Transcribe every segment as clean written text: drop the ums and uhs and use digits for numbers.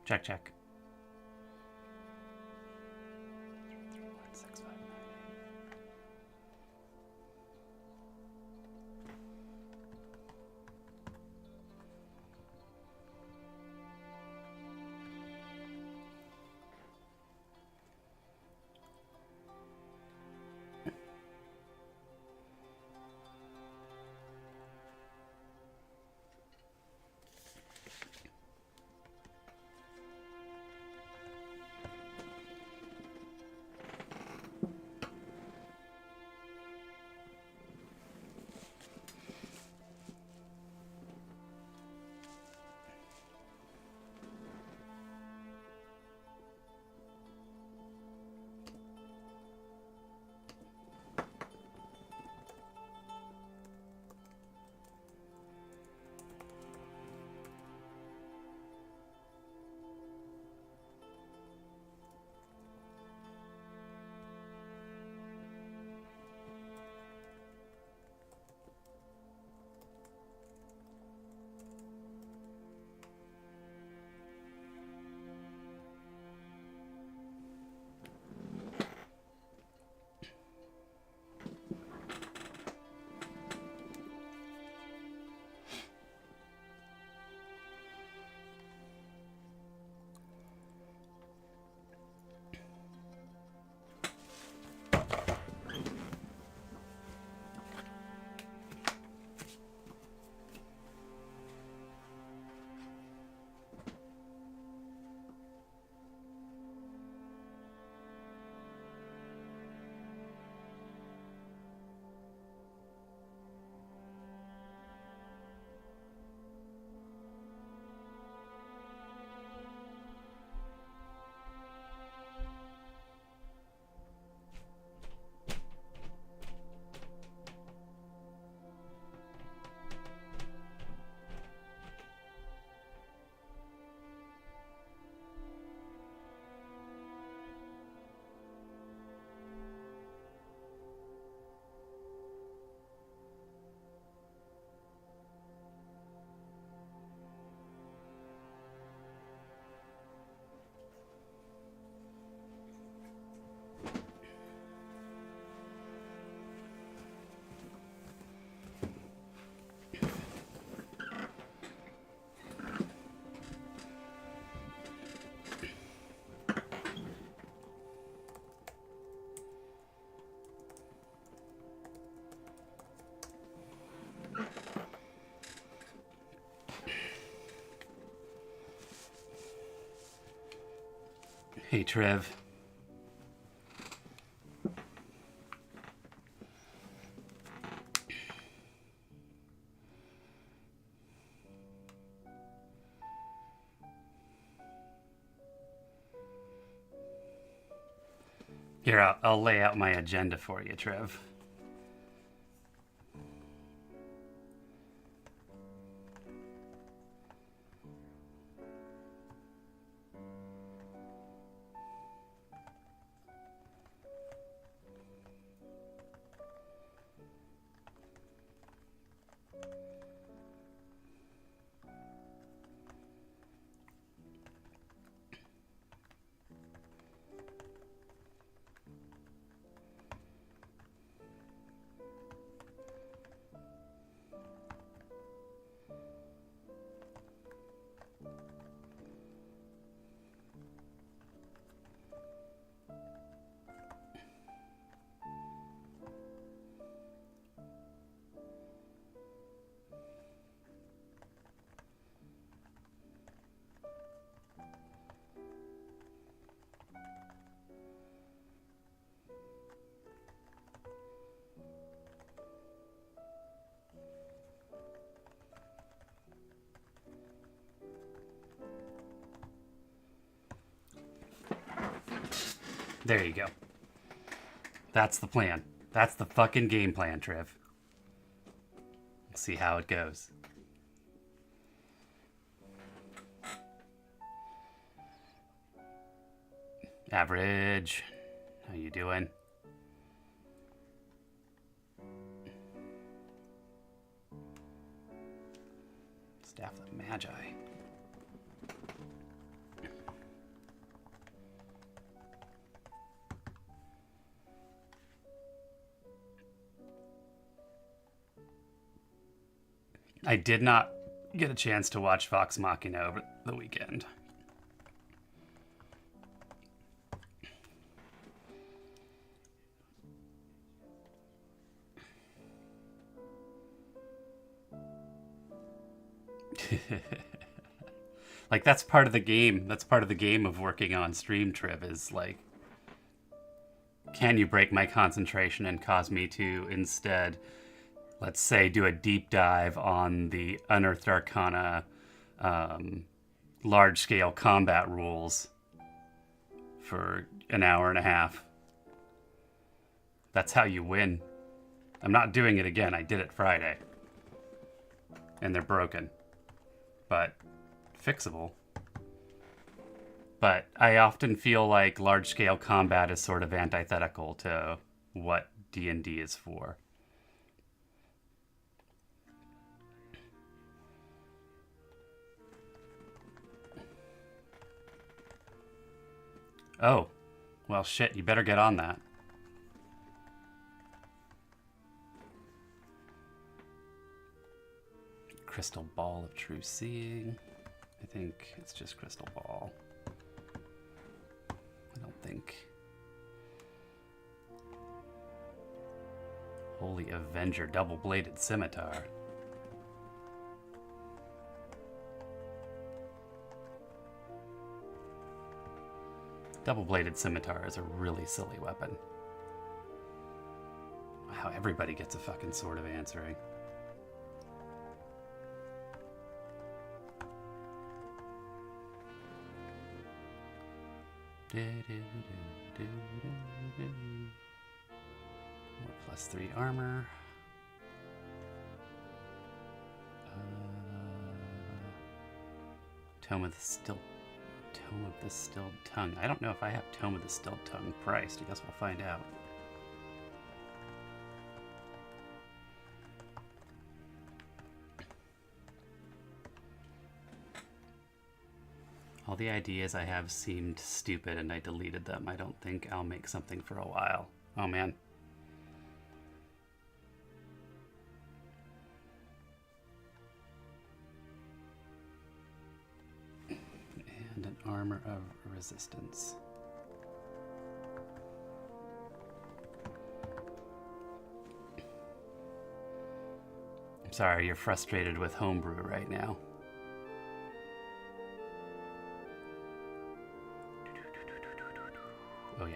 Check, check. Hey, Trev. Here, I'll lay out my agenda for you, Trev. There you go. That's the plan. That's the fucking game plan, Trev. We'll see how it goes. Average. How you doing? Staff of Magi. I did not get a chance to watch Vox Machina over the weekend. Like, that's part of the game. That's part of the game of working on Stream Trib is like, can you break my concentration and cause me to instead, let's say, do a deep dive on the Unearthed Arcana large-scale combat rules for an hour and a half. That's how you win. I'm not doing it again. I did it Friday. And they're broken. But fixable. But I often feel like large-scale combat is sort of antithetical to what D&D is for. Oh, well, shit, you better get on that. Crystal Ball of True Seeing. I think it's just Crystal Ball. I don't think. Holy Avenger Double-Bladed Scimitar. Double-Bladed Scimitar is a really silly weapon. Wow, everybody gets a fucking Sword of Answering. More +3 armor. Tome of the Stilled Tongue. I don't know if I have Tome of the Stilled Tongue priced. I guess we'll find out. All the ideas I have seemed stupid and I deleted them. I don't think I'll make something for a while. Oh man. And an Armor of Resistance. I'm sorry, you're frustrated with homebrew right now. Oh yeah.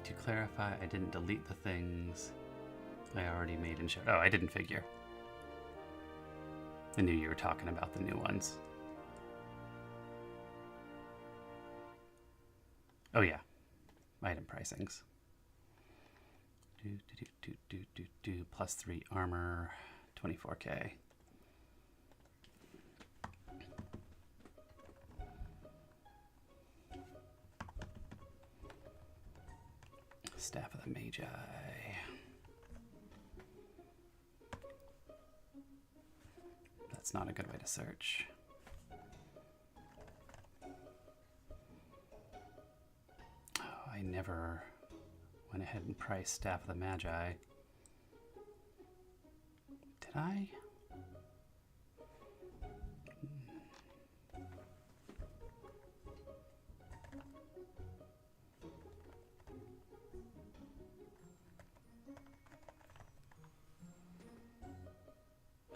To clarify, I didn't delete the things I already made and showed. Oh, I didn't figure. I knew you were talking about the new ones. Oh yeah. Item pricings. +3 armor, 24k. Staff of the Magi. That's not a good way to search. I never went ahead and priced Staff of the Magi. Did I?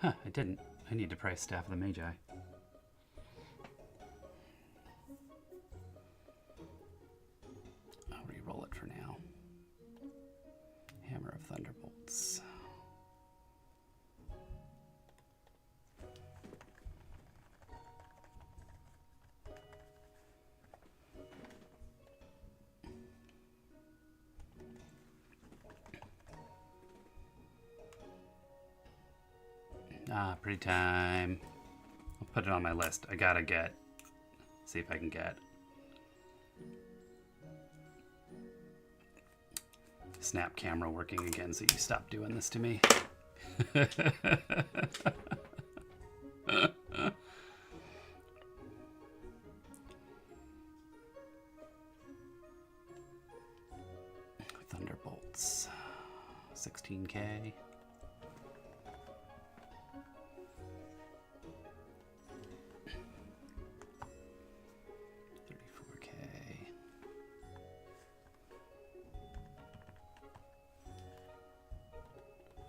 Huh, I didn't. I need to price Staff of the Magi. I'll re-roll it for now. Hammer of Thunderbolts. Pretty time. I'll put it on my list. I gotta see if I can get Snap camera working again so you stop doing this to me. Bolts. 16K.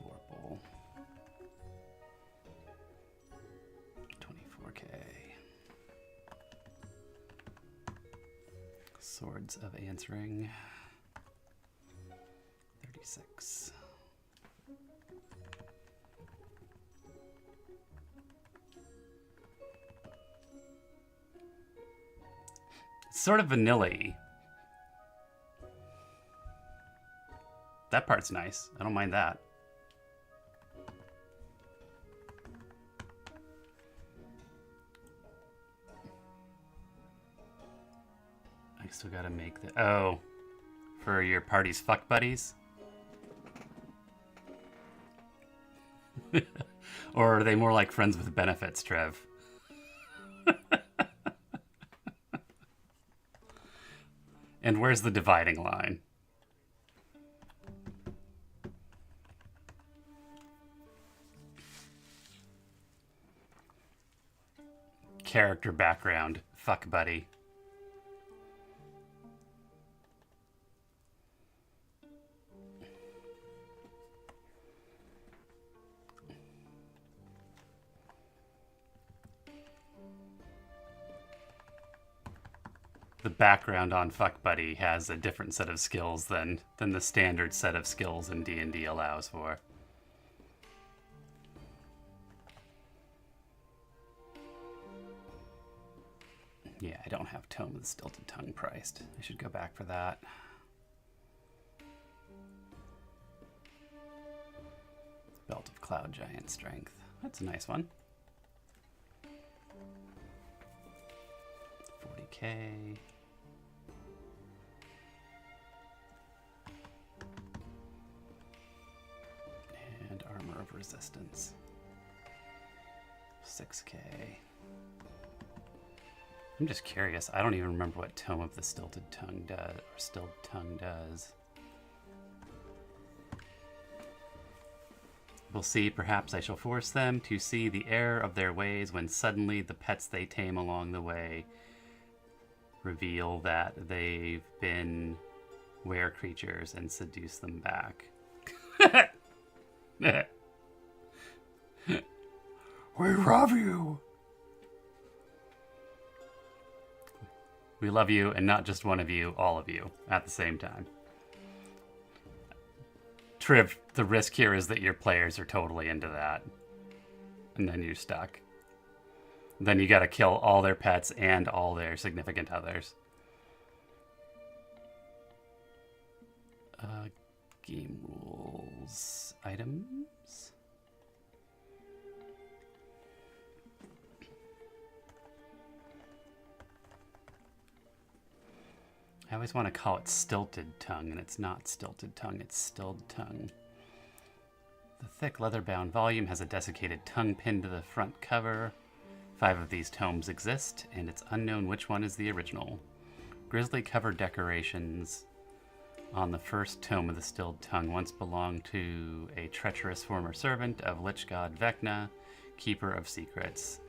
Vorpal. 24K. Swords of Answering. 36. It's sort of vanilla-y. That part's nice. I don't mind that. I still gotta make the... Oh. For your party's fuck buddies? Or are they more like friends with benefits, Trev? And where's the dividing line? Character background, fuck buddy. The background on Fuck Buddy has a different set of skills than the standard set of skills in D&D allows for. Yeah, I don't have Tome of the Stilted Tongue priced. I should go back for that. Belt of Cloud Giant Strength. That's a nice one. 40K. And Armor of Resistance. 6K. I'm just curious. I don't even remember what Tome of the Stilted Tongue does, or Stilled Tongue does. We'll see. Perhaps I shall force them to see the error of their ways when suddenly the pets they tame along the way reveal that they've been were creatures and seduce them back. We love you. We love you, and not just one of you, all of you, at the same time. Triv, the risk here is that your players are totally into that. And then you're stuck. Then you gotta kill all their pets and all their significant others. Game rules. Items? I always want to call it Stilted Tongue, and it's not Stilted Tongue, it's Stilled Tongue. The thick leather-bound volume has a desiccated tongue pinned to the front cover. 5 of these tomes exist, and it's unknown which one is the original. Grisly cover decorations on the first tome of the Stilled Tongue once belonged to a treacherous former servant of Lich God Vecna, Keeper of Secrets.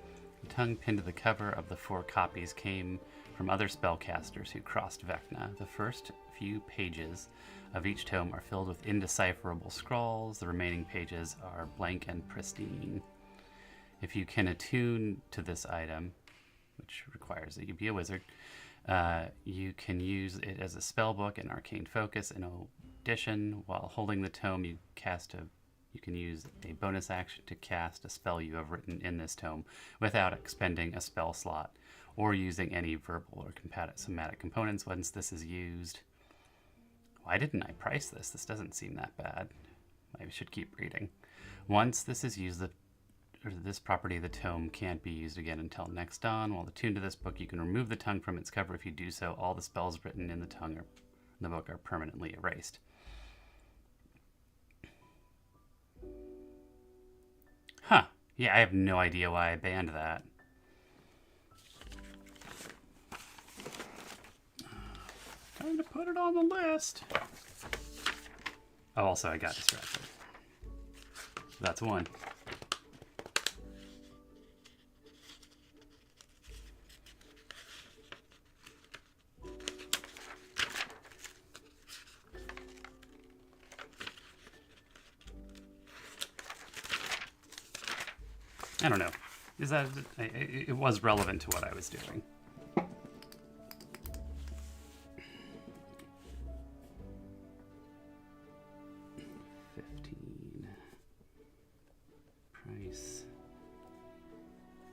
The tongue pinned to the cover of the 4 copies came from other spellcasters who crossed Vecna. The first few pages of each tome are filled with indecipherable scrawls. The remaining pages are blank and pristine. If you can attune to this item, which requires that you be a wizard, you can use it as a spell book and arcane focus. In addition, while holding the tome, you can use a bonus action to cast a spell you have written in this tome without expending a spell slot or using any verbal or somatic components once this is used. Why didn't I price this? This doesn't seem that bad. I should keep reading. Once this is used, this property of the tome can't be used again until next dawn. While attuned to this book, you can remove the tongue from its cover. If you do so, all the spells written in the book are permanently erased. Huh. Yeah, I have no idea why I banned that. Time to put it on the list. Oh, also, I got distracted. That's one. I don't know. Is that it was relevant to what I was doing. Price.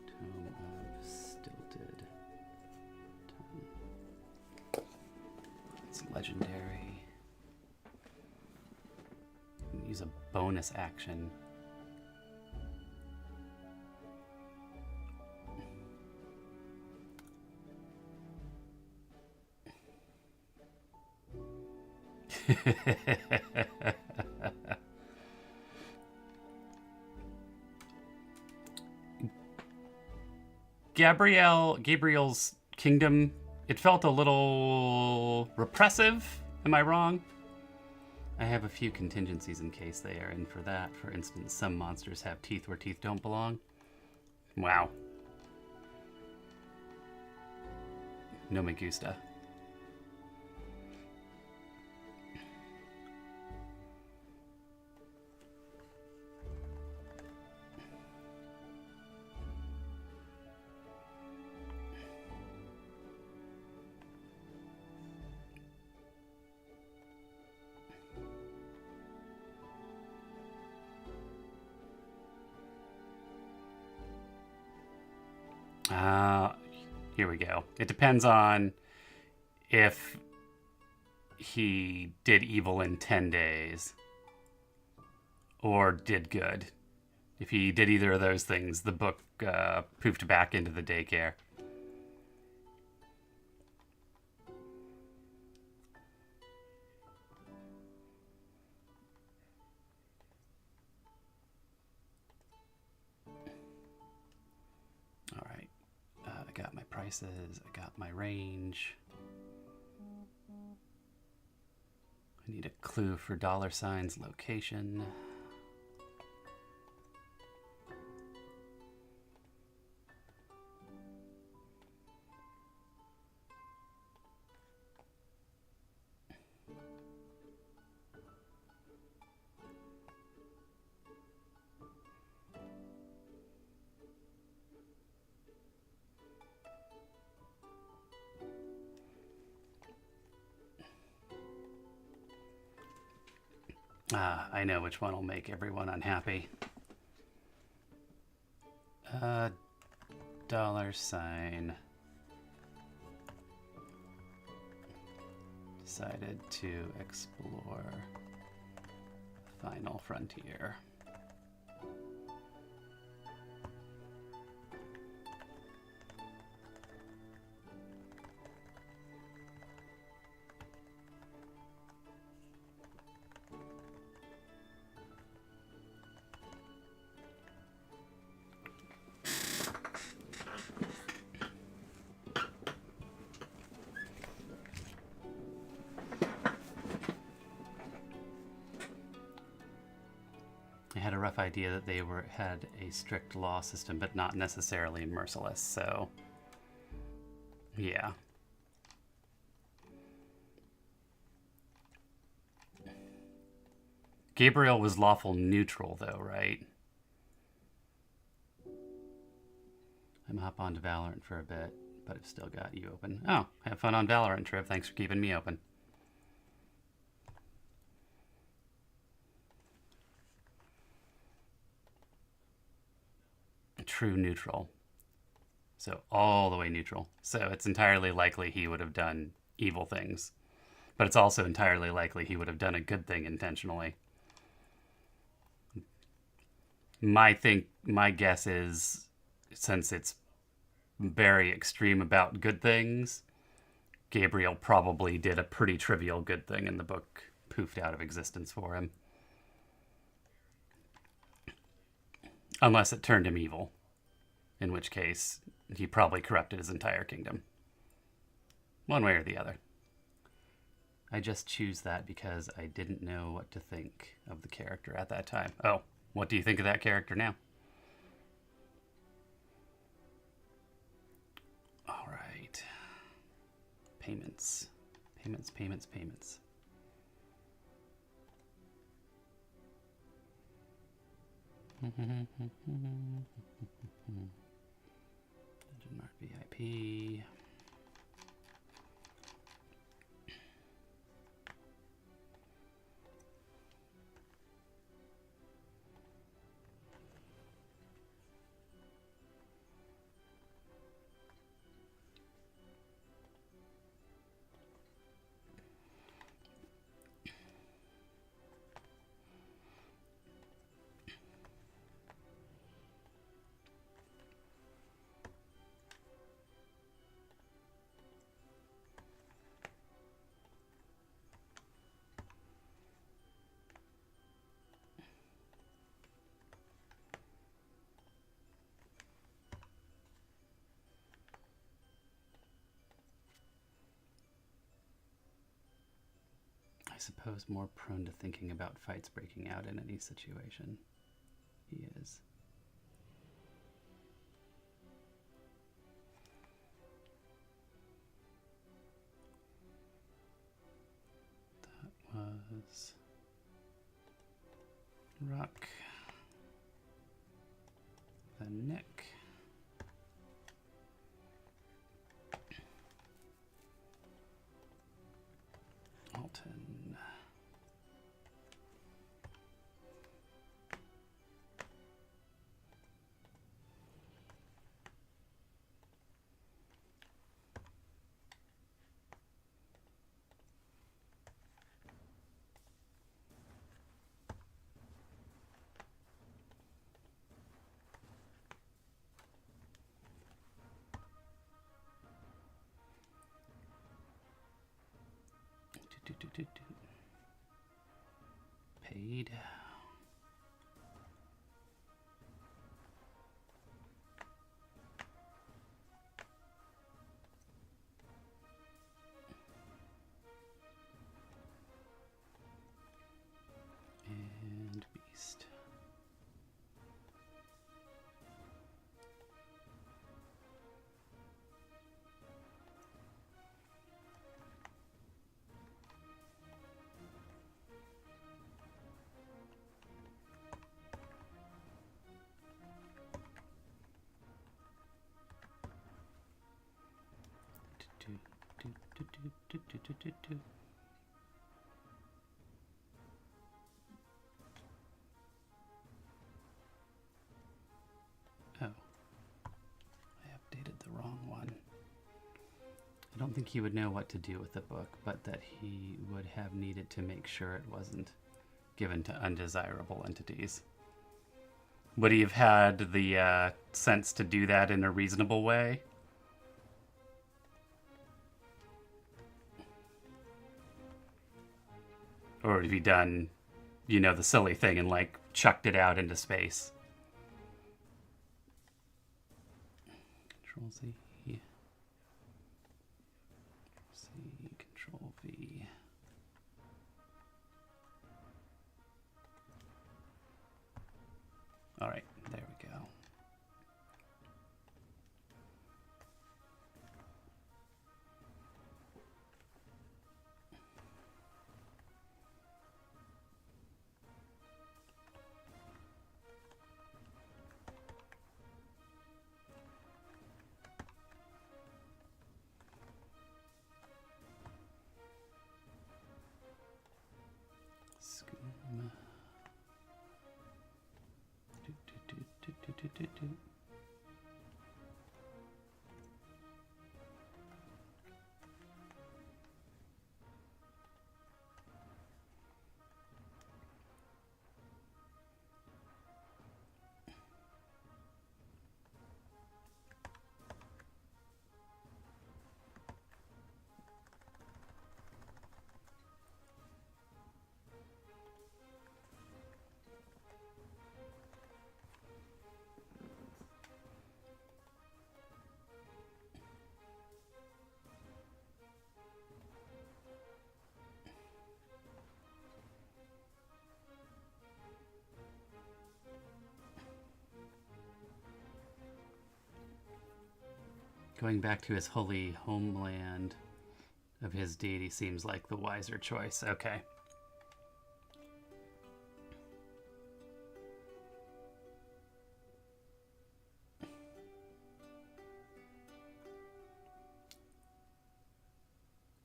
Tome of Stilted. It's legendary. Use a bonus action. Gabriel's kingdom, it felt a little repressive. Am I wrong? I have a few contingencies in case they are in for that. For instance, some monsters have teeth where teeth don't belong. Wow. No me gusta. Here we go. It depends on if he did evil in 10 days or did good. If he did either of those things, the book poofed back into the daycare. All right. I got my prices. I got my range. I need a clue for $signs location. I know which one will make everyone unhappy. $sign. Decided to explore Final Frontier. I had a rough idea that they had a strict law system, but not necessarily merciless, so yeah. Gabriel was lawful neutral, though, right? I'm gonna hop on to Valorant for a bit, but I've still got you open. Oh, have fun on Valorant, Triv. Thanks for keeping me open. True neutral. So all the way neutral. So it's entirely likely he would have done evil things. But it's also entirely likely he would have done a good thing intentionally. My guess is, since it's very extreme about good things, Gabriel probably did a pretty trivial good thing and the book poofed out of existence for him. Unless it turned him evil, in which case he probably corrupted his entire kingdom. One way or the other. I just choose that because I didn't know what to think of the character at that time. Oh, what do you think of that character now? All right. Payments. Payments, payments, payments. Legend RVIP. I suppose more prone to thinking about fights breaking out in any situation. He is. That was Rock. Then Nick. Alton. Paid. And Beast. Oh, I updated the wrong one. I don't think he would know what to do with the book, but that he would have needed to make sure it wasn't given to undesirable entities. Would he have had the sense to do that in a reasonable way? Or would he have done, you know, the silly thing and, like, chucked it out into space? Control Z. C, Control V. All right, there we go. Scoom. Do. Going back to his holy homeland of his deity seems like the wiser choice. Okay.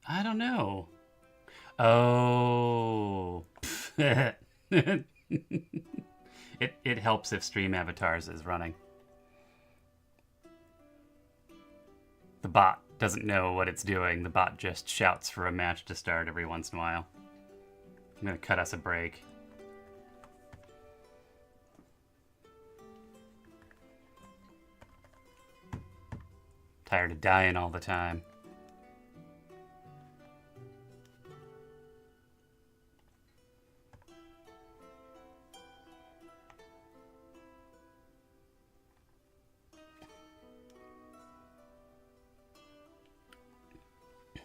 I don't know. Oh. it helps if Stream Avatars is running. The bot doesn't know what it's doing. The bot just shouts for a match to start every once in a while. I'm going to cut us a break. Tired of dying all the time.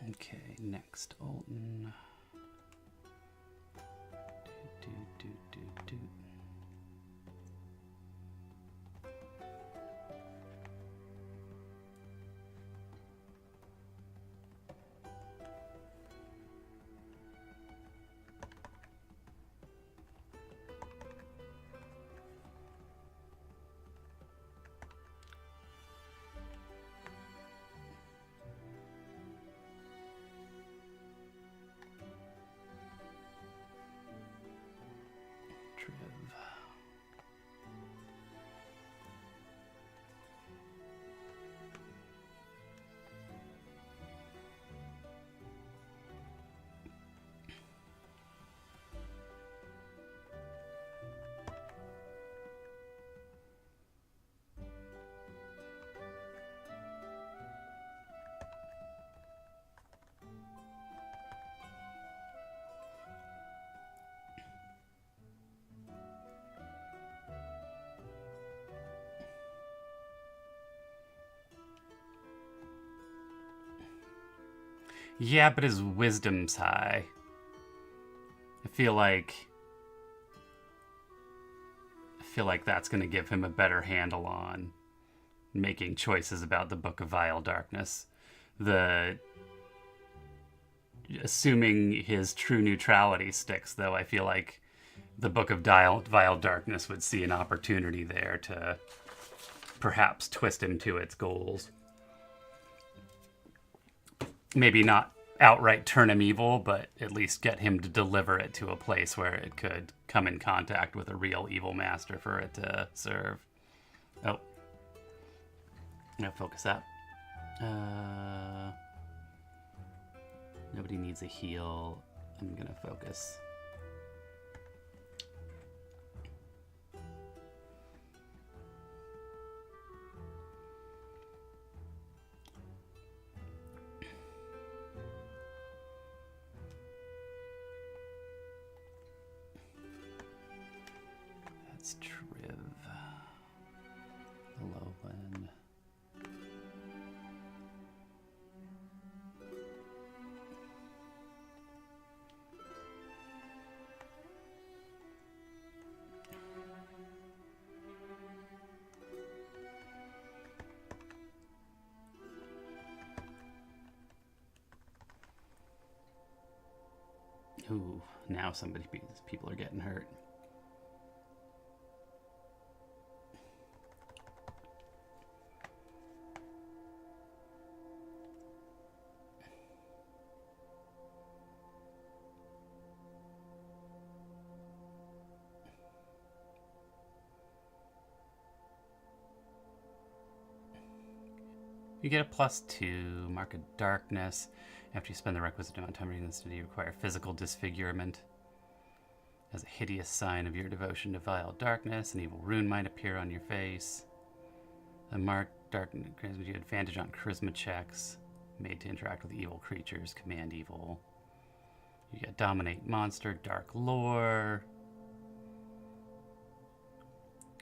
Okay, next Alton. Do. Yeah, but his wisdom's high. I feel like that's going to give him a better handle on making choices about the Book of Vile Darkness. Assuming his true neutrality sticks, though, I feel like the Book of Vile Darkness would see an opportunity there to perhaps twist him to its goals. Maybe not outright turn him evil, but at least get him to deliver it to a place where it could come in contact with a real evil master for it to serve. Oh. Now focus up. Nobody needs a heal. I'm gonna focus. That's Triv. Hello, Len. Ooh, now people are getting hurt. You get a +2, mark of darkness. After you spend the requisite amount of time reading this, you require physical disfigurement. As a hideous sign of your devotion to vile darkness, an evil rune might appear on your face. The mark darkness grants you advantage on charisma checks made to interact with evil creatures. Command evil. You get dominate monster, dark lore.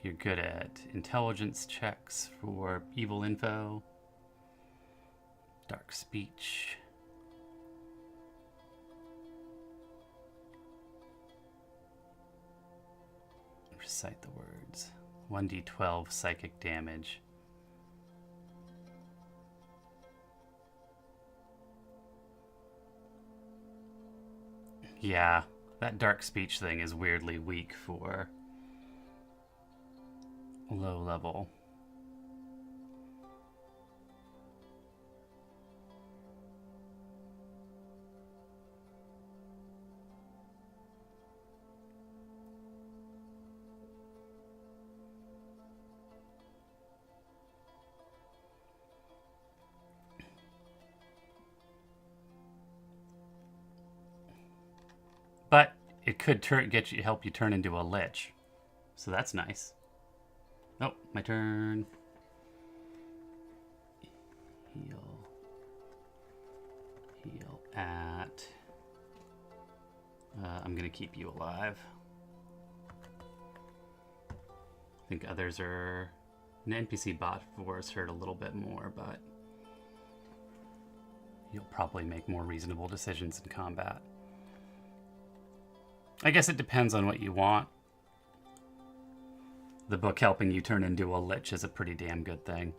You're good at intelligence checks for evil info. Dark speech. Recite the words. 1d12 psychic damage. Yeah, that dark speech thing is weirdly weak for low level. But it could help you turn into a lich. So that's nice. Oh, my turn. Heal. Heal at... I'm going to keep you alive. I think others are... An NPC bot force hurt a little bit more, but... You'll probably make more reasonable decisions in combat. I guess it depends on what you want. The book helping you turn into a lich is a pretty damn good thing.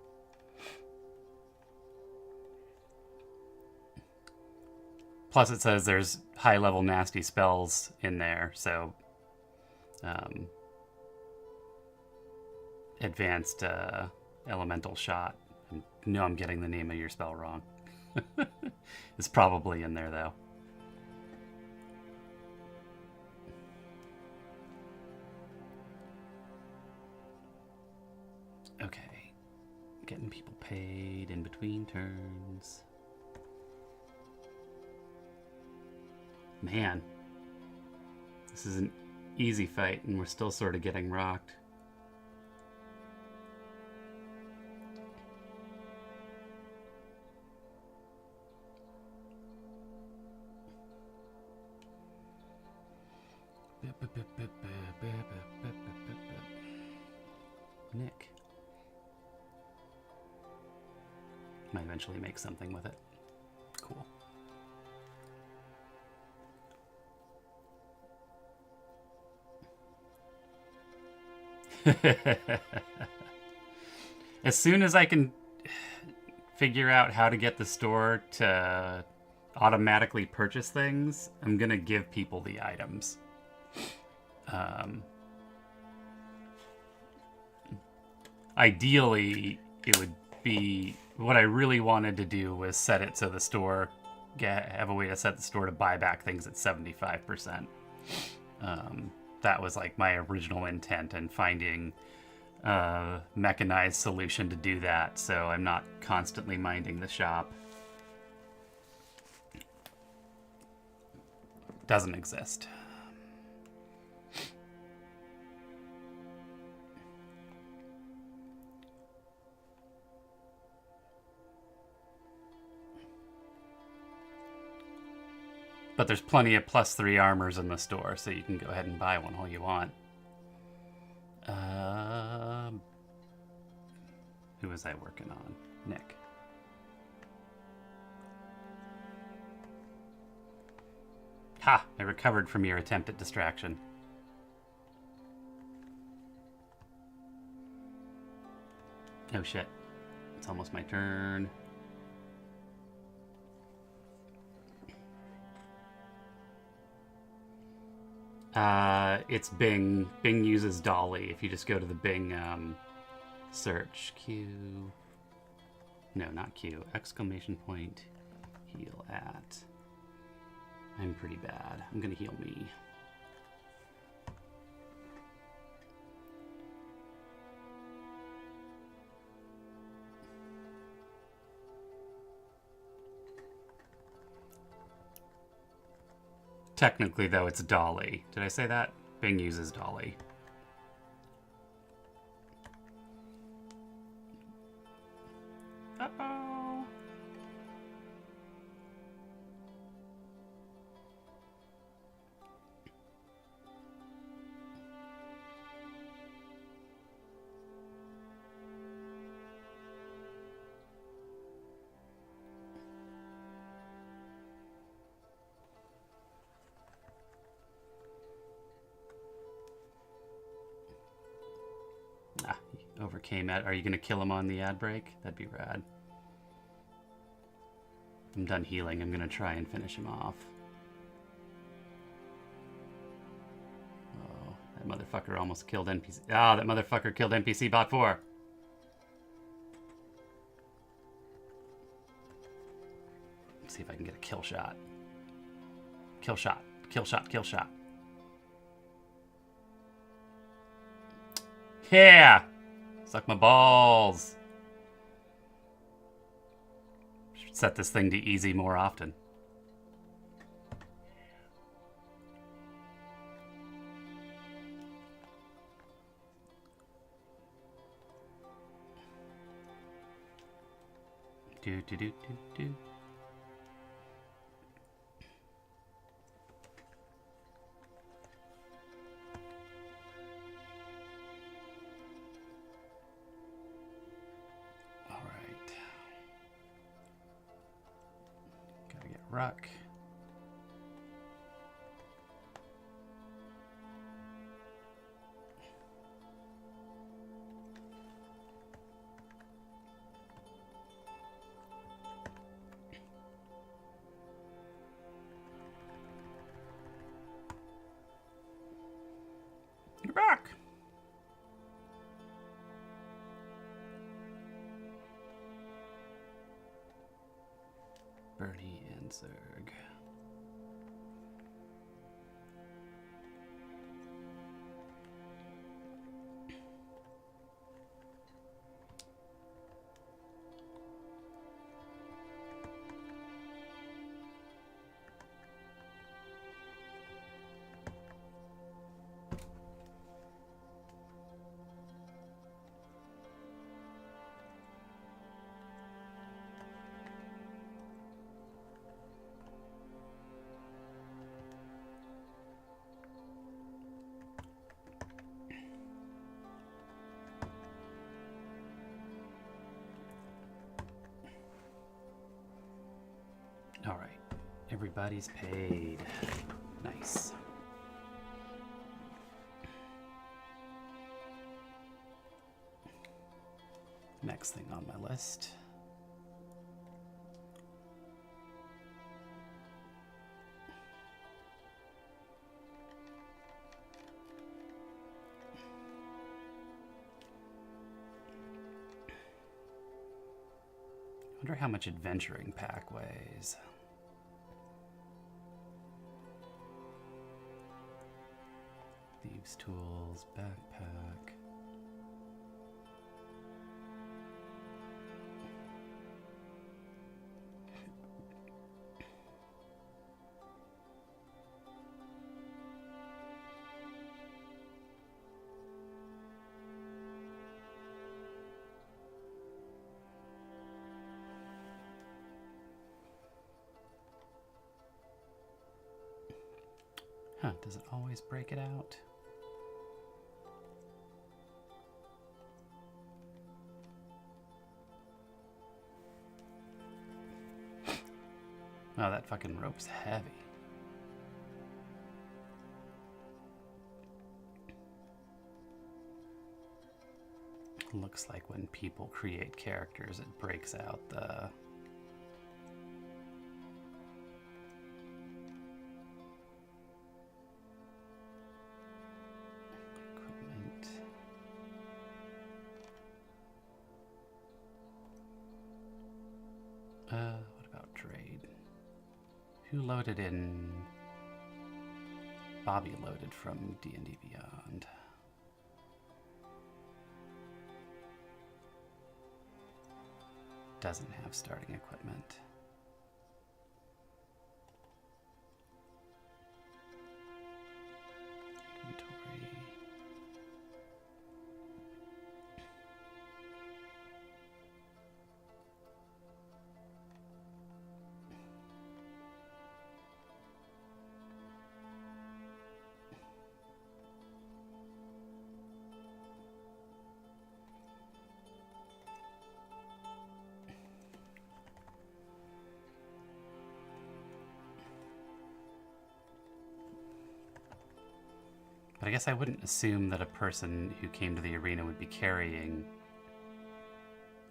Plus it says there's high-level nasty spells in there, so... advanced elemental shot. No, I'm getting the name of your spell wrong. It's probably in there, though. Okay. Getting people paid in between turns. Man. This is an easy fight, and we're still sort of getting rocked. Nick. Might eventually make something with it. Cool. As soon as I can figure out how to get the store to automatically purchase things, I'm gonna give people the items. Ideally, it would be... What I really wanted to do was set it so the store... have a way to set the store to buy back things at 75%. That was like my original intent, and finding a mechanized solution to do that, so I'm not constantly minding the shop. Doesn't exist. But there's plenty of +3 armors in the store, so you can go ahead and buy one all you want. Who was I working on? Nick. Ha! I recovered from your attempt at distraction. Oh shit. It's almost my turn. It's Bing. Bing uses Dolly. If you just go to the Bing search, Q... No, not Q. Exclamation point. Heal at... I'm pretty bad. I'm gonna heal me. Technically, though, it's Dolly. Did I say that? Bing uses Dolly. Uh-oh. Overcame it. Are you going to kill him on the ad break? That'd be rad. I'm done healing. I'm going to try and finish him off. motherfucker almost killed NPC. Ah, that motherfucker killed NPC bot 4. Let's see if I can get a kill shot. Kill shot. Kill shot. Kill shot. Yeah! Suck my balls. Should set this thing to easy more often. Do do do do do. All right. Gotta get Ruck. Rock. Bernie and Zerg. All right, everybody's paid. Nice. Next thing on my list. I wonder how much adventuring pack weighs. Thieves' tools, backpack. Huh, does it always break it out? Oh, that fucking rope's heavy. Looks like when people create characters, it breaks out the... equipment. What about trade? Who loaded in? Bobby loaded from D&D Beyond. Doesn't have starting equipment. Inventory. But I guess I wouldn't assume that a person who came to the arena would be carrying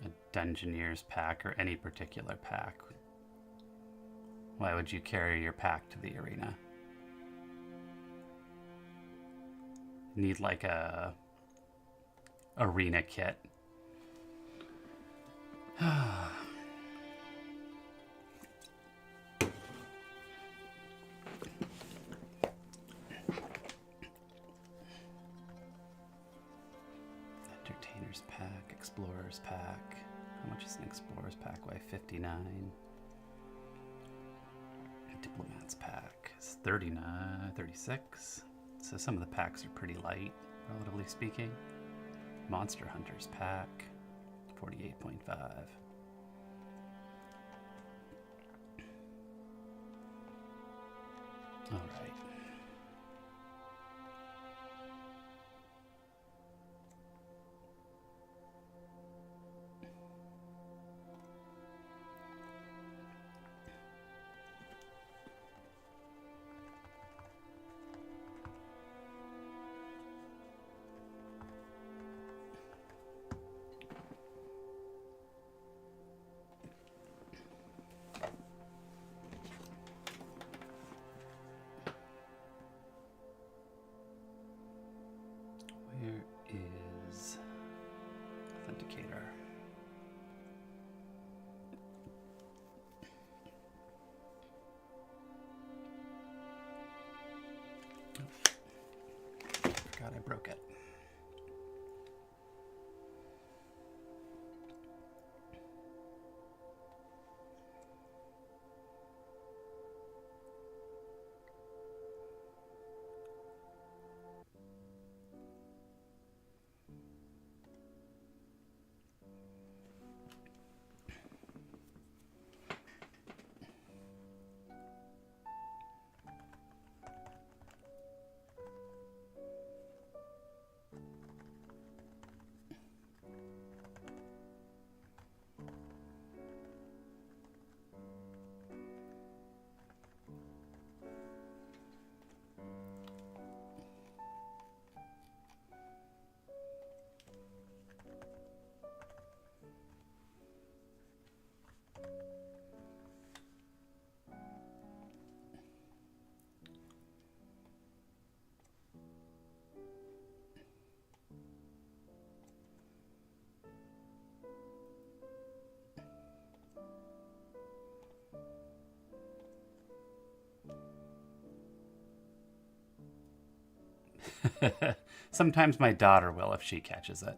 a Dungeoneer's pack or any particular pack. Why would you carry your pack to the arena? Need like a arena kit. Entertainers pack, Explorers pack. How much is an Explorers pack? Why 59? Diplomats pack is 39, 36. So some of the packs are pretty light, relatively speaking. Monster Hunters pack, 48.5. All right. Where is Authenticator? Forgot I broke it. Sometimes my daughter will if she catches it.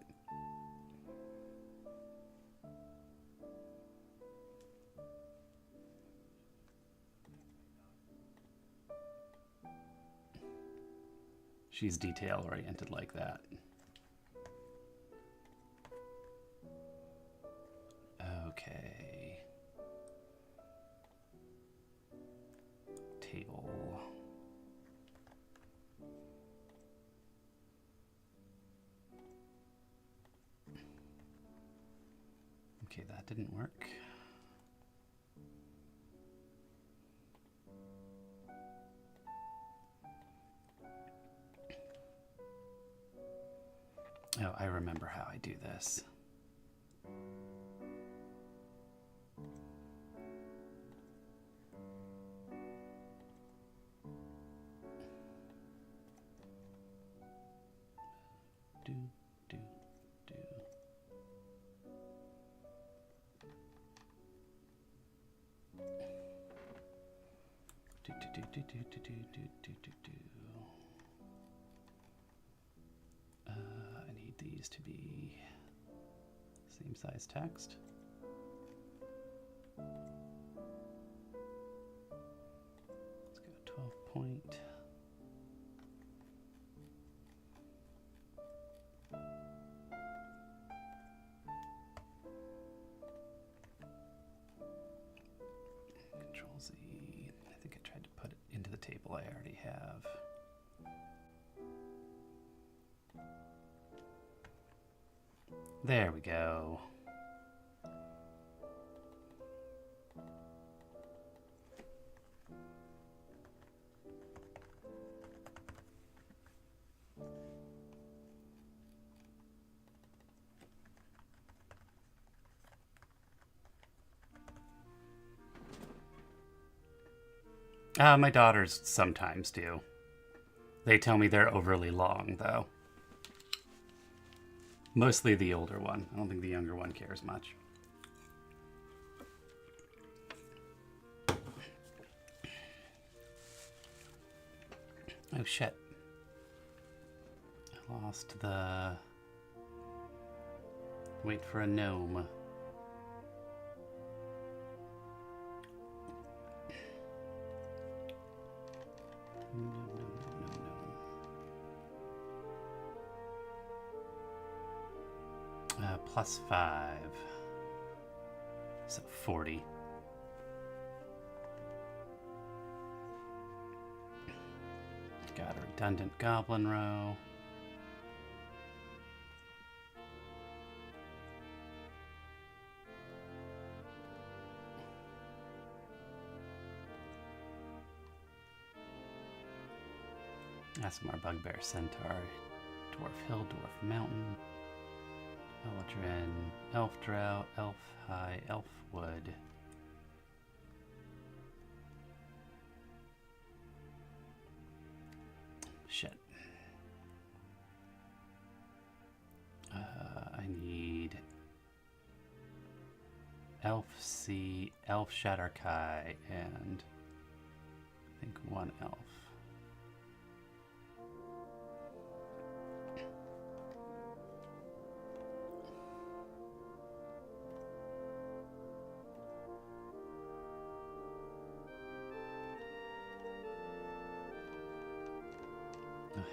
She's detail oriented like that. Okay. Table. Okay, that didn't work. Oh, I remember how I do this. Do, do, do. Do, do, do, do, do, do, do, do, do, do. I need these to be same size text. Let's go 12 point. Control Z. I think I tried to put it into the table I already have. There we go. My daughters sometimes do. They tell me they're overly long, though. Mostly the older one. I don't think the younger one cares much. Oh shit. I lost the... Wait for a gnome. +5. So 40. Got a redundant goblin row. Asimar, Bugbear, Centaur, Dwarf Hill, Dwarf Mountain, Eldrin, Elf Drow, Elf High, Elf Wood. Shit. I need Elf Sea, Elf Shatterkai, and I think one elf.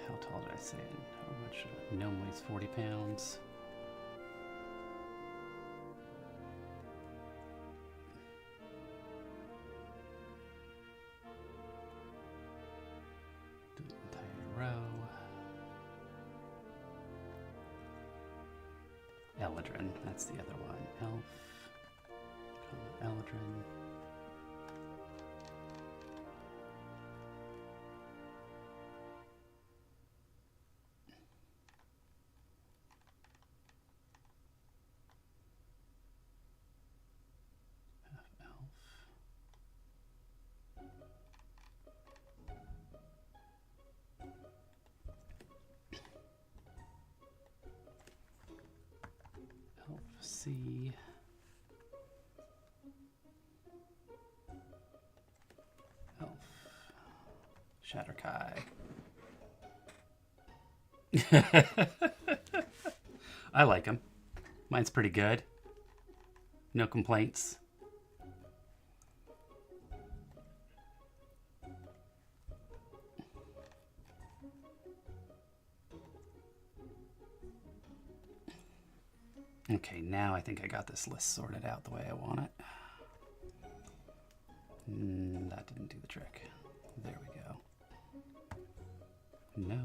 How tall did I say? How much? Gnome weighs 40 pounds. Do the entire row. Eldrin, that's the other one. Elf. Eldrin. C. Elf. Shatterkai. I like him. Mine's pretty good. No complaints. Okay, now I think I got this list sorted out the way I want it. That didn't do the trick. There we go. No.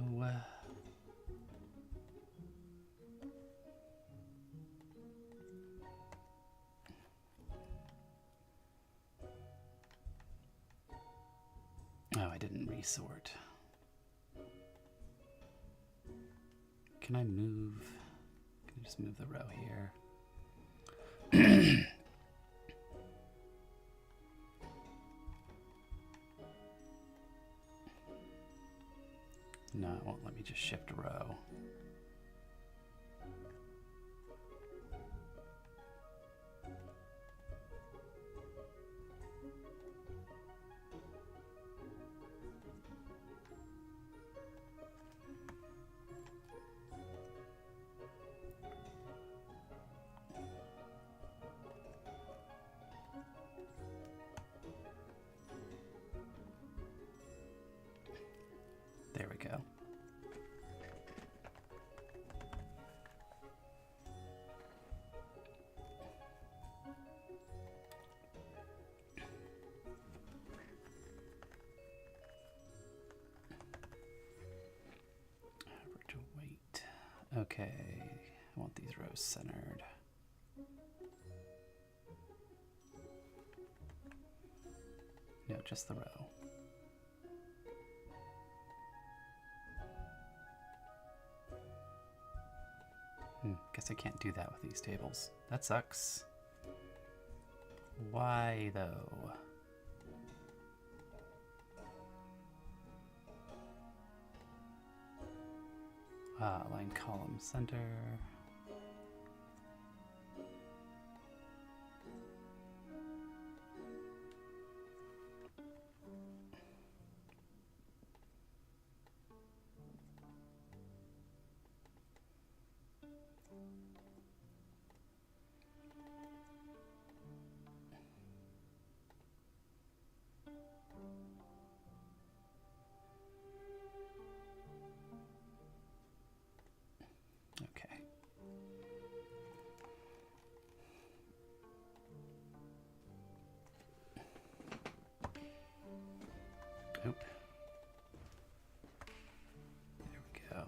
Oh, I didn't resort. Can I move? Can I just move the row here? No, it won't let me just shift row. There we go. Average weight. Okay, I want these rows centered. No, just the row. Guess I can't do that with these tables. That sucks. Why, though? Line column center. Okay. Oop. There we go.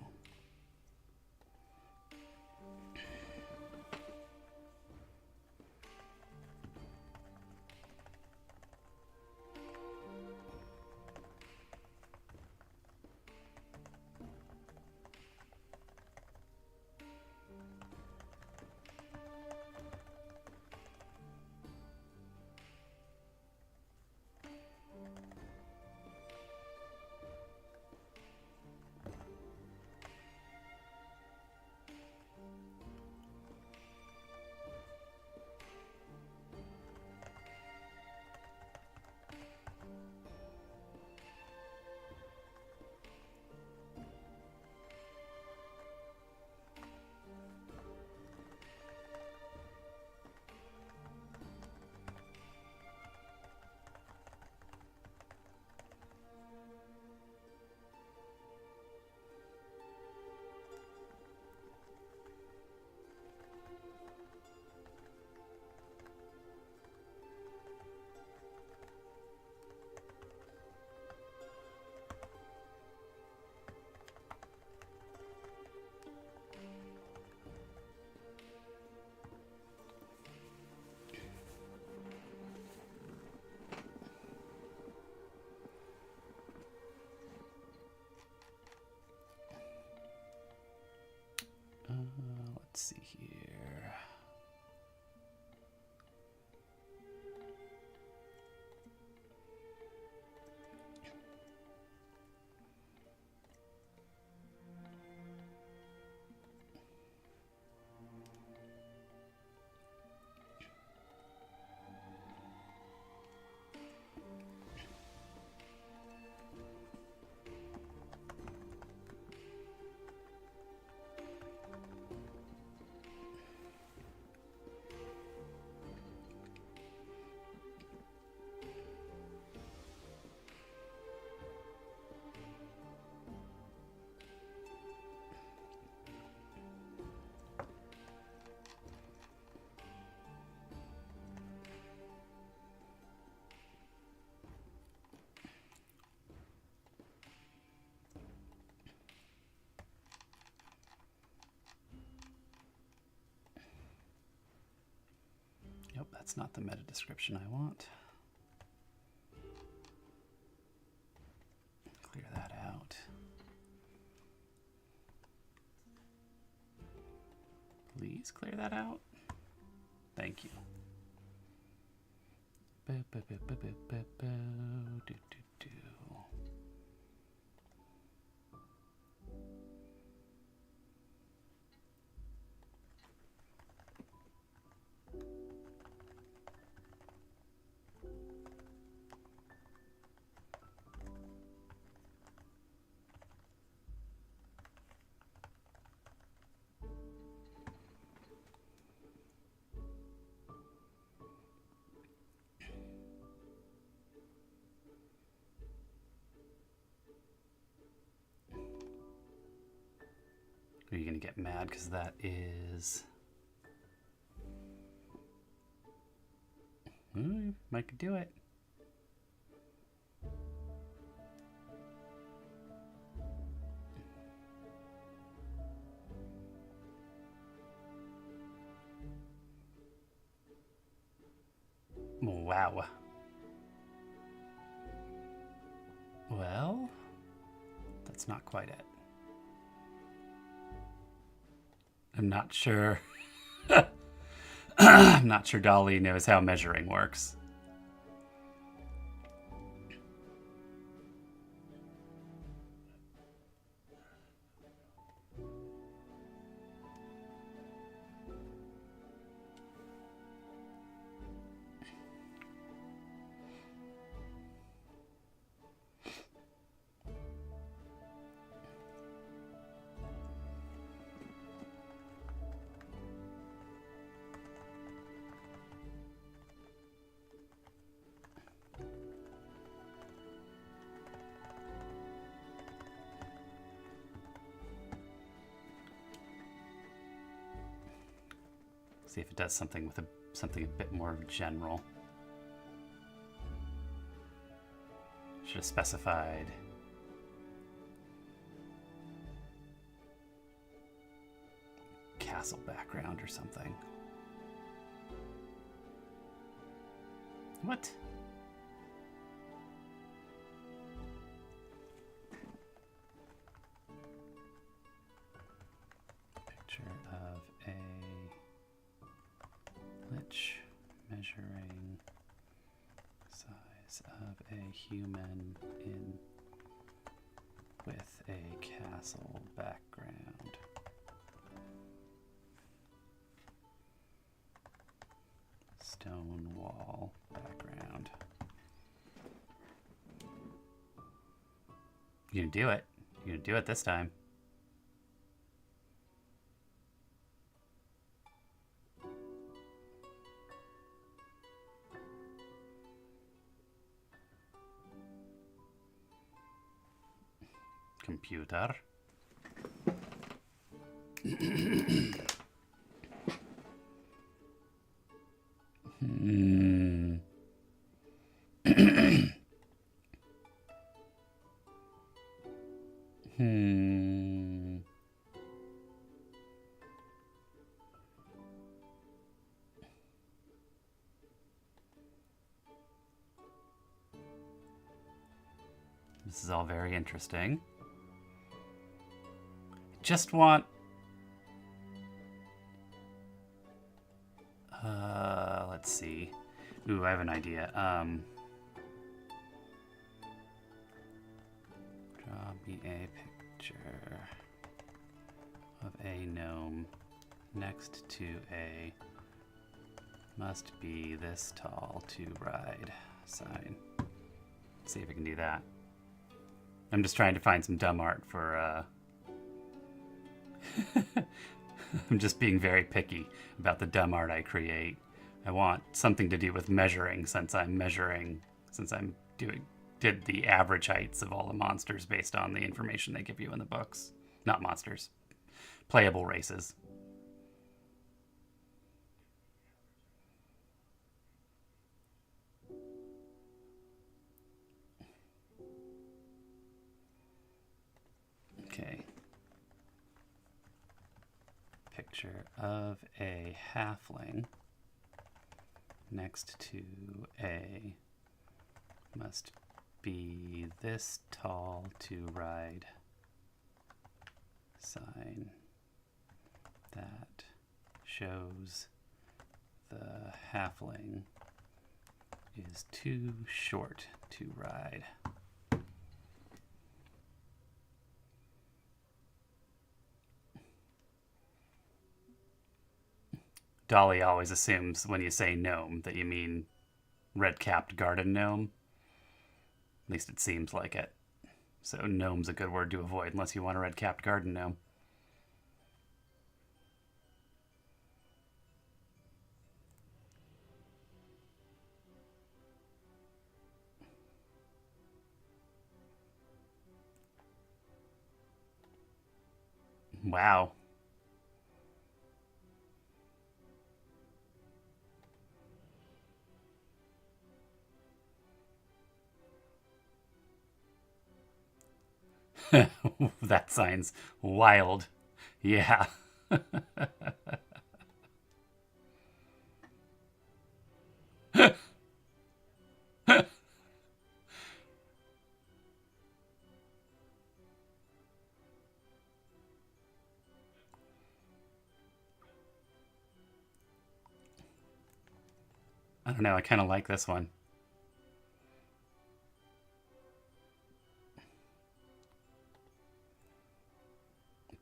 Let's see here. Nope, that's not the meta description I want. Clear that out. Please clear that out. Thank you. Are you gonna get mad because that is... Mike could do it. Wow. Well, that's not quite it. I'm not sure. I'm not sure Dolly knows how measuring works. See if it does something with something a bit more general. Should have specified castle background or something. What? Picture of a lich measuring size of a human in with a castle background. Stone wall background. You're gonna do it. You're gonna do it this time. Computer. This is all very interesting. Just want... let's see. Ooh, I have an idea. Draw me a picture of a gnome next to a must be this tall to ride sign. Let's see if I can do that. I'm just trying to find some dumb art for, I'm just being very picky about the dumb art I create. I want something to do with measuring, since I'm did the average heights of all the monsters based on the information they give you in the books. Not monsters. Playable races. Okay. Picture of a halfling next to a must be this tall to ride sign that shows the halfling is too short to ride. Dolly always assumes when you say gnome that you mean red-capped garden gnome. At least it seems like it. So gnome's a good word to avoid unless you want a red-capped garden gnome. Wow. That sign's wild. Yeah. I don't know, I kind of like this one.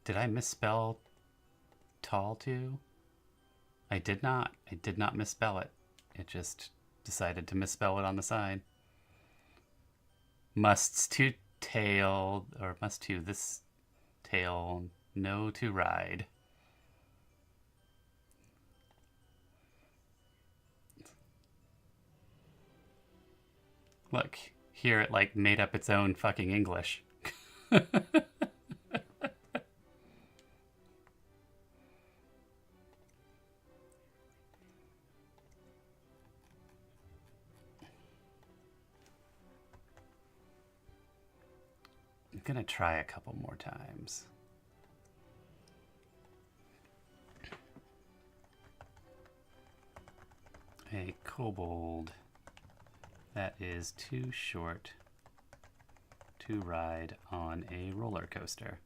Did I misspell tall to? I did not. I did not misspell it. It just decided to misspell it on the side. Musts to tail, or must to this tail, no to ride. Look, here it like made up its own fucking English. I'm gonna try a couple more times. A kobold that is too short to ride on a roller coaster.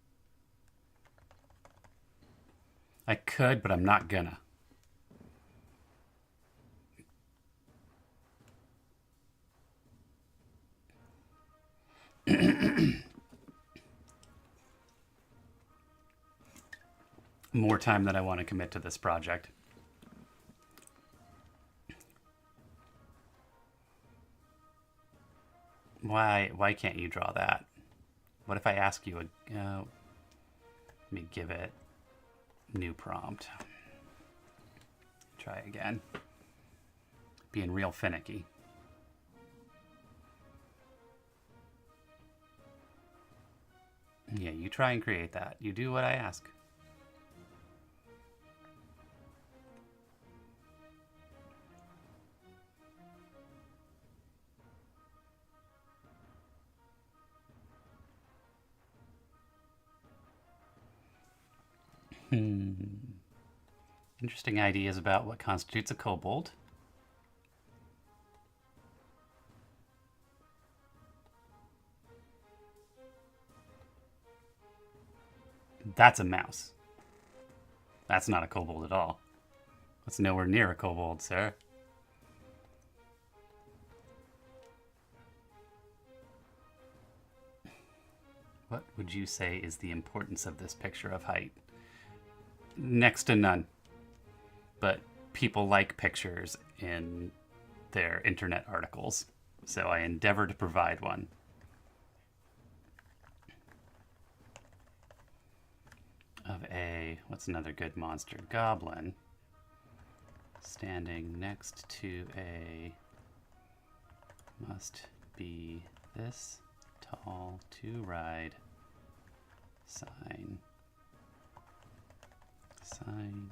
I could, but I'm not gonna. More time than I want to commit to this project. Why can't you draw that? What if I ask you let me give it new prompt. Try again. Being real finicky. Yeah, you try and create that. You do what I ask. Interesting ideas about what constitutes a kobold. That's a mouse. That's not a kobold at all. That's nowhere near a kobold, sir. What would you say is the importance of this picture of height? Next to none. But people like pictures in their internet articles, so I endeavor to provide one. Of a, what's another good monster? Goblin. Standing next to a, must be this tall to ride sign. Sign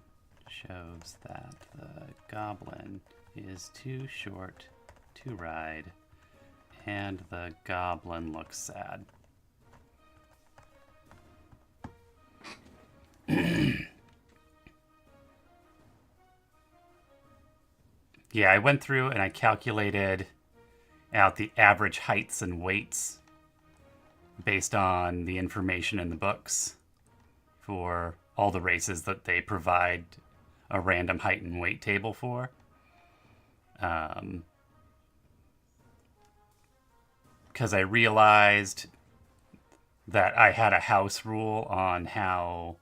shows that the goblin is too short to ride and the goblin looks sad. Yeah, I went through and I calculated out the average heights and weights based on the information in the books for all the races that they provide a random height and weight table for. Because I realized that I had a house rule on how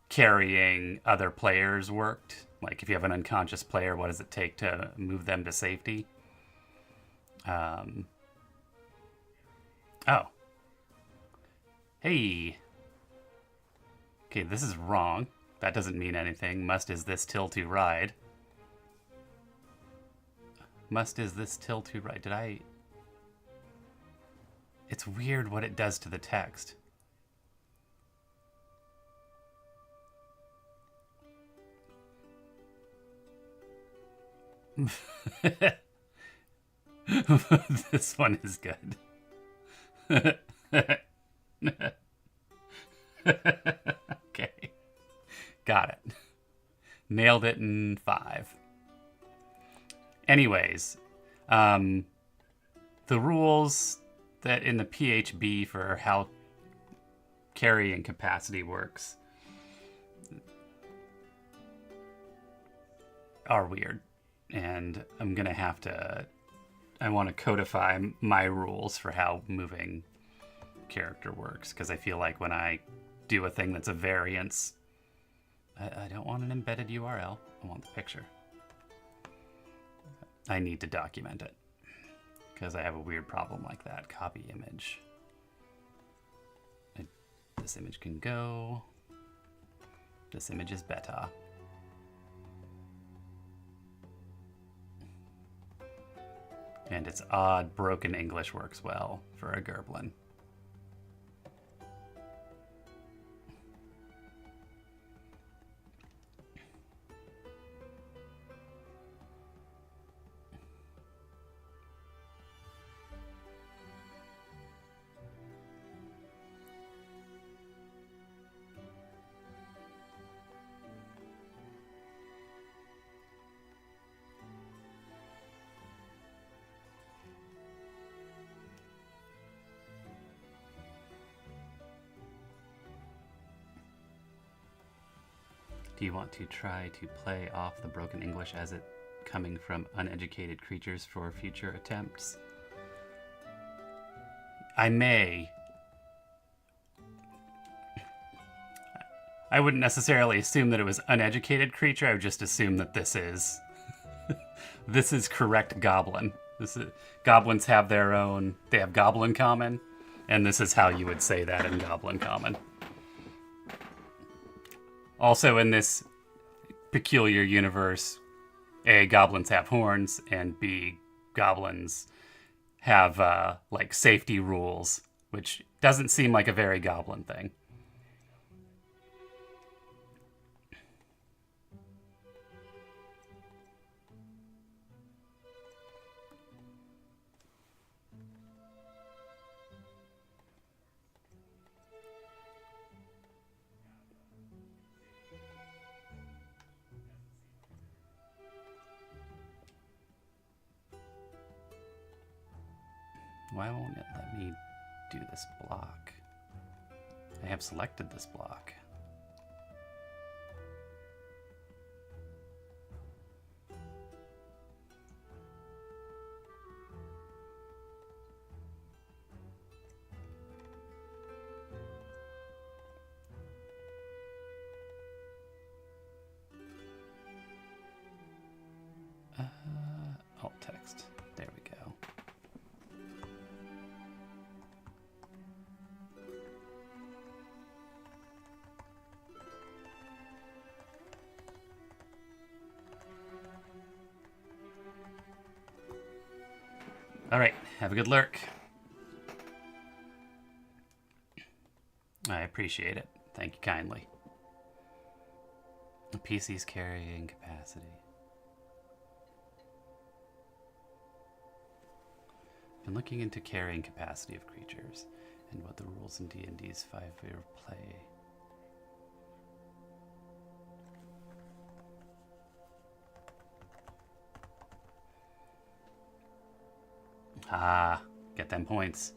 carrying other players worked. Like, if you have an unconscious player, what does it take to move them to safety? Oh. Hey. Okay, this is wrong. That doesn't mean anything. Must is this till to ride. Must is this till to ride. Did I... It's weird what it does to the text. This one is good. Okay. Got it. Nailed it in 5. Anyways, the rules that in the PHB for how carrying capacity works are weird. And I'm going to have to... I want to codify my rules for how moving character works, because I feel like when I do a thing that's a variance, I don't want an embedded URL. I want the picture. I need to document it, because I have a weird problem like that. Copy image. This image can go. This image is beta. And its odd, broken English works well for a Gerblin. Do you want to try to play off the broken English as it coming from uneducated creatures for future attempts? I may. I wouldn't necessarily assume that it was uneducated creature. I would just assume that this is this is correct goblin. Goblins have their own. They have goblin common, and this is how you would say that in goblin common. Also, in this peculiar universe, A, goblins have horns, and B, goblins have like safety rules, which doesn't seem like a very goblin thing. Why won't it let me do this block? I have selected this block. Alt text. There we go. All right, have a good lurk. I appreciate it. Thank you kindly. The PC's carrying capacity. Been looking into carrying capacity of creatures and what the rules in D&D's 5-year play. Ah, get them points.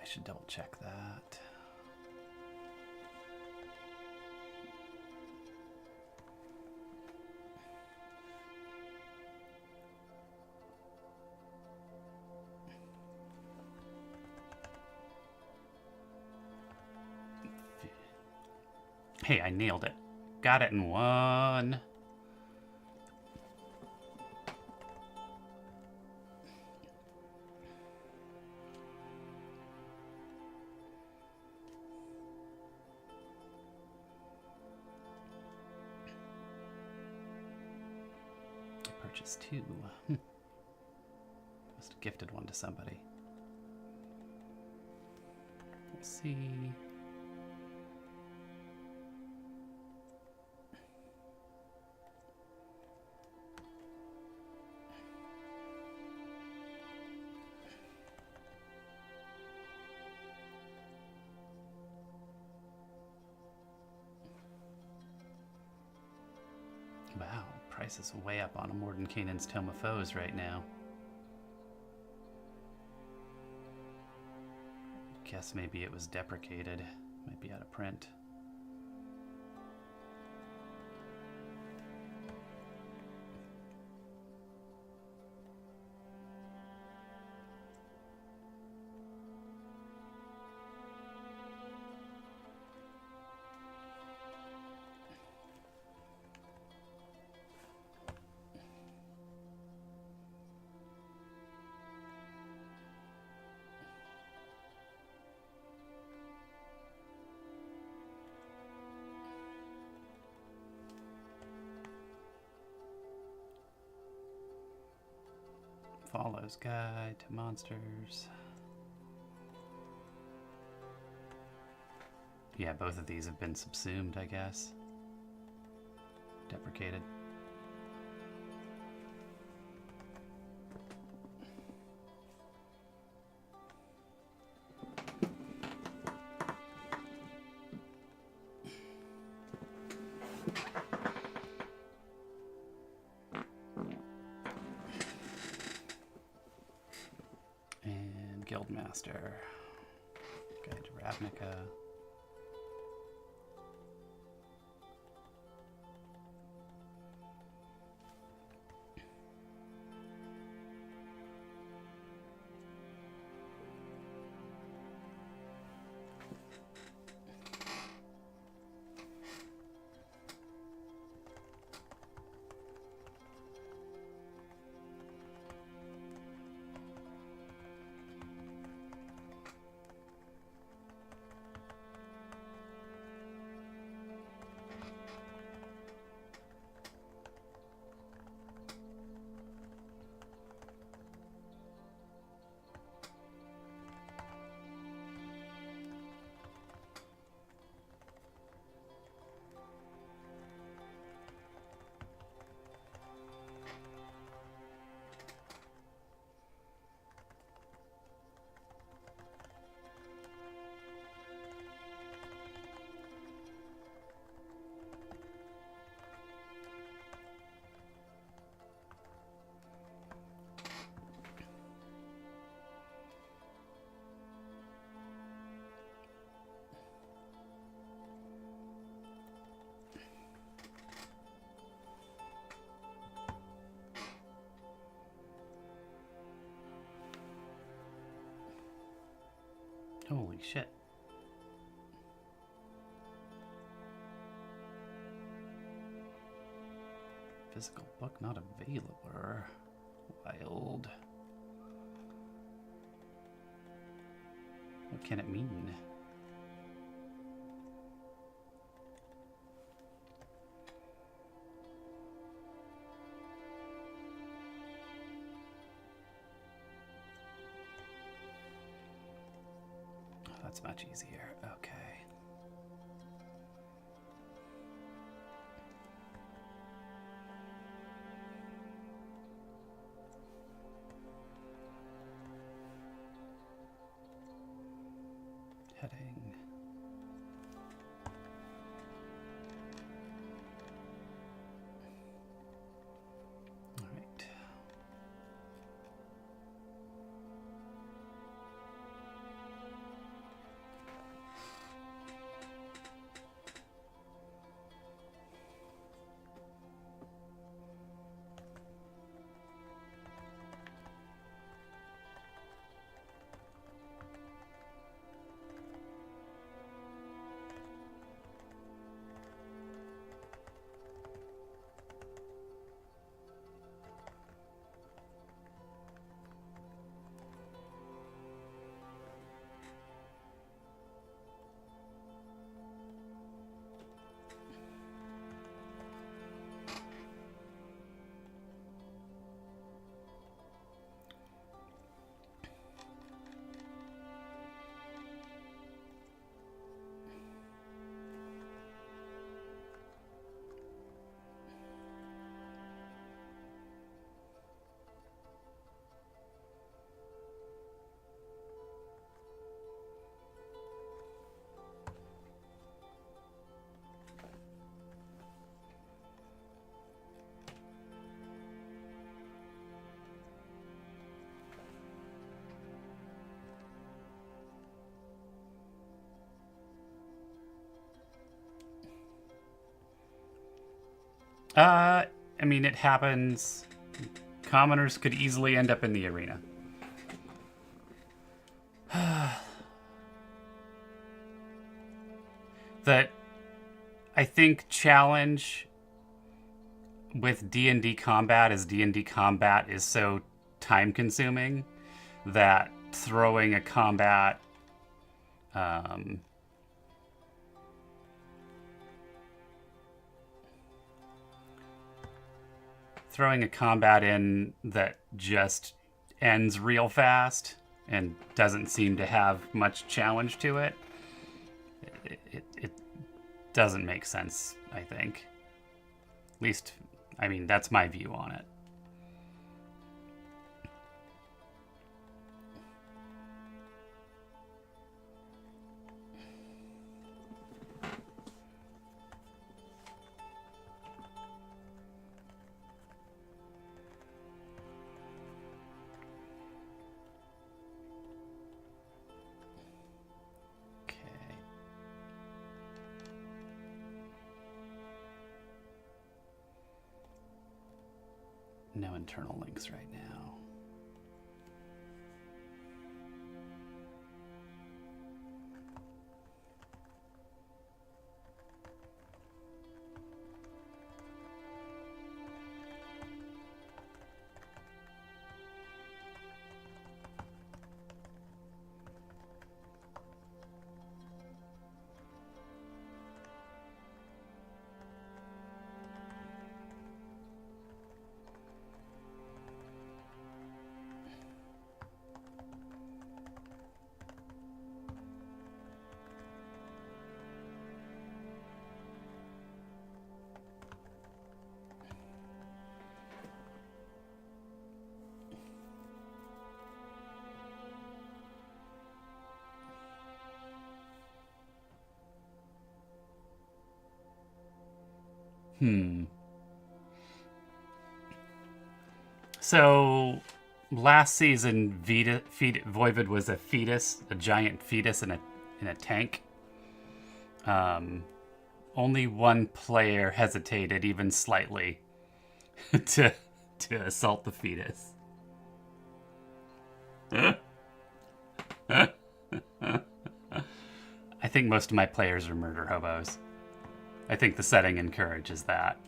should double check that. Hey, I nailed it. Got it in one. Purchased 2. Must have gifted one to somebody. Let's see. Wow, price is way up on a Mordenkainen's Tome of Foes right now. Guess maybe it was deprecated. Might be out of print. Follows Guide to Monsters. Yeah, both of these have been subsumed, I guess. Deprecated. Guildmaster. Guide to Ravnica. Holy shit. Physical book not available. Wild. What can it mean? That's much easier. Okay. Heading. All right. I mean, it happens. Commoners could easily end up in the arena. That I think challenge with D&D combat is D&D combat is so time consuming that throwing a combat um, throwing a combat in that just ends real fast and doesn't seem to have much challenge to it, it doesn't make sense, I think. At least, I mean, that's my view on it. No internal links right now. So last season, Voivod was a fetus, a giant fetus in a tank. Only one player hesitated even slightly to assault the fetus. I think most of my players are murder hobos. I think the setting encourages that.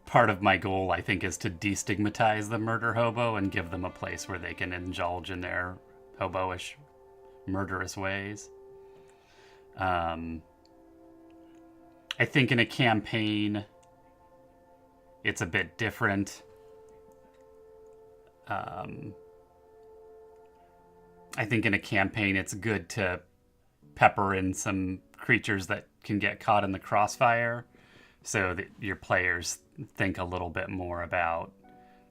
Part of my goal, I think, is to destigmatize the murder hobo and give them a place where they can indulge in their hoboish, murderous ways. I think in a campaign, it's a bit different. I think in a campaign, it's good to pepper in some creatures that can get caught in the crossfire so that your players think a little bit more about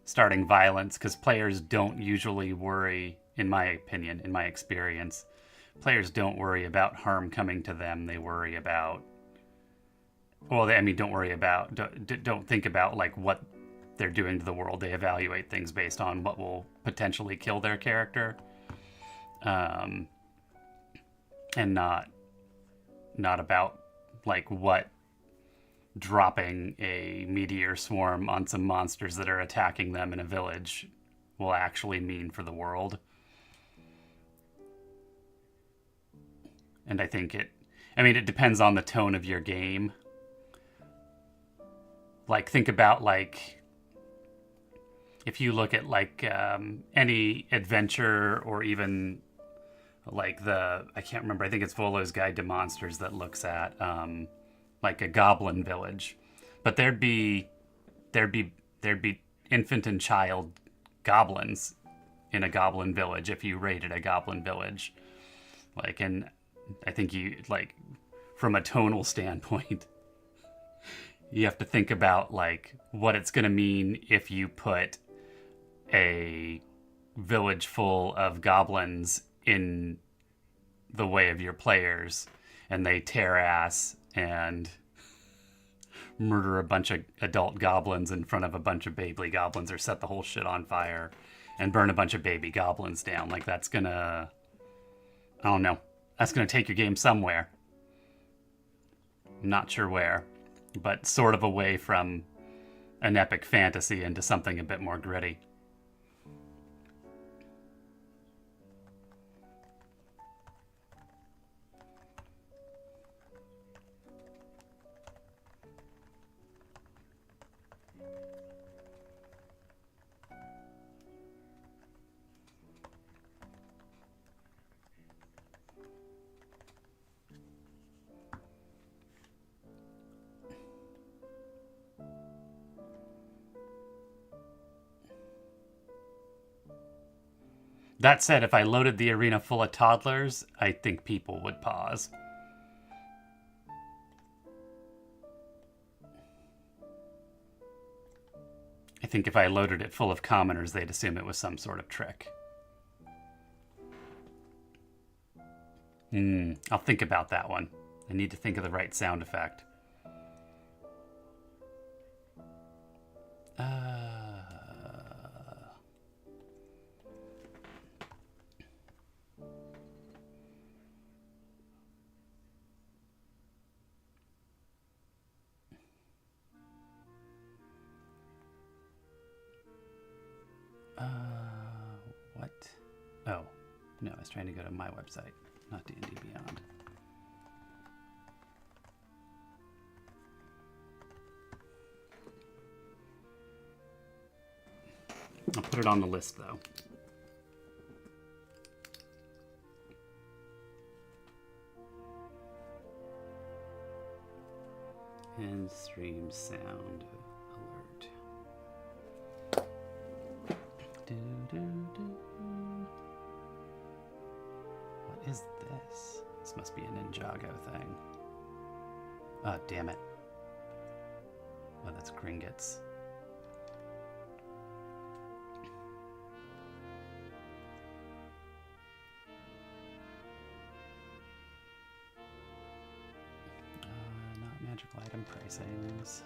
starting violence, because players don't usually worry, in my opinion, in my experience, players don't worry about harm coming to them. They worry about, don't think about like what they're doing to the world. They evaluate things based on what will potentially kill their character, and not about like what dropping a meteor swarm on some monsters that are attacking them in a village will actually mean for the world. And I think it depends on the tone of your game. Like, think about, like, if you look at, like, any adventure or even, like, I can't remember, I think it's Volo's Guide to Monsters that looks at, like, a goblin village. But there'd be infant and child goblins in a goblin village if you raided a goblin village. Like, and I think you, like, from a tonal standpoint, you have to think about, like, what it's going to mean if you put a village full of goblins in the way of your players and they tear ass and murder a bunch of adult goblins in front of a bunch of baby goblins, or set the whole shit on fire and burn a bunch of baby goblins down. Like, that's gonna, I don't know, that's gonna take your game somewhere. I'm not sure where. but sort of away from an epic fantasy into something a bit more gritty. That said, if I loaded the arena full of toddlers, I think people would pause. I think if I loaded it full of commoners, they'd assume it was some sort of trick. I'll think about that one. I need to think of the right sound effect. What? Oh, no, I was trying to go to my website, not D&D Beyond. I'll put it on the list, though. And stream sound alert. What is this? This must be a Ninjago thing. Oh, damn it. Oh, that's Gringotts. Not magical item pricings.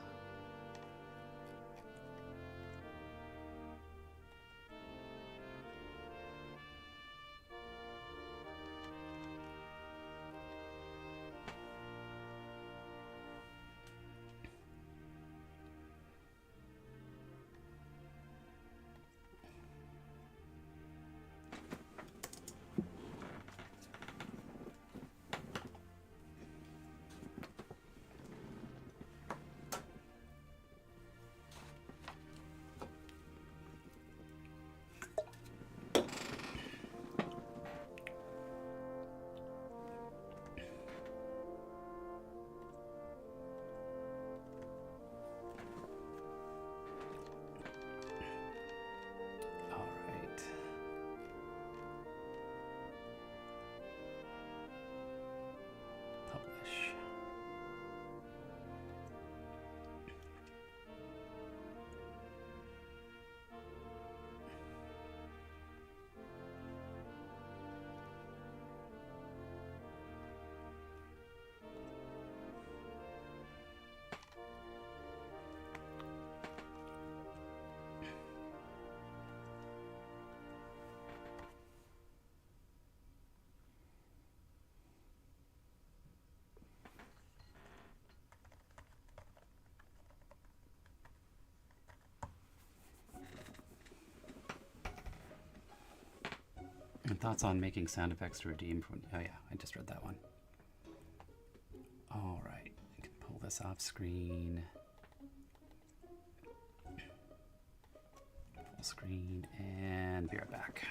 And thoughts on making sound effects to redeem from... Oh yeah, I just read that one. All right, I can pull this off screen. Full screen, and be right back.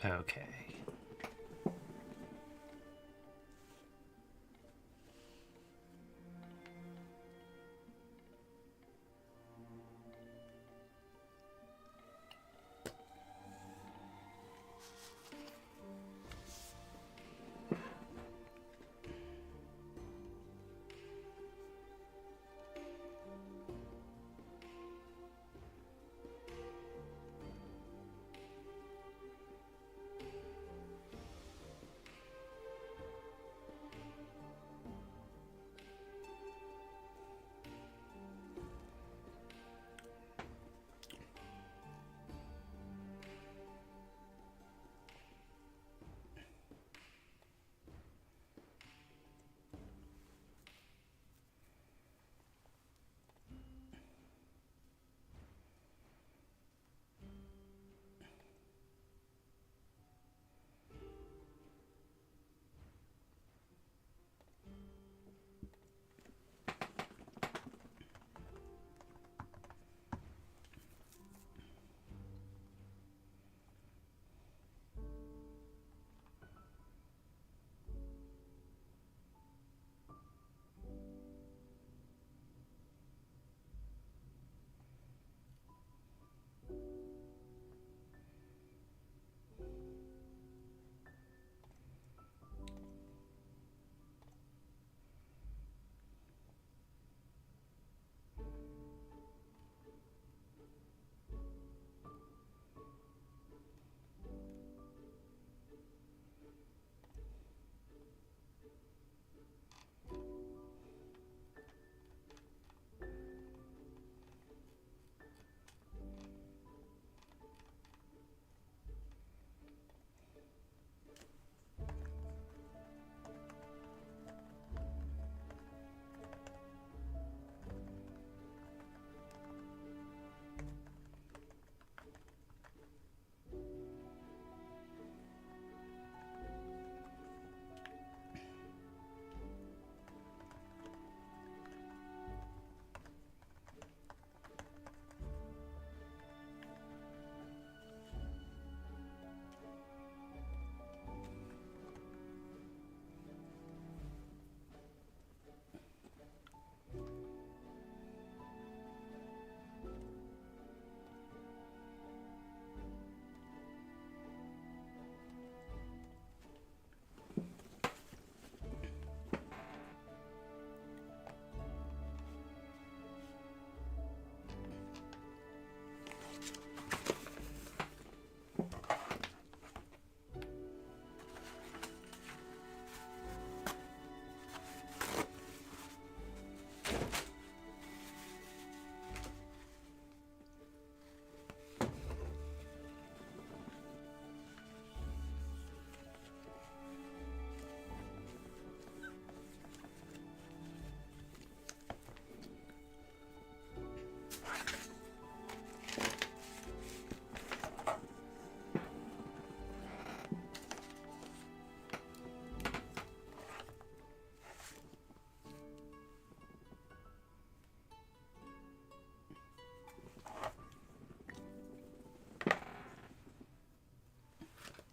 Okay.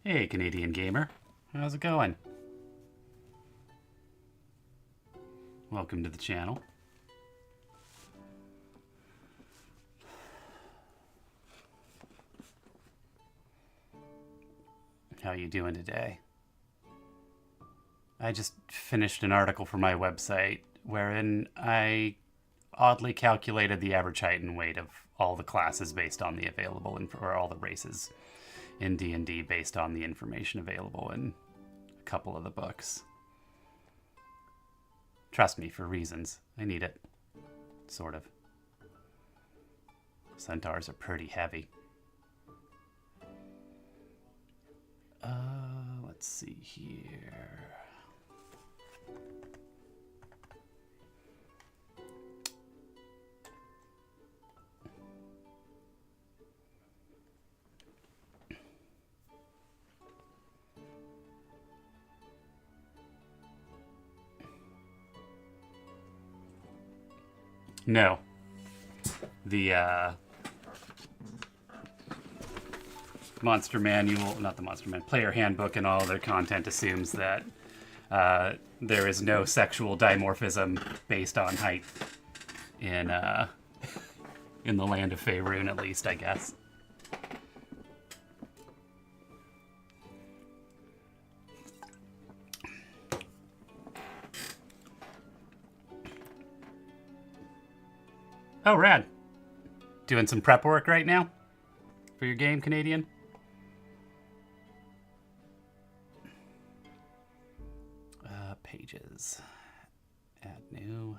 Hey, Canadian gamer. How's it going? Welcome to the channel. How you doing today? I just finished an article for my website wherein I oddly calculated the average height and weight of all the classes based on the available or all the races in D&D based on the information available in a couple of the books. Trust me, for reasons. I need it. Sort of. Centaurs are pretty heavy. Let's see here. No. The Monster Manual, not the Monster Man, Player Handbook and all their content assumes that there is no sexual dimorphism based on height in the land of Faerun, at least, I guess. Oh, rad. Doing some prep work right now for your game, Canadian? Pages. Add new.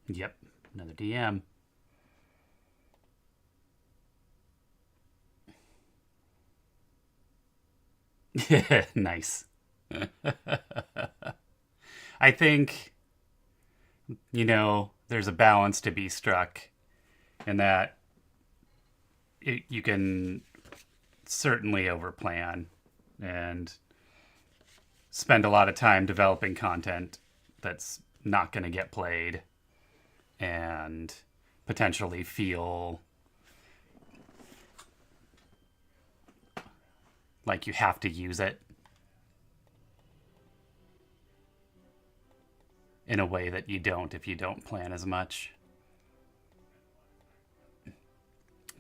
Yep, another DM. Nice. I think, there's a balance to be struck in that you can certainly overplan and spend a lot of time developing content that's not going to get played and potentially feel like you have to use it in a way that you don't if you don't plan as much.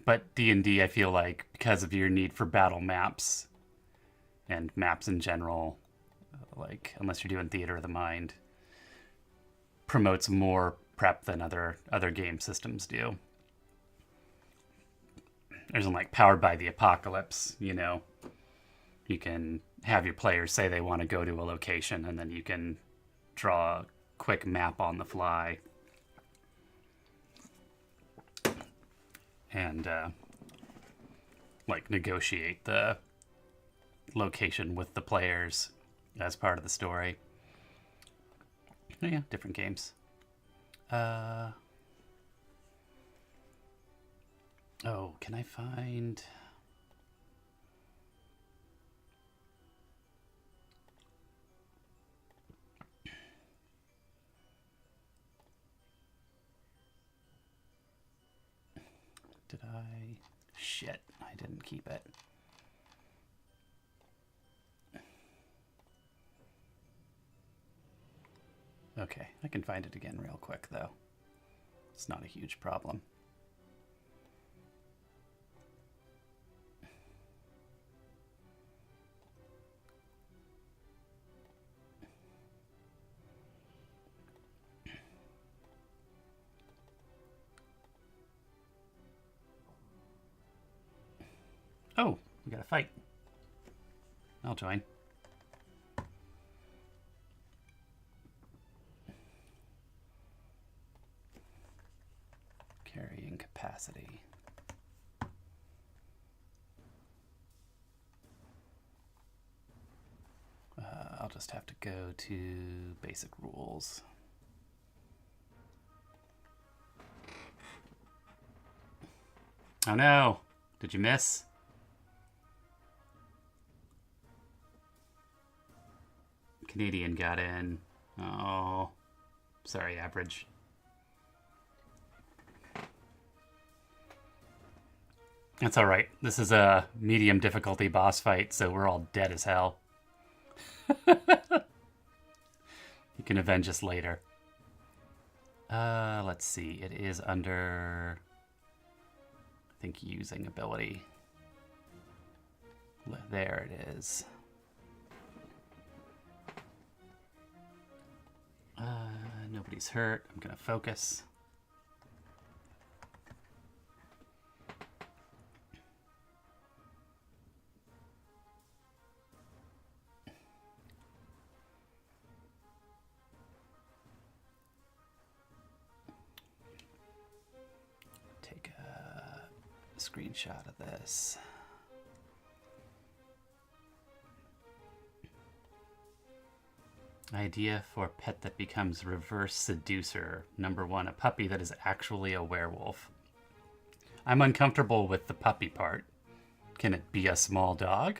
But D&D, I feel like, because of your need for battle maps and maps in general, like, unless you're doing Theater of the Mind, promotes more prep than other game systems do. There's like Powered by the Apocalypse, you can have your players say they want to go to a location, and then you can draw a quick map on the fly. And like negotiate the location with the players as part of the story. Yeah, different games. Oh, can I find... Did I... Shit, I didn't keep it. Okay, I can find it again real quick, though. It's not a huge problem. Oh, we got a fight. I'll join. Carrying capacity. I'll just have to go to basic rules. Oh no! Did you miss? Canadian got in. Oh, sorry, average. That's all right. This is a medium difficulty boss fight, so we're all dead as hell. You can avenge us later. Let's see. It is under, I think, using ability. There it is. Nobody's hurt. I'm gonna focus. Take a screenshot of this. Idea for pet that becomes reverse seducer. Number 1, a puppy that is actually a werewolf. I'm uncomfortable with the puppy part. Can it be a small dog?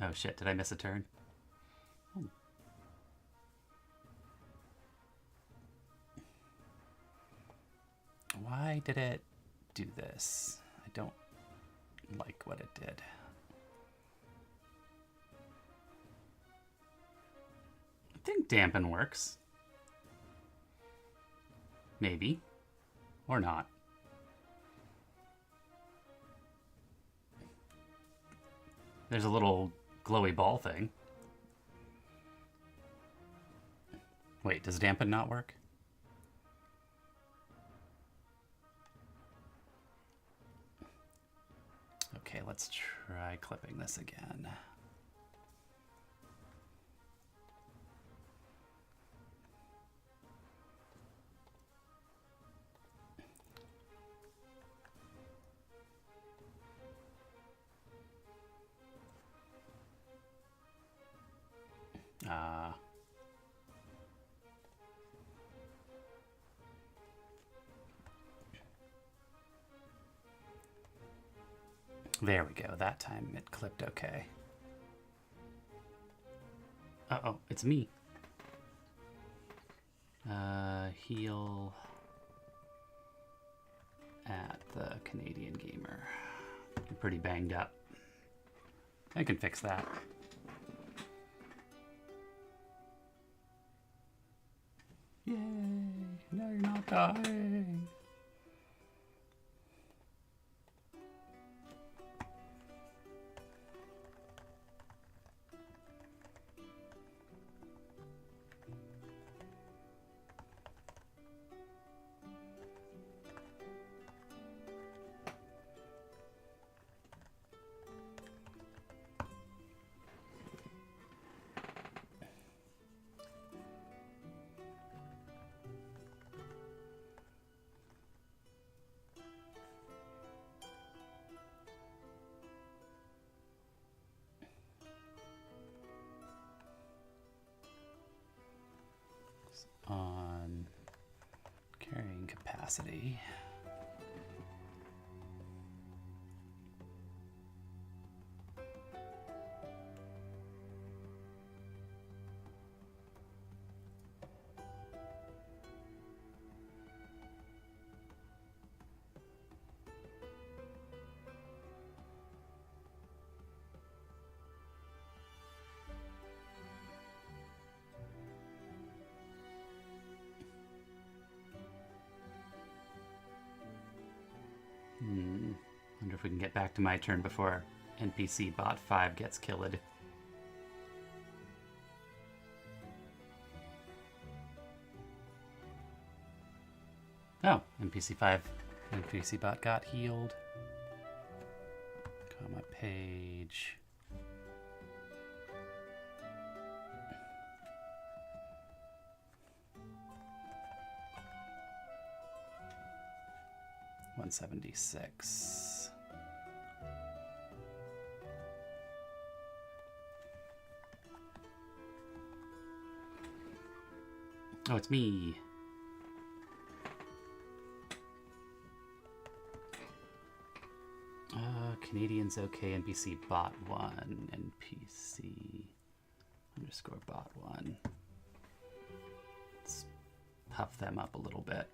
Oh shit, did I miss a turn? Why did it do this? I don't like what it did. I think dampen works. Maybe. Or not. There's a little glowy ball thing. Wait, does dampen not work? Okay, let's try clipping this again. There we go. That time it clipped okay. Uh-oh, it's me. Heal at the Canadian Gamer. I'm pretty banged up. I can fix that. Yay! Now you're not dying. On carrying capacity. Wonder if we can get back to my turn before NPC bot 5 gets killed. Oh, NPC 5, NPC bot got healed. Comma page. $176. Oh, it's me. Canadian's okay, NPC bot 1, NPC underscore bot 1. Let's puff them up a little bit.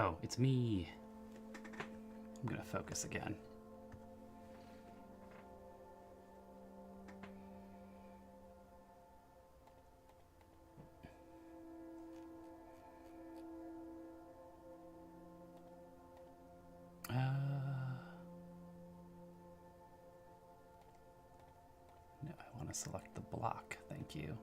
Oh, it's me. I'm gonna focus again. No, I want to select the block. Thank you.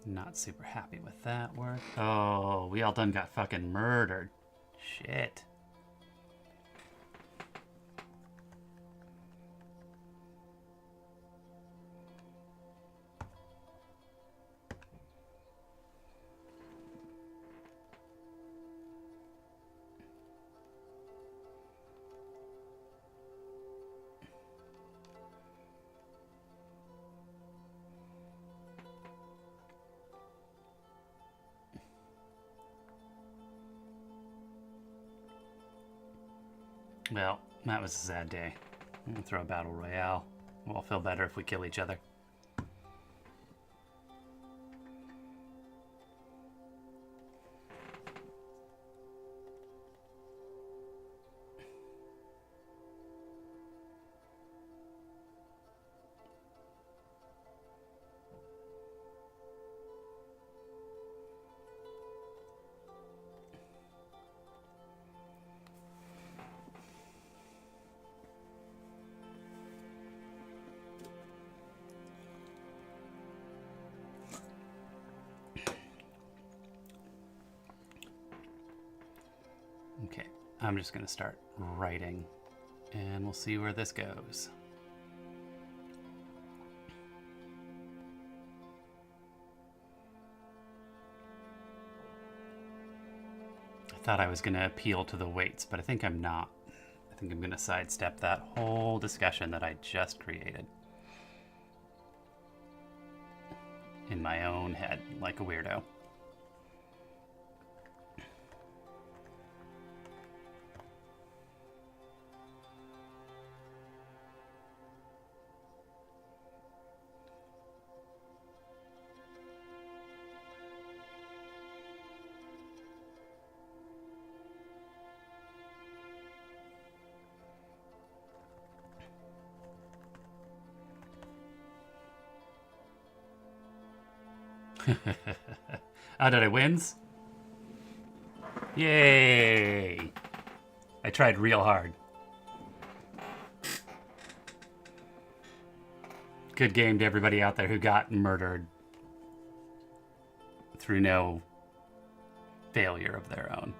Not super happy with that work. Oh, we all done got fucking murdered. Shit. Well, that was a sad day. I'm gonna throw a battle royale. We'll feel better if we kill each other. Okay, I'm just gonna start writing and we'll see where this goes. I thought I was gonna appeal to the weights, but I think I'm not. I think I'm gonna sidestep that whole discussion that I just created in my own head like a weirdo. Oh, did I wins? Yay! I tried real hard. Good game to everybody out there who got murdered through no failure of their own.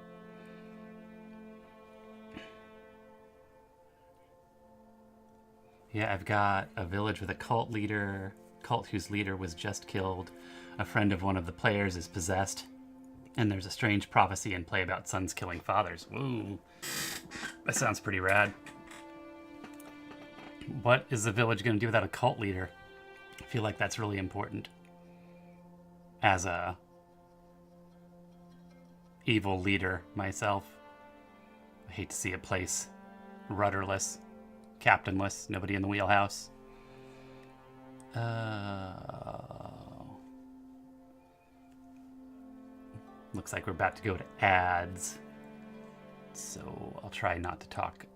Yeah, I've got a village with a cult leader, cult whose leader was just killed. A friend of one of the players is possessed. And there's a strange prophecy in play about sons killing fathers. Woo. That sounds pretty rad. What is the village going to do without a cult leader? I feel like that's really important. As a evil leader myself, I hate to see a place rudderless, captainless, nobody in the wheelhouse. Looks like we're about to go to ads. So I'll try not to talk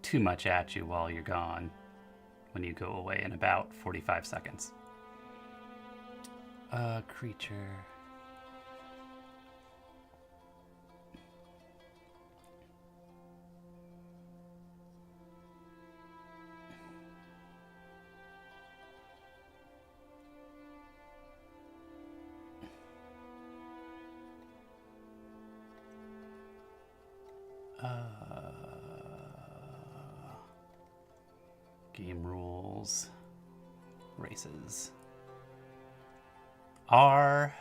too much at you while you're gone when you go away in about 45 seconds. Creature. Game rules. Races. Are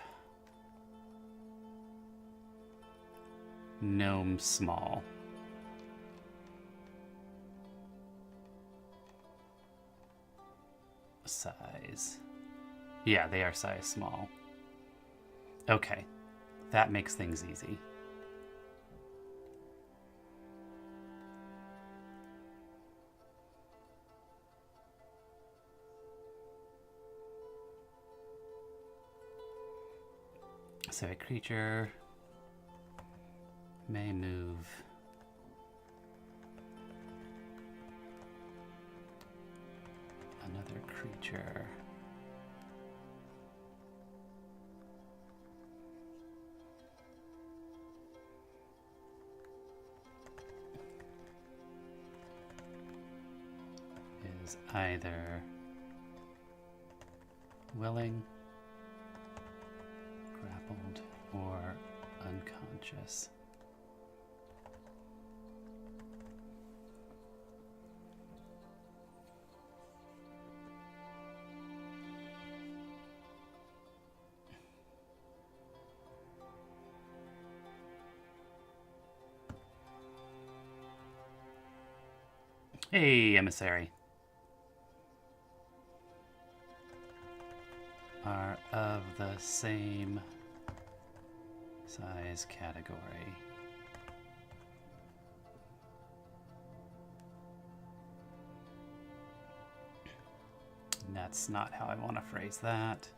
gnomes small? Size. Yeah, they are size small. Okay, that makes things easy. So a creature may move another creature is either willing, grappled, or unconscious. Hey, emissary. Are of the same size category. And that's not how I want to phrase that.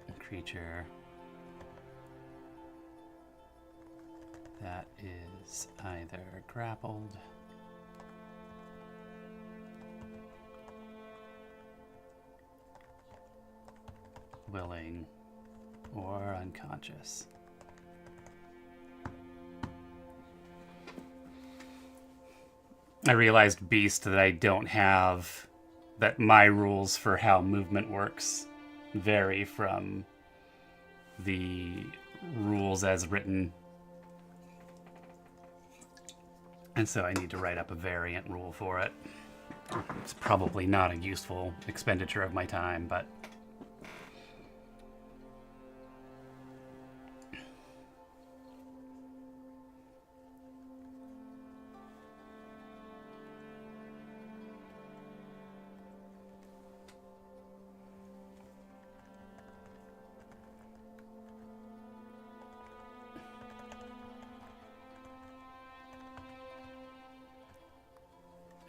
A creature that is either grappled, willing, or unconscious. I realized, Beast, that I don't have, that my rules for how movement works vary from the rules as written. And so I need to write up a variant rule for it. It's probably not a useful expenditure of my time, but...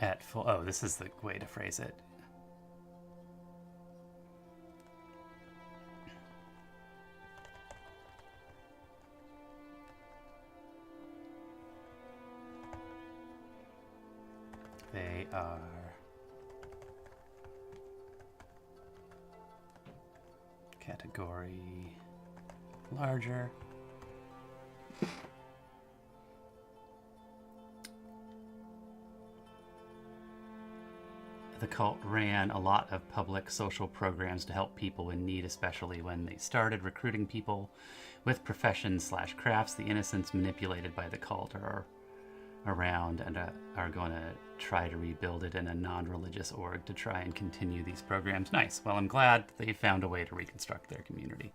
at full... Oh, this is the way to phrase it. They are category larger. The cult ran a lot of public social programs to help people in need, especially when they started recruiting people with professions/crafts. The innocents manipulated by the cult are around and are going to try to rebuild it in a non-religious org to try and continue these programs. Nice. Well, I'm glad they found a way to reconstruct their community.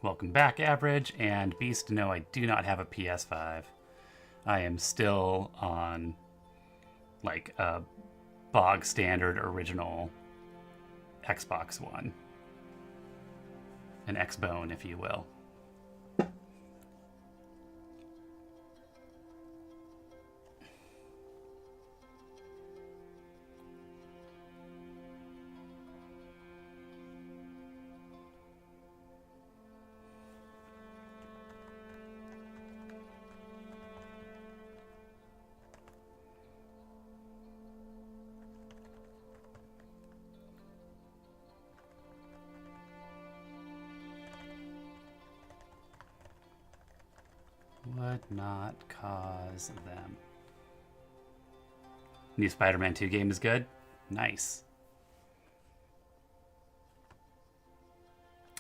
Welcome back, Average. And Beast, no, I do not have a PS5. I am still on... like a bog standard original Xbox One. An X-Bone, if you will. Would not cause them. New Spider-Man 2 game is good? Nice.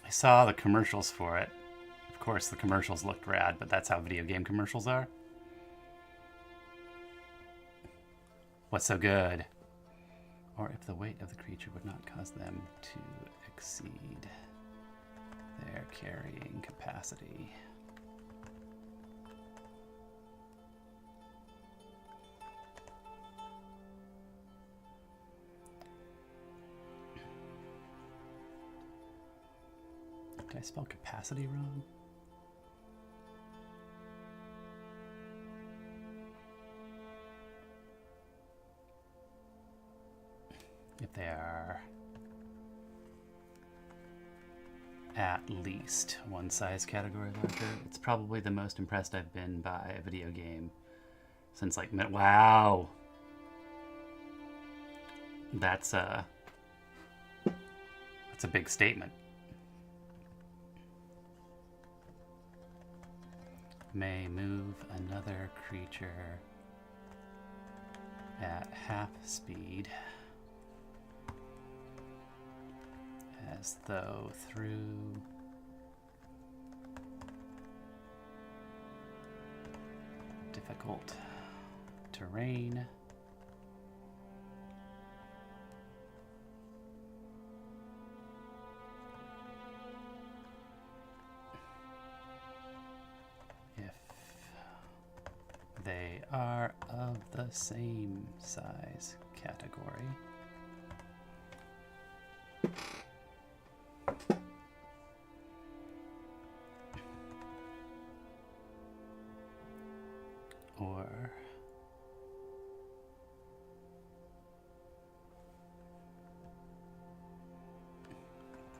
I saw the commercials for it. Of course, the commercials looked rad, but that's how video game commercials are. What's so good? Or if the weight of the creature would not cause them to exceed their carrying capacity. Did I spell capacity wrong? If they are at least one size category larger, it's probably the most impressed I've been by a video game since like, wow. That's a big statement. May move another creature at half speed as though through difficult terrain. They are of the same size category. Or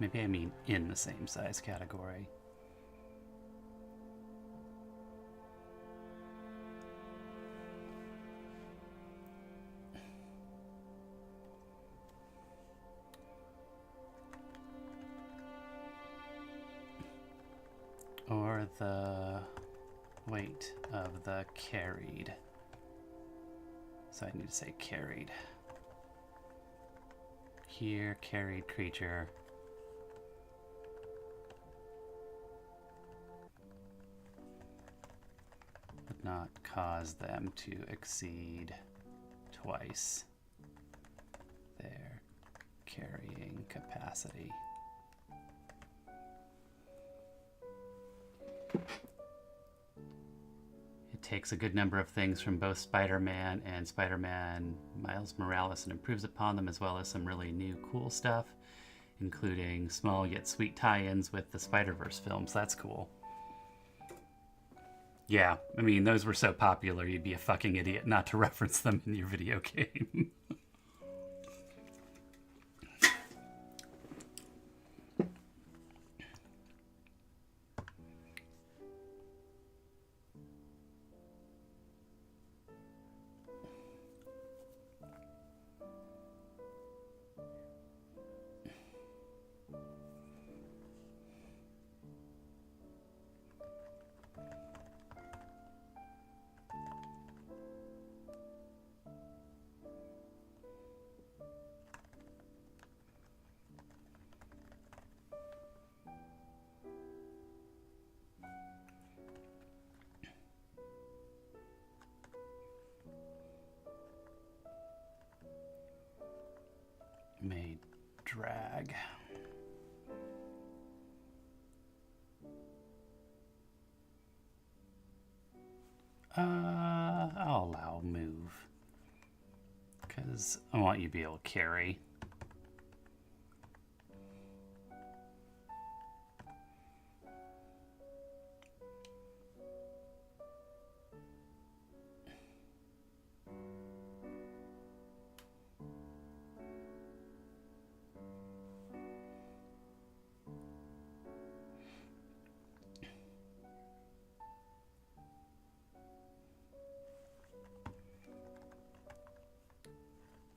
maybe I mean in the same size category. Or the weight of the carried. So I need to say carried. Here, carried creature. Would not cause them to exceed twice their carrying capacity. It takes a good number of things from both Spider-Man and Spider-Man Miles Morales and improves upon them, as well as some really new cool stuff, including small yet sweet tie-ins with the Spider-Verse films. That's cool. Yeah, I mean, those were so popular, you'd be a fucking idiot not to reference them in your video game. May drag. I'll allow move, because I want you to be able to carry.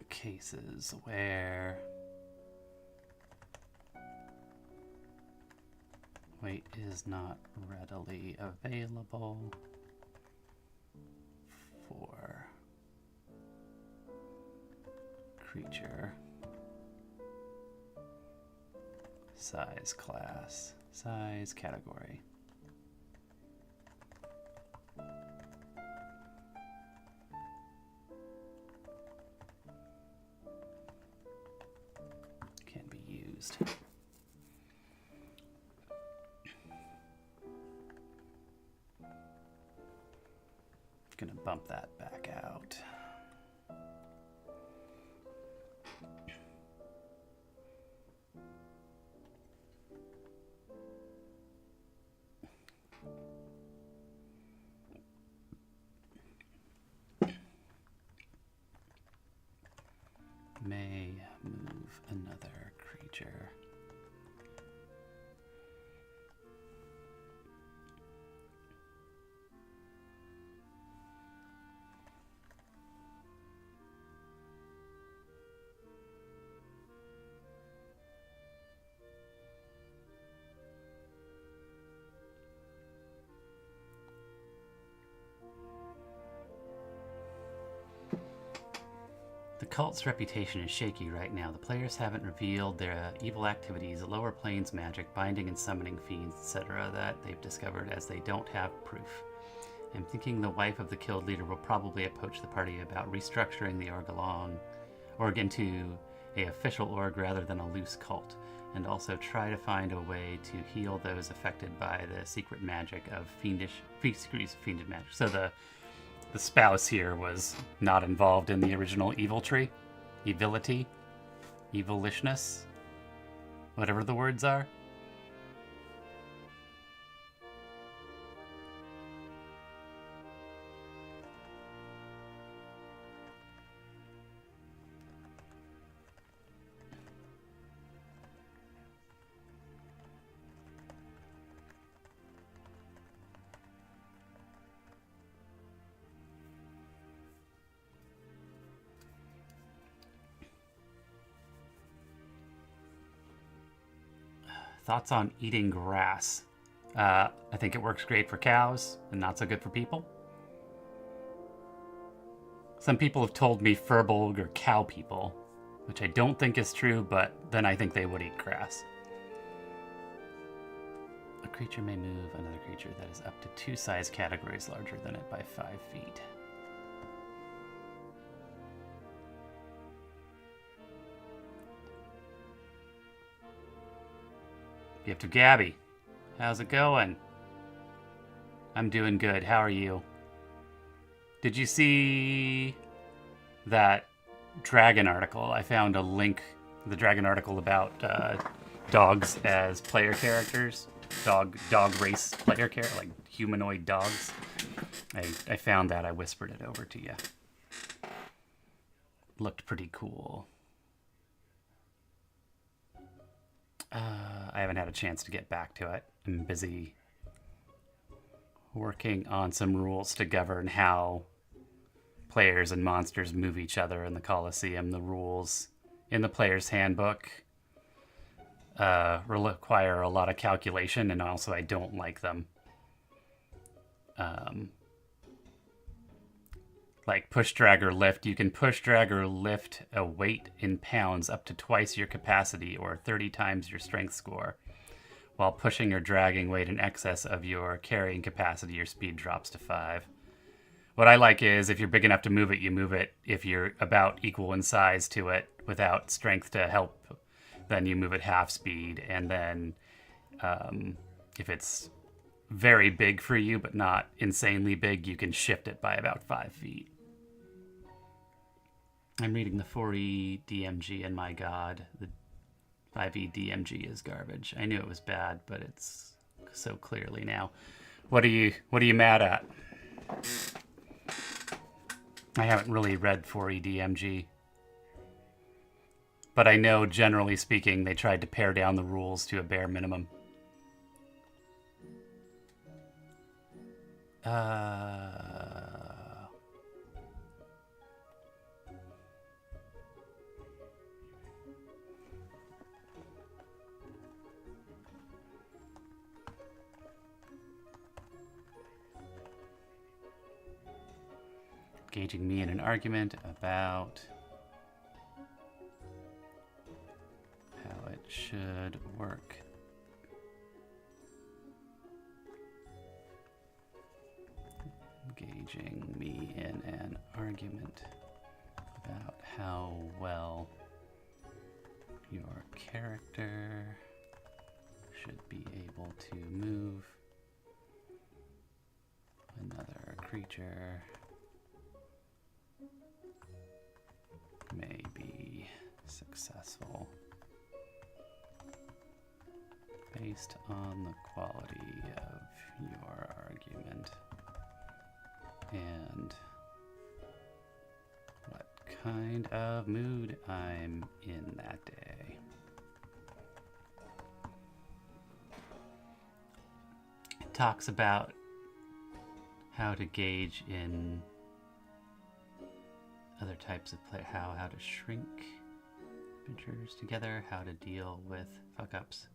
Cases where weight is not readily available for creature Size class. Size category. Can be used. Gonna bump that back out. May move another creature. The cult's reputation is shaky right now. The players haven't revealed their evil activities, lower planes magic, binding and summoning fiends, etc. that they've discovered, as they don't have proof. I'm thinking the wife of the killed leader will probably approach the party about restructuring the org into an official org rather than a loose cult, and also try to find a way to heal those affected by the secret magic of fiendish magic. So the spouse here was not involved in the original evil tree, evility, evilishness, whatever the words are. Thoughts on eating grass? I think it works great for cows and not so good for people. Some people have told me Furbolg are cow people, which I don't think is true, but then I think they would eat grass. A creature may move another creature that is up to 2 size categories larger than it by 5 feet. Gift of Gabby. How's it going? I'm doing good. How are you? Did you see that dragon article? I found a link, the dragon article about dogs as player characters. Dog race player character, like humanoid dogs. I found that. I whispered it over to you. Looked pretty cool. I haven't had a chance to get back to it. I'm busy working on some rules to govern how players and monsters move each other in the Colosseum. The rules in the player's handbook require a lot of calculation, and also I don't like them. Like push, drag, or lift. You can push, drag, or lift a weight in pounds up to twice your capacity or 30 times your strength score. While pushing or dragging weight in excess of your carrying capacity, your speed drops to 5. What I like is if you're big enough to move it, you move it. If you're about equal in size to it without strength to help, then you move it half speed. And then if it's very big for you but not insanely big, you can shift it by about 5 feet. I'm reading the 4E DMG, and my god, the 5E DMG is garbage. I knew it was bad, but it's so clearly now. What are you mad at? I haven't really read 4E DMG, but I know, generally speaking, they tried to pare down the rules to a bare minimum. Engaging me in an argument about how it should work. Engaging me in an argument about how well your character should be able to move another creature may be successful based on the quality of your argument and what kind of mood I'm in that day. It talks about how to gauge in other types of play, how to shrink adventures together, how to deal with fuck-ups,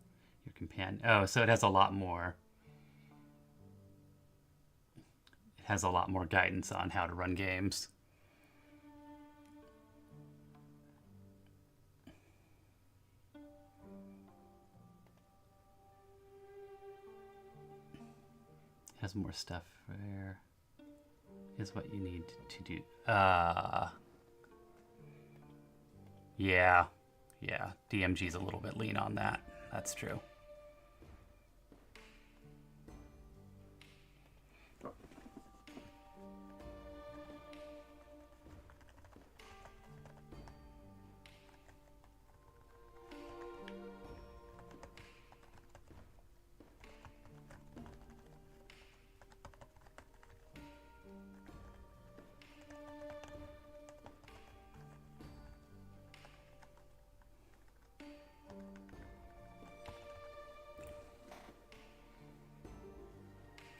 your companion. Oh, so it has a lot more. It has a lot more guidance on how to run games. It has more stuff there. Is what you need to do. Yeah. DMG's a little bit lean on that. That's true.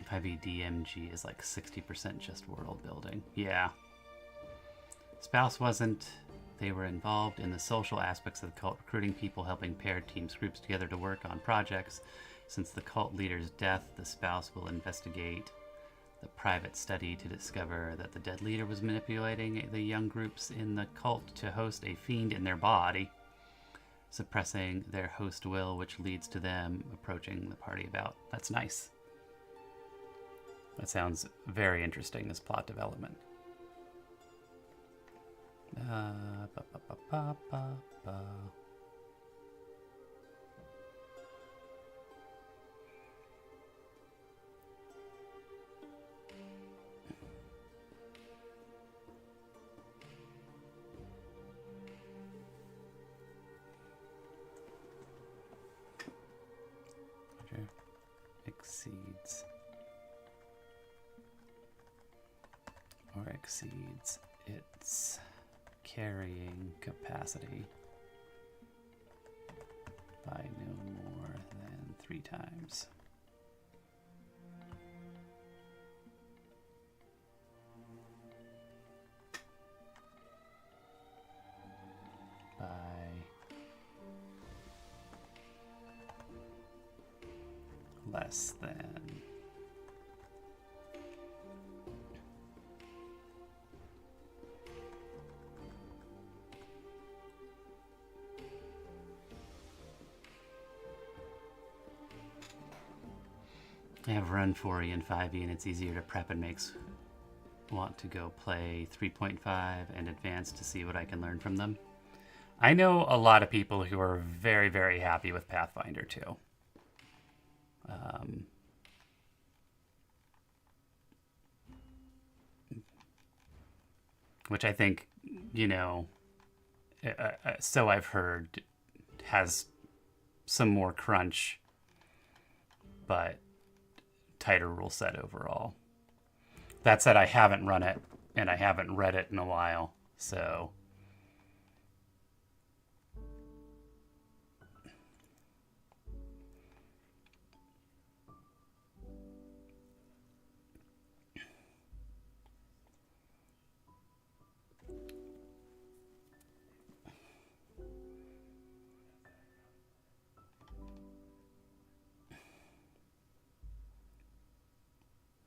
Heavy DMG is like 60% just world building. Yeah. Spouse wasn't. They were involved in the social aspects of the cult, recruiting people, helping pair teams, groups together to work on projects. Since the cult leader's death, the spouse will investigate the private study to discover that the dead leader was manipulating the young groups in the cult to host a fiend in their body, suppressing their host will, which leads to them approaching the party about. That's nice. That sounds very interesting, this plot development. Exceeds. Or exceeds its carrying capacity by no more than 3 times. By less than. I have run 4E and 5E, and it's easier to prep and makes want to go play 3.5 and advanced to see what I can learn from them. I know a lot of people who are very, very happy with Pathfinder 2. Which I think, you know, so I've heard, has some more crunch, but tighter rule set overall. That said, I haven't run it, and I haven't read it in a while, so...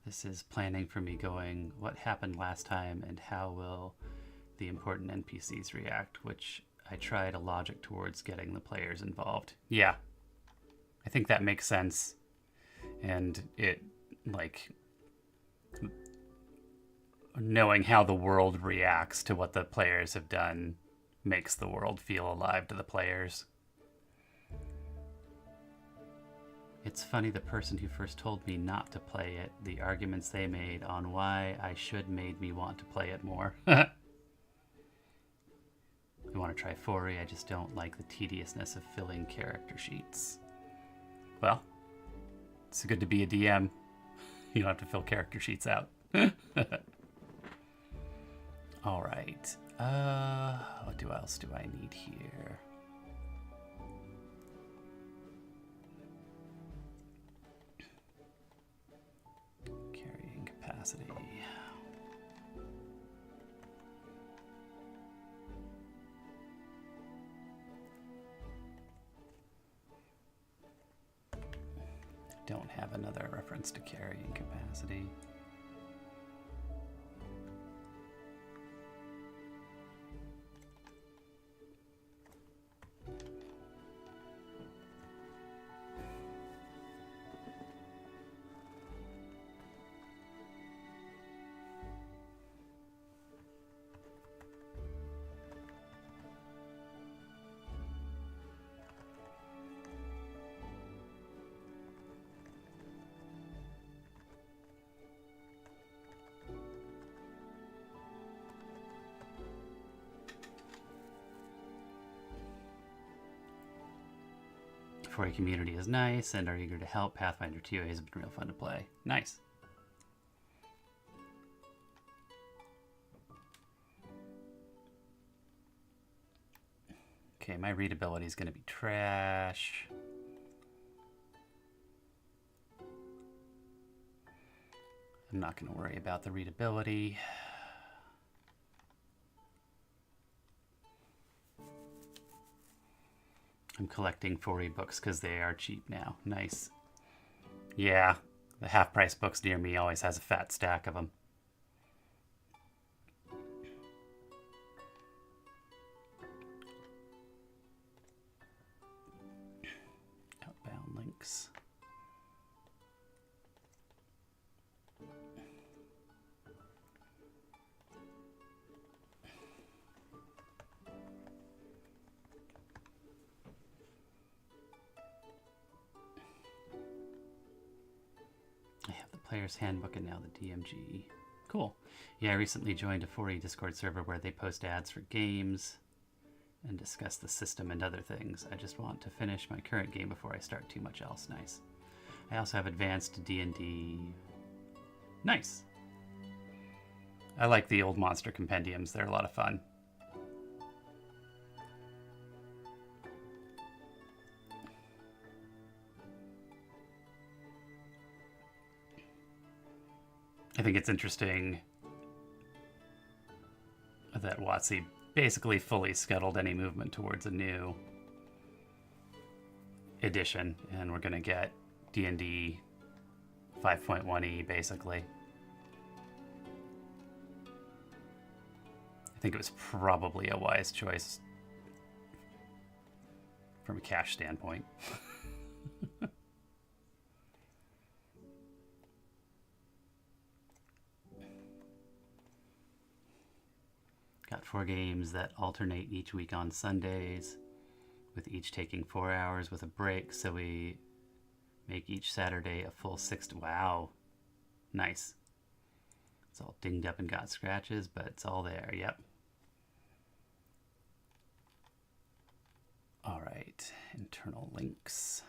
This is planning for me going, what happened last time and how will the important NPCs react, which I tried a logic towards getting the players involved. Yeah, I think that makes sense. And it, like, knowing how the world reacts to what the players have done makes the world feel alive to the players. It's funny, the person who first told me not to play it, the arguments they made on why I should made me want to play it more. I want to try 4E, I just don't like the tediousness of filling character sheets. Well, it's good to be a DM. You don't have to fill character sheets out. All right. What else do I need here? Carrying capacity. Don't have another reference to carrying capacity. Your community is nice and are eager to help. Pathfinder 2A has been real fun to play. Nice. Okay, my readability is going to be trash. I'm not going to worry about the readability. I'm collecting 4E books because they are cheap now. Nice. Yeah, the half-price books near me always has a fat stack of them. Outbound links. Player's Handbook and now the DMG. Cool. Yeah, I recently joined a 4E Discord server where they post ads for games and discuss the system and other things. I just want to finish my current game before I start too much else. Nice. I also have advanced D&D. Nice. I like the old monster compendiums. They're a lot of fun. I think it's interesting that WotC basically fully scuttled any movement towards a new edition, and we're going to get D&D 5.1e basically. I think it was probably a wise choice from a cash standpoint. Got 4 games that alternate each week on Sundays, with each taking 4 hours with a break, so we make each Saturday a full 6 to... Wow. Nice. It's all dinged up and got scratches, but it's all there. Yep. All right. Internal links.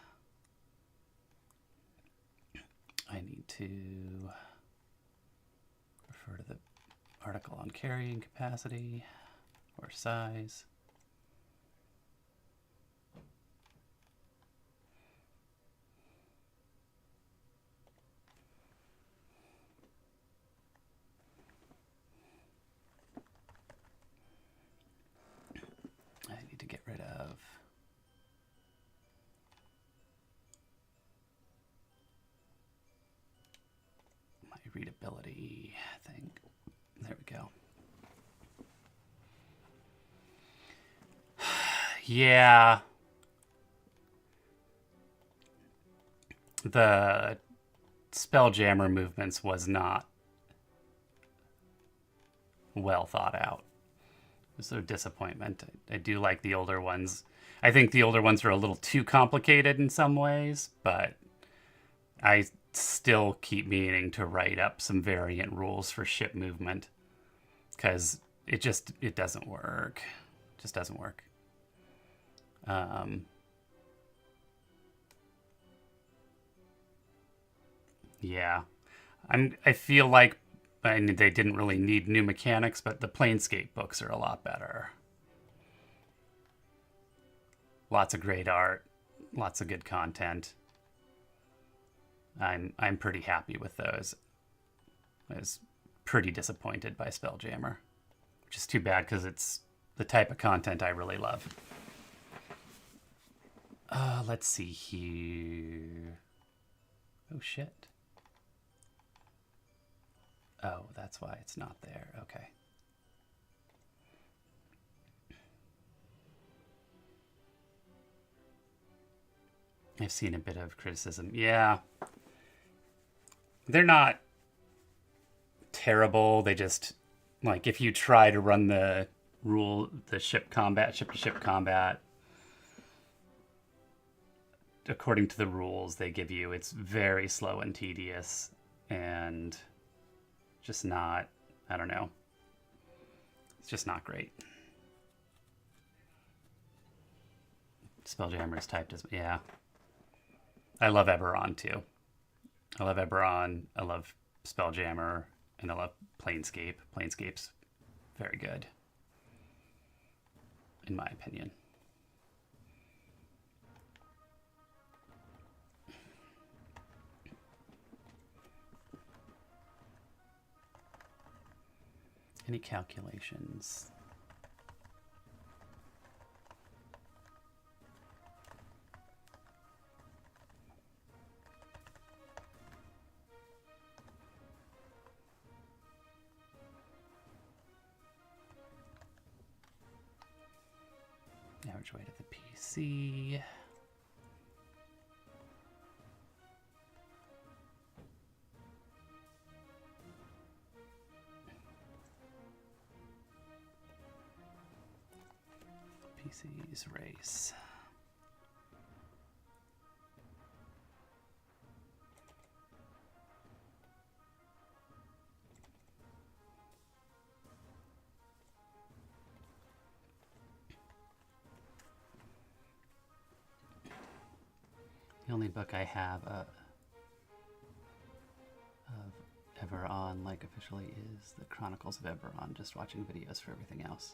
I need to refer to the article on carrying capacity or size. I need to get rid of my readability thing. There we go. Yeah. The Spelljammer movements was not well thought out. It was a disappointment. I do like the older ones. I think the older ones are a little too complicated in some ways, but I still keep meaning to write up some variant rules for ship movement because it doesn't work. It just doesn't work. Yeah, I feel like I mean, they didn't really need new mechanics, but the Planescape books are a lot better. Lots of great art, lots of good content. I'm pretty happy with those. I was pretty disappointed by Spelljammer, which is too bad because it's the type of content I really love. Let's see here. Oh shit. Oh, that's why it's not there. Okay. I've seen a bit of criticism. Yeah. They're not terrible. They just, like, if you try to run the ship to ship combat, according to the rules they give you, it's very slow and tedious and just not, I don't know. It's just not great. Spelljammer's typed as, yeah. I love Eberron too. I love Eberron, I love Spelljammer, and I love Planescape. Planescape's very good, in my opinion. Any calculations? Average weight of the PC. PC's race. The only book I have of Eberron, like, officially is the Chronicles of Eberron, just watching videos for everything else.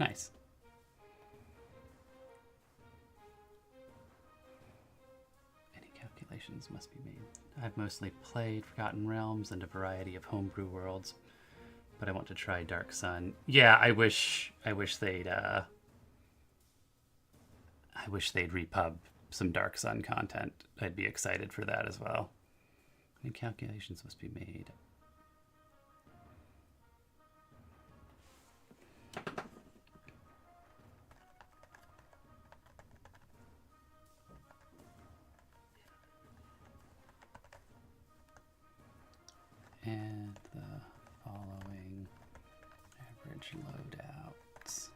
Nice. Any calculations must be made. I've mostly played Forgotten Realms and a variety of homebrew worlds, but I want to try Dark Sun. Yeah, I wish they'd repub some Dark Sun content. I'd be excited for that as well. And calculations must be made. And the following average loadouts.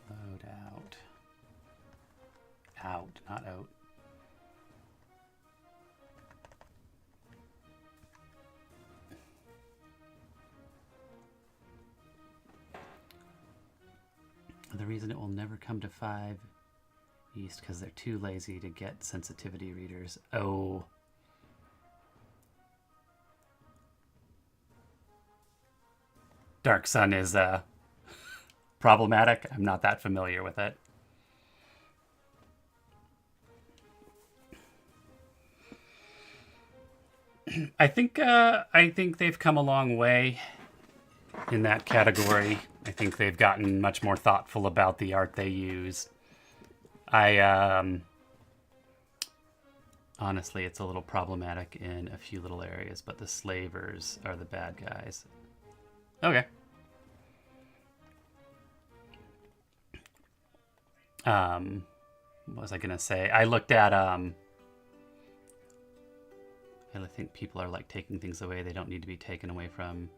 Load out. Out, not out. The reason it will never come to 5 East because they're too lazy to get sensitivity readers. Oh. Dark Sun is problematic. I'm not that familiar with it. I think they've come a long way in that category. I think they've gotten much more thoughtful about the art they use. I Honestly, it's a little problematic in a few little areas, but the slavers are the bad guys. Okay. What was I gonna say? I looked at I think people are like taking things away they don't need to be taken away from.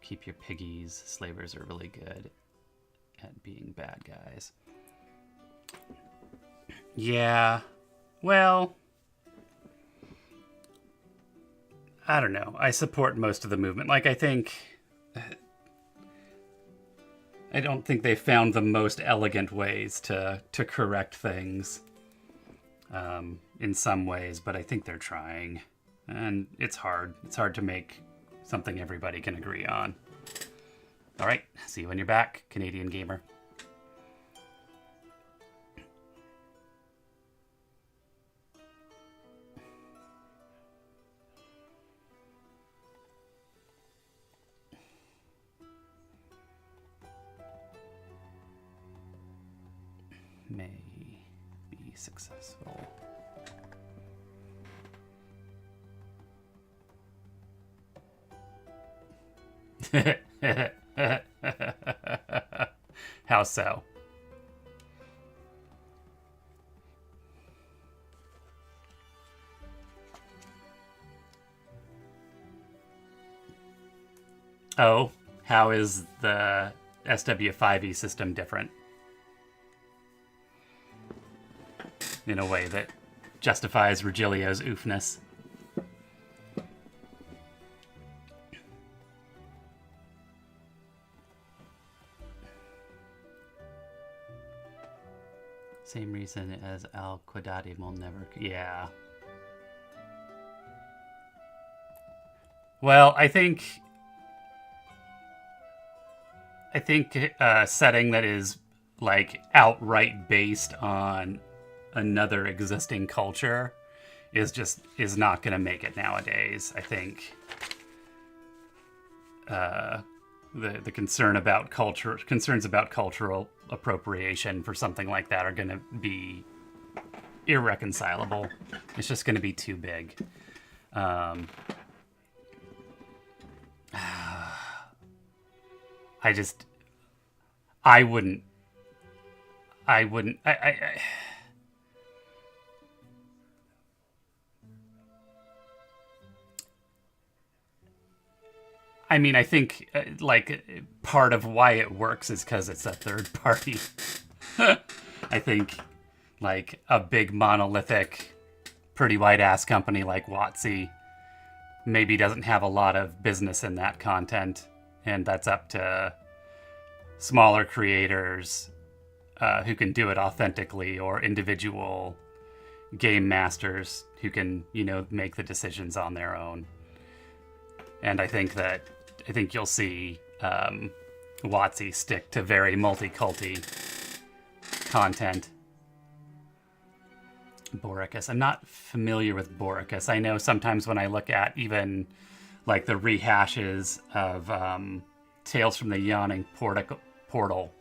Keep your piggies. Slavers are really good at being bad guys. Yeah. Well, I don't know. I support most of the movement. Like, I don't think they found the most elegant ways to correct things in some ways, but I think they're trying. And it's hard. It's hard to make something everybody can agree on. All right, see you when you're back, Canadian gamer. May be successful. How so? Oh, how is the SW5E system different? In a way that justifies Regilio's oofness. Same reason as Al Quadrati will never... Yeah. Well, I think a setting that is like outright based on another existing culture is not going to make it nowadays. I think the concerns about cultural appropriation for something like that are going to be irreconcilable. It's just going to be too big. I wouldn't. I mean, I think like part of why it works is because it's a third party. I think like a big monolithic, pretty white ass company like WotC maybe doesn't have a lot of business in that content, and that's up to smaller creators who can do it authentically, or individual game masters who can, make the decisions on their own. And I think you'll see WotC stick to very multi-culty content. Boricus. I'm not familiar with Boricus. I know sometimes when I look at even like the rehashes of Tales from the Yawning Portal,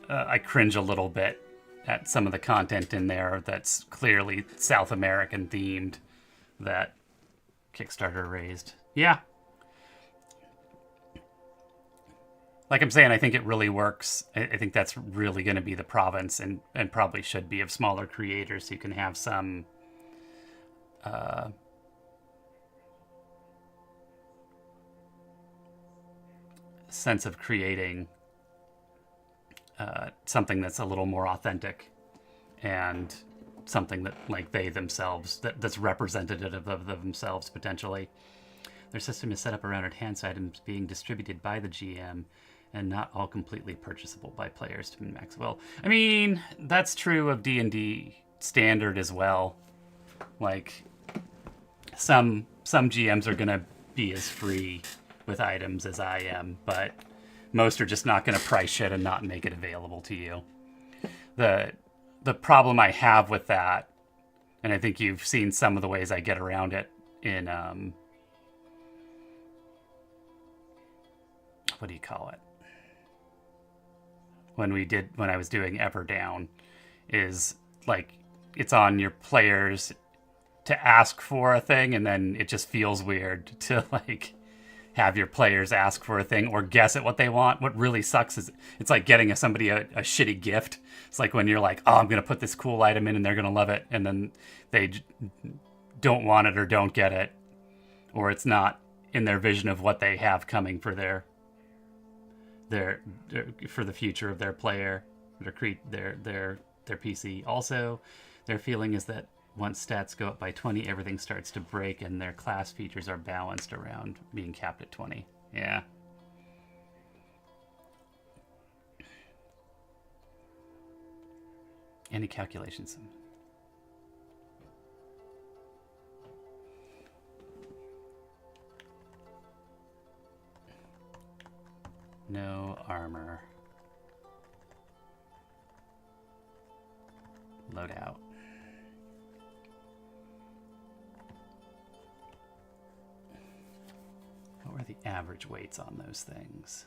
I cringe a little bit at some of the content in there that's clearly South American themed that Kickstarter raised. Yeah. Like I'm saying, I think it really works. I think that's really going to be the province, and probably should be, of smaller creators who can have some sense of creating something that's a little more authentic, and something that like they themselves, that's representative of themselves potentially. Their system is set up around enhanced items being distributed by the GM and not all completely purchasable by players to min-max. Well, I mean, that's true of D&D standard as well. Like, some GMs are going to be as free with items as I am, but most are just not going to price shit and not make it available to you. The problem I have with that, and I think you've seen some of the ways I get around it in, what do you call it? when I was doing Ever Down, is like it's on your players to ask for a thing, and then it just feels weird to like have your players ask for a thing or guess at what they want. What really sucks is it's like getting somebody a shitty gift. It's like when you're like, oh, I'm going to put this cool item in and they're going to love it. And then they don't want it or don't get it. Or it's not in their vision of what they have coming for their for the future of their player, their PC. Also, their feeling is that once stats go up by 20, everything starts to break and their class features are balanced around being capped at 20. Yeah. Any calculations? No armor. Loadout. What were the average weights on those things?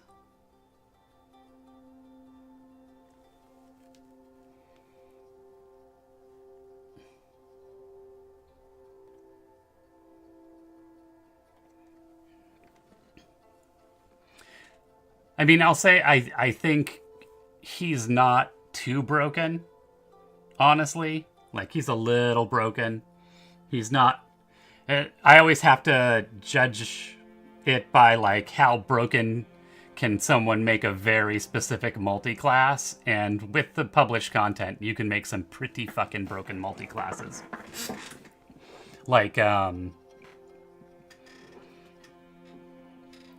I mean, I'll say I think he's not too broken, honestly. Like, he's a little broken. He's not... I always have to judge it by, like, how broken can someone make a very specific multi-class, and with the published content, you can make some pretty fucking broken multi-classes. Like,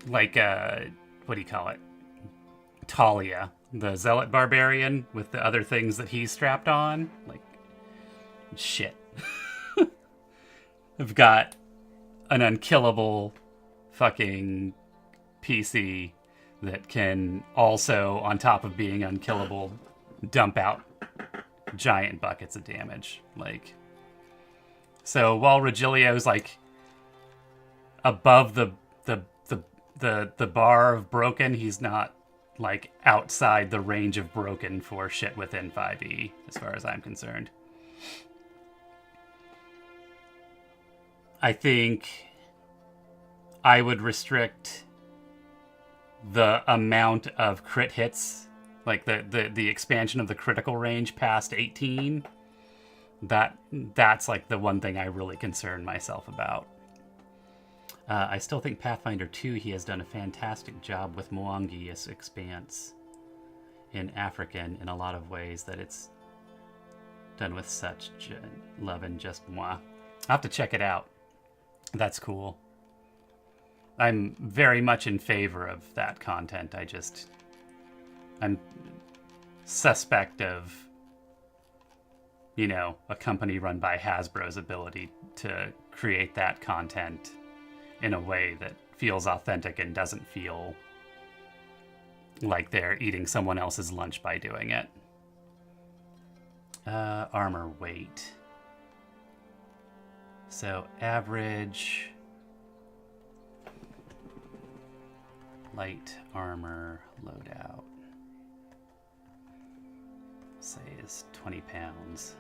what do you call it? Talia, the Zealot Barbarian, with the other things that he's strapped on. Like, shit. I've got an unkillable fucking PC that can also, on top of being unkillable, dump out giant buckets of damage. Like, so while Regilio's like above the bar of broken, he's not like outside the range of broken for shit within 5e, as far as I'm concerned. I think I would restrict the amount of crit hits, like the expansion of the critical range past 18. That's like the one thing I really concern myself about. I still think Pathfinder 2, he has done a fantastic job with Mwangi's Expanse in African in a lot of ways, that it's done with such love and just moi. I'll have to check it out. That's cool. I'm very much in favor of that content. I'm suspect of, you know, a company run by Hasbro's ability to create that content in a way that feels authentic and doesn't feel like they're eating someone else's lunch by doing it. Armor weight. So average light armor loadout, say, is 20 pounds.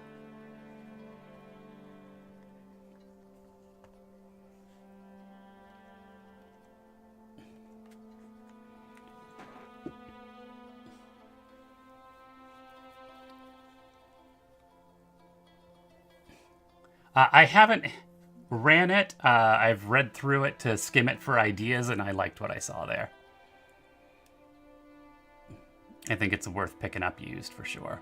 I haven't ran it. I've read through it to skim it for ideas, and I liked what I saw there. I think it's worth picking up used for sure.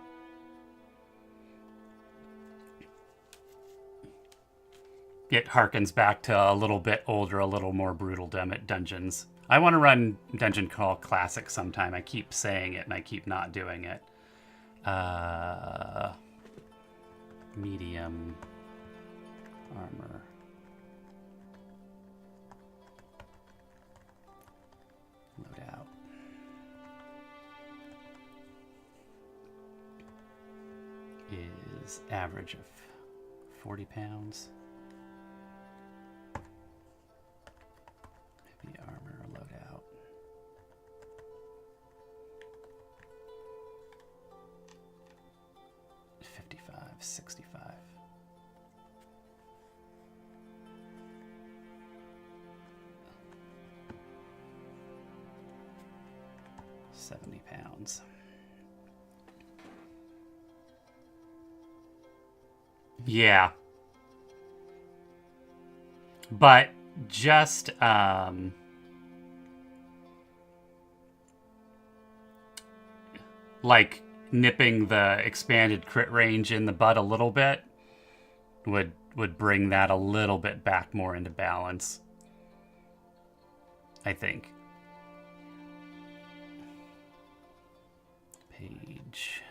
It harkens back to a little bit older, a little more brutal dungeons. I want to run Dungeon Crawl Classic sometime. I keep saying it, and I keep not doing it. Medium armor. Loadout. Is average of 40 pounds. Heavy armor loadout. 70 pounds. Yeah. But just, like, nipping the expanded crit range in the bud a little bit would bring that a little bit back more into balance, I think. Page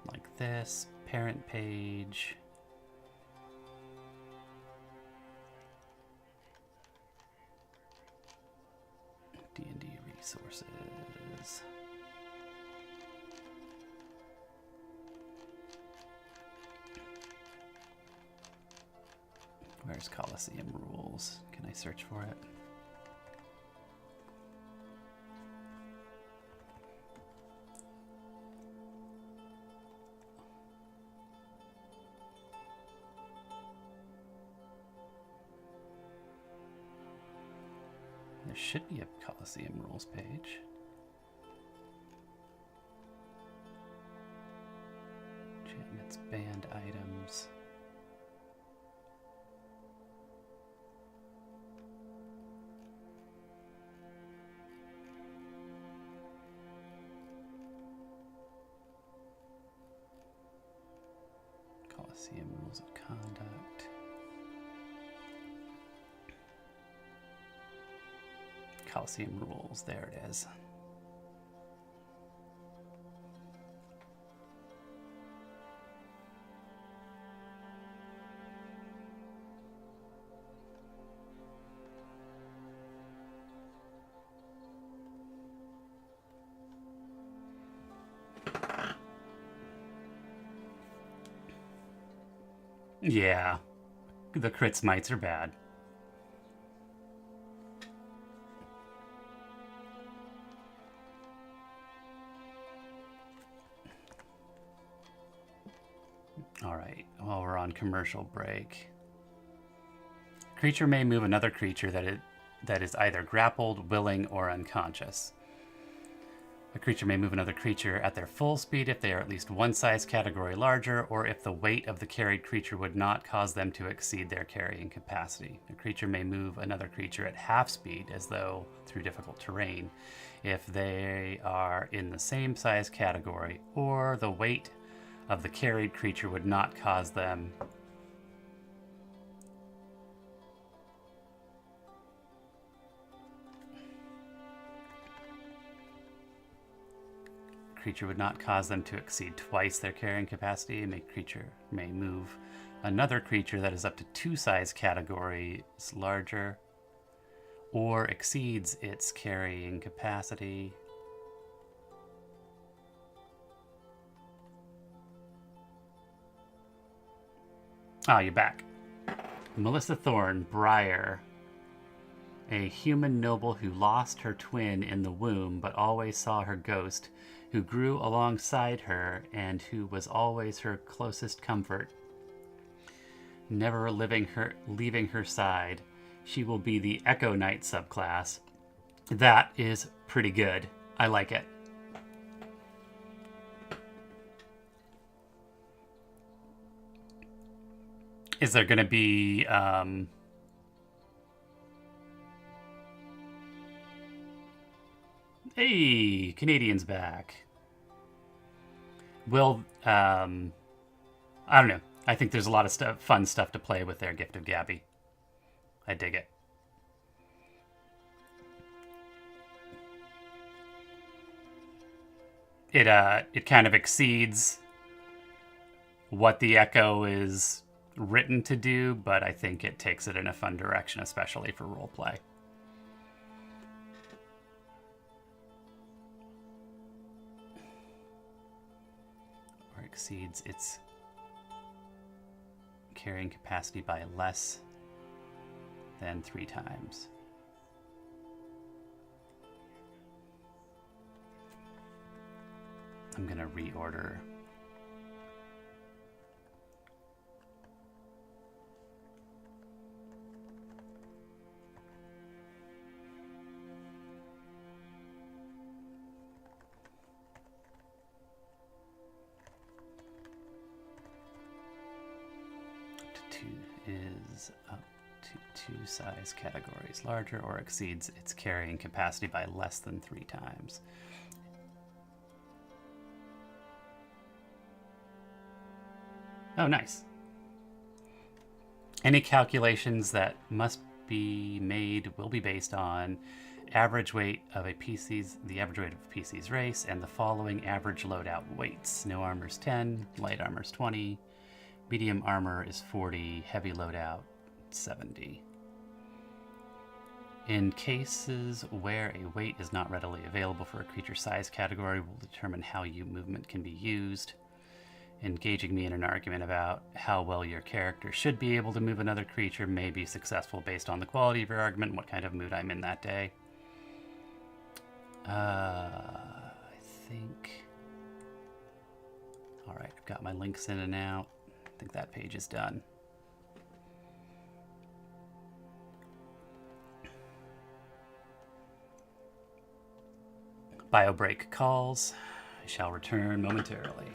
like this, parent page. D&D resources. Where's Coliseum rules? Can I search for it? There should be a Coliseum rules page. Enchantments, banned items. Coliseum rules of conduct. Coliseum rules, there it is. Yeah, the crit smites are bad. All right, while we're on commercial break. Creature may move another creature that is either grappled, willing, or unconscious. A creature may move another creature at their full speed if they are at least one size category larger, or if the weight of the carried creature would not cause them to exceed their carrying capacity. A creature may move another creature at half speed, as though through difficult terrain, if they are in the same size category, or the weight of the carried creature would not cause them to exceed twice their carrying capacity. A creature may move another creature that is up to 2 size categories larger or exceeds its carrying capacity. You're back. Melissa Thorne, Briar, a human noble who lost her twin in the womb but always saw her ghost, who grew alongside her and who was always her closest comfort, never leaving her side. She will be the Echo Knight subclass. That is pretty good. I like it. Is there going to be hey, Canadian's back. Will I don't know. I think there's a lot of fun stuff to play with their Gift of Gabby. I dig it. It kind of exceeds what the Echo is written to do, but I think it takes it in a fun direction, especially for roleplay. Or exceeds its carrying capacity by less than 3 times. I'm gonna reorder. is up to 2 size categories larger or exceeds its carrying capacity by less than 3 times. Oh, nice. Any calculations that must be made will be based on average weight of a PC's, the average weight of a PC's race, and the following average loadout weights. No armor is 10, light armor is 20, medium armor is 40, heavy loadout 70. In cases where a weight is not readily available for a creature size category, will determine how movement can be used. Engaging me in an argument about how well your character should be able to move another creature may be successful based on the quality of your argument and what kind of mood I'm in that day. I think... Alright, I've got my links in and out. I think that page is done. Biobreak calls. I shall return momentarily.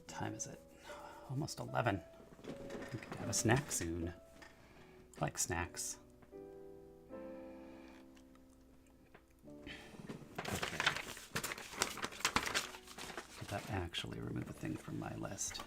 Time is it? Almost 11. We could have a snack soon. I like snacks. Okay. Did that actually remove a thing from my list?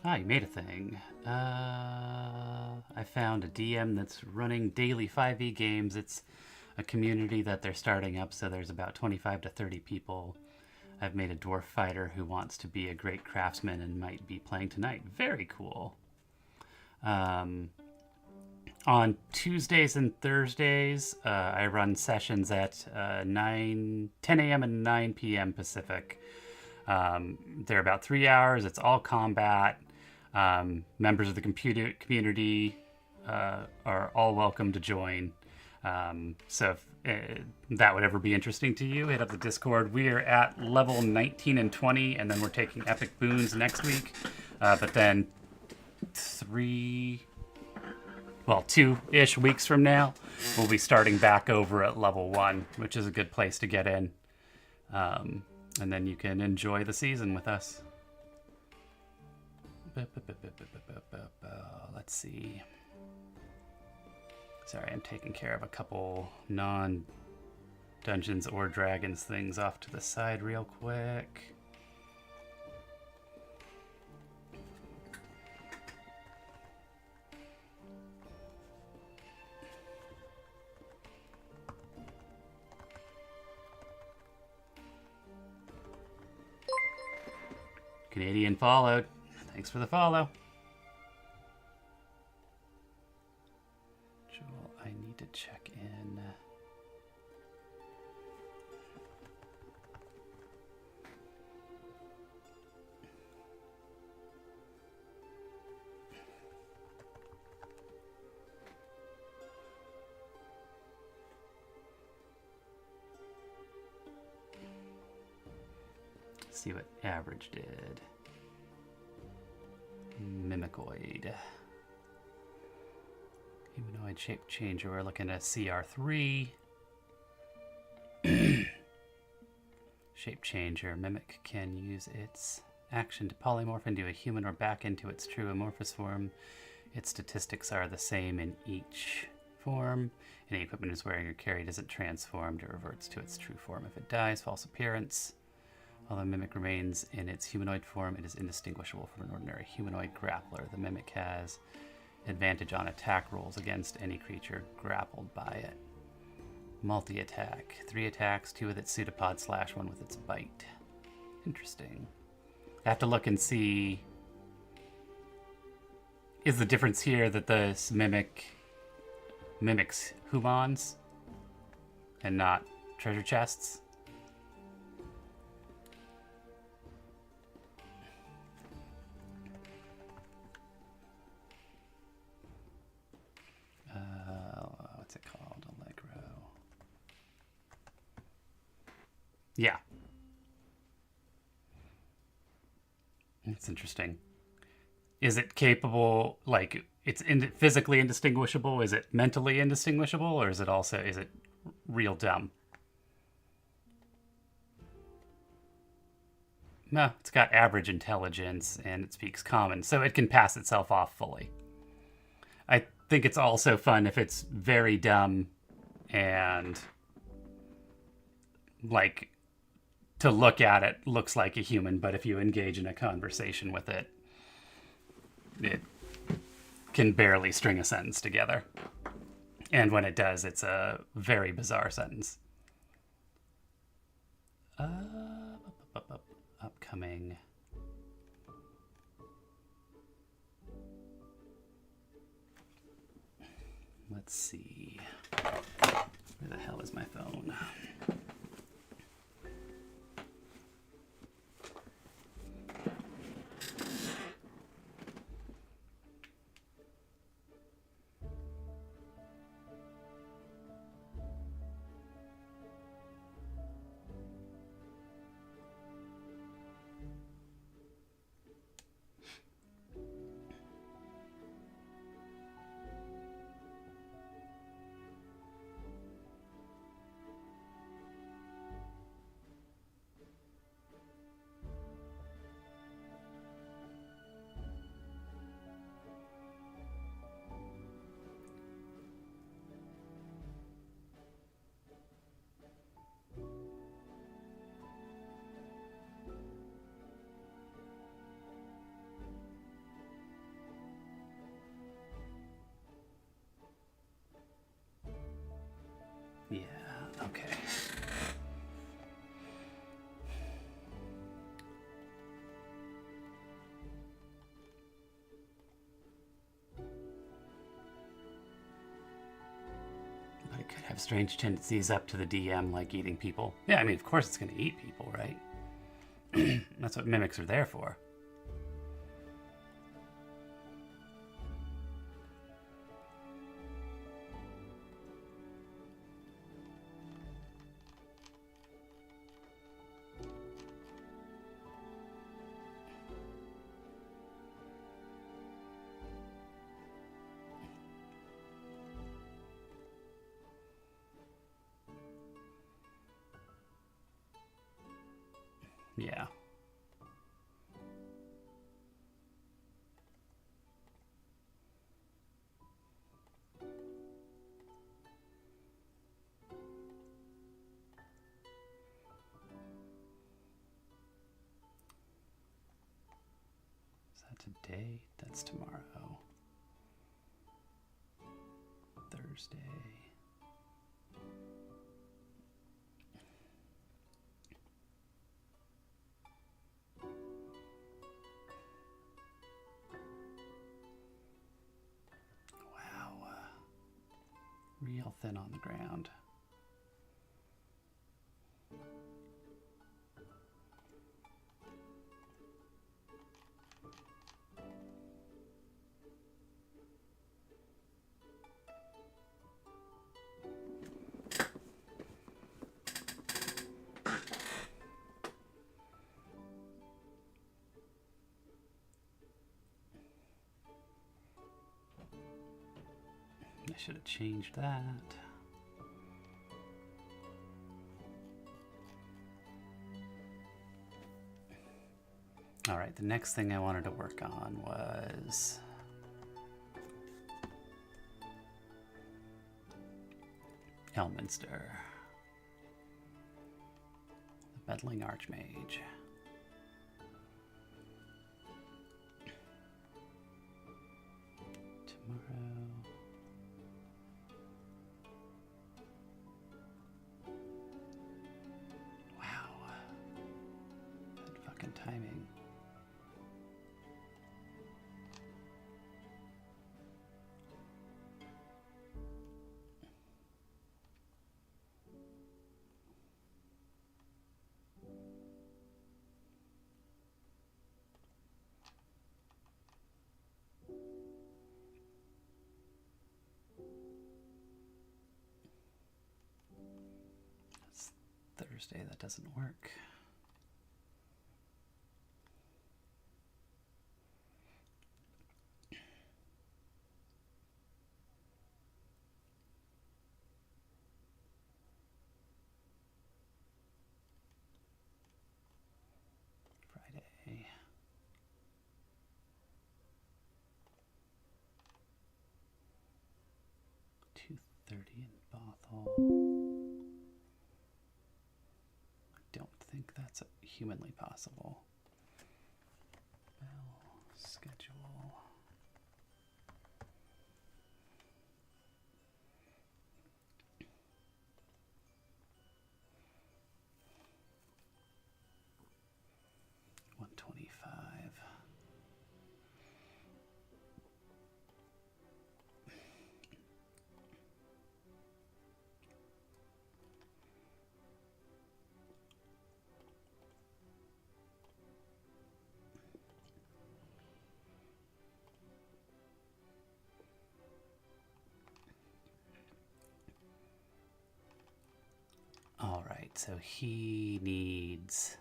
Ah, you made a thing. I found a DM that's running daily 5e games. It's a community that they're starting up, so there's about 25 to 30 people. I've made a dwarf fighter who wants to be a great craftsman and might be playing tonight. Very cool. On Tuesdays and Thursdays, I run sessions at 10 a.m. and 9 p.m. Pacific. They're about 3 hours. It's all combat. Members of the community are all welcome to join. So if that would ever be interesting to you, hit up the Discord. We are at level 19 and 20, and then we're taking epic boons next week. But then 2-ish weeks from now, we'll be starting back over at level 1, which is a good place to get in. And then you can enjoy the season with us. Let's see. Sorry, I'm taking care of a couple non-Dungeons or Dragons things off to the side real quick. Canadian followed. Thanks for the follow. Joel, I need to check in. See what average did. Mimicoid. Humanoid shape changer. We're looking at CR3. Shape changer. Mimic can use its action to polymorph into a human or back into its true amorphous form. Its statistics are the same in each form. Any equipment is wearing or carried isn't transformed. It reverts to its true form if it dies. False appearance. While the Mimic remains in its humanoid form, it is indistinguishable from an ordinary humanoid grappler. The Mimic has advantage on attack rolls against any creature grappled by it. Multi-attack. 3 attacks, 2 with its pseudopod / 1 with its bite. Interesting. I have to look and see... Is the difference here that this mimics humans and not treasure chests? What's it called? Allegra. Yeah. It's interesting. Is it capable, like, it's physically indistinguishable? Is it mentally indistinguishable? Or is it real dumb? No, it's got average intelligence and it speaks common, so it can pass itself off fully. I think it's also fun if it's very dumb and, like, to look at it looks like a human, but if you engage in a conversation with it, it can barely string a sentence together. And when it does, it's a very bizarre sentence. Upcoming. Let's see. Where the hell is my phone? Yeah, okay. But it could have strange tendencies up to the DM, like eating people. Yeah, I mean, of course it's going to eat people, right? That's what mimics are there for. Yeah. Is that today? That's tomorrow. Thursday. Wow. Real thin on the ground. I should have changed that. All right, the next thing I wanted to work on was Elminster, the Meddling Archmage. Tomorrow. Wow. That fucking timing. Thursday. Thursday, that doesn't work. Friday. $2:30 in Bothell. I don't think that's humanly possible. Bell schedule. $125. All right, so he needs,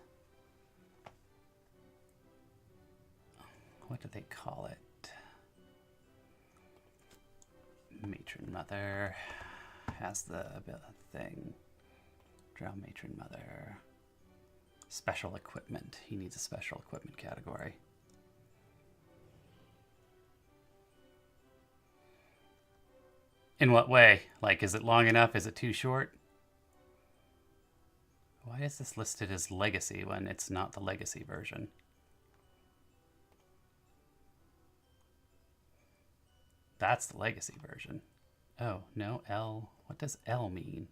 what do they call it? Matron Mother has the thing. Drow Matron Mother. Special equipment. He needs a special equipment category. In what way? Like, is it long enough? Is it too short? Why is this listed as Legacy when it's not the Legacy version? That's the Legacy version. Oh, no, L. What does L mean?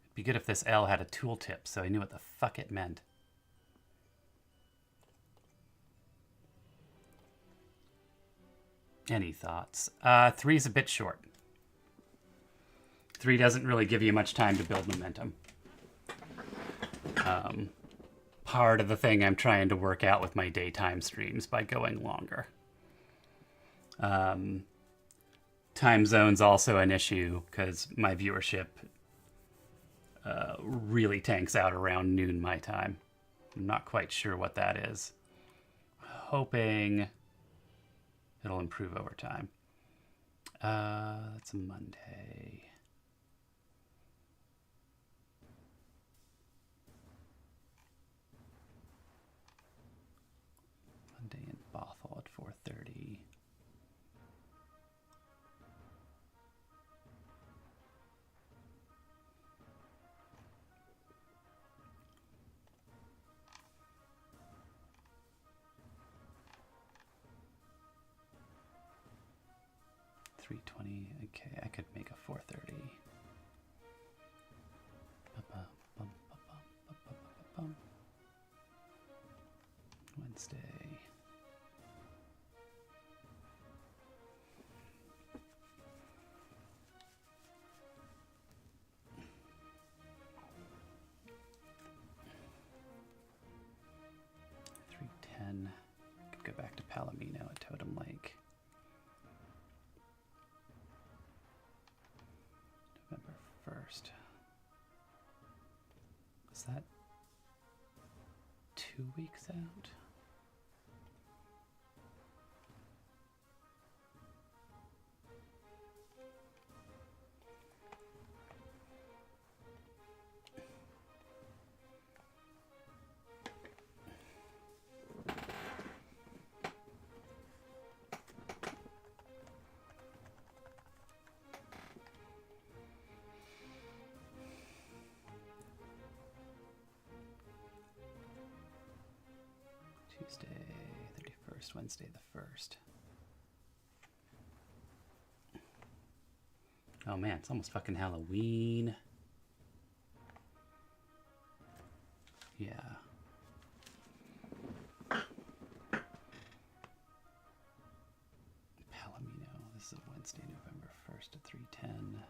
It'd be good if this L had a tooltip so I knew what the fuck it meant. Any thoughts? 3's a bit short. 3 doesn't really give you much time to build momentum. Part of the thing I'm trying to work out with my daytime streams by going longer. Time zone's also an issue because my viewership really tanks out around noon my time. I'm not quite sure what that is. Hoping it'll improve over time. That's a Monday. Monday in Bothell at 4:30. $3:20. Okay, I could make a 4:30. Wednesday. $3:10. Could go back to Palomino at Totem Lake. November 1st. Is that 2 weeks out? Tuesday, 31st, Wednesday the 1st. Oh man, it's almost fucking Halloween. Yeah. Palomino, this is Wednesday, November 1st at 3:10.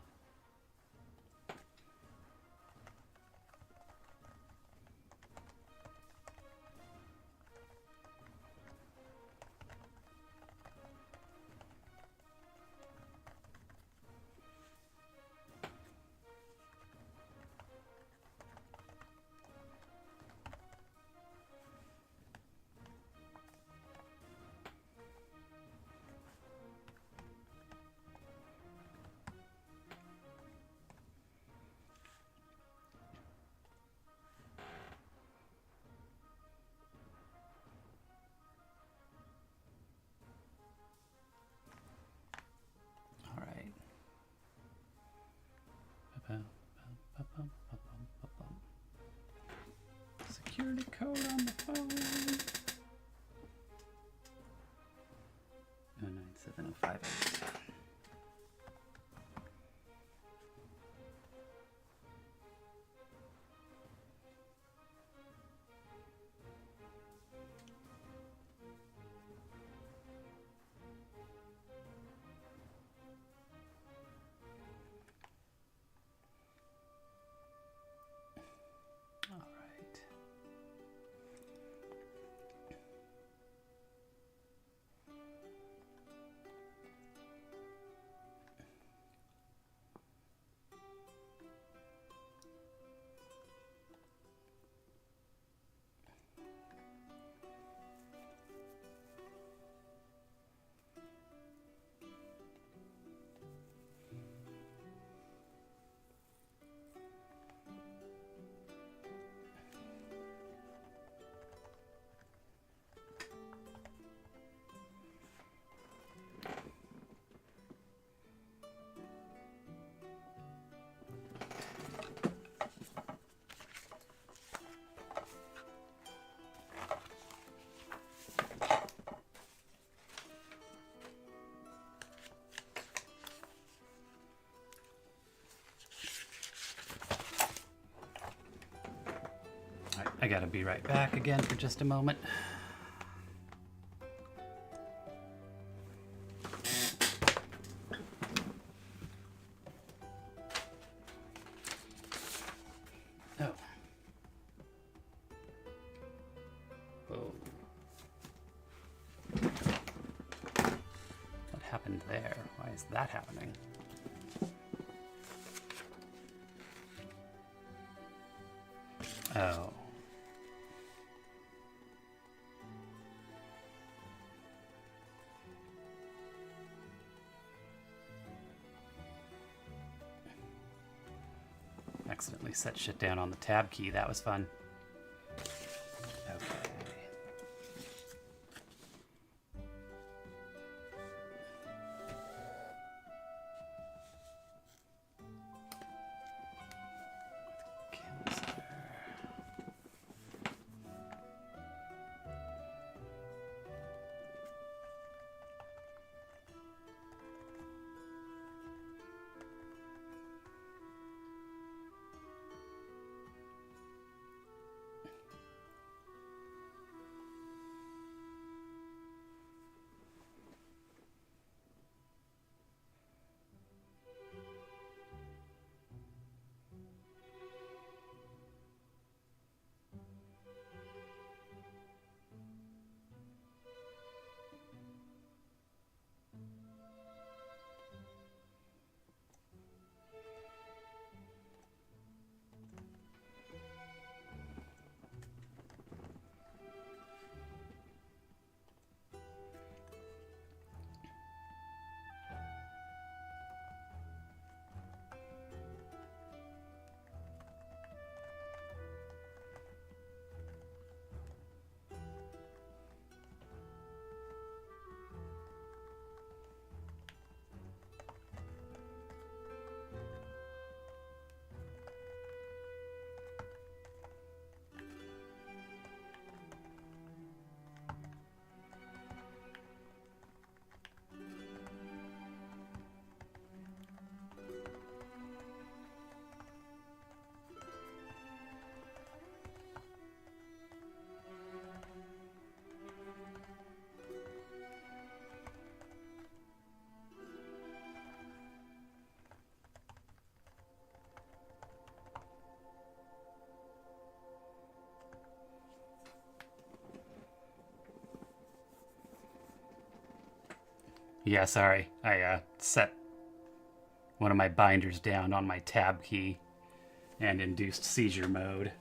7058. All right. I gotta be right back again for just a moment. Oh. Whoa. What happened there? Why is that happening? Oh. Accidentally set shit down on the tab key. That was fun. Okay. Counselor. Yeah, sorry. I set one of my binders down on my tab key and induced seizure mode.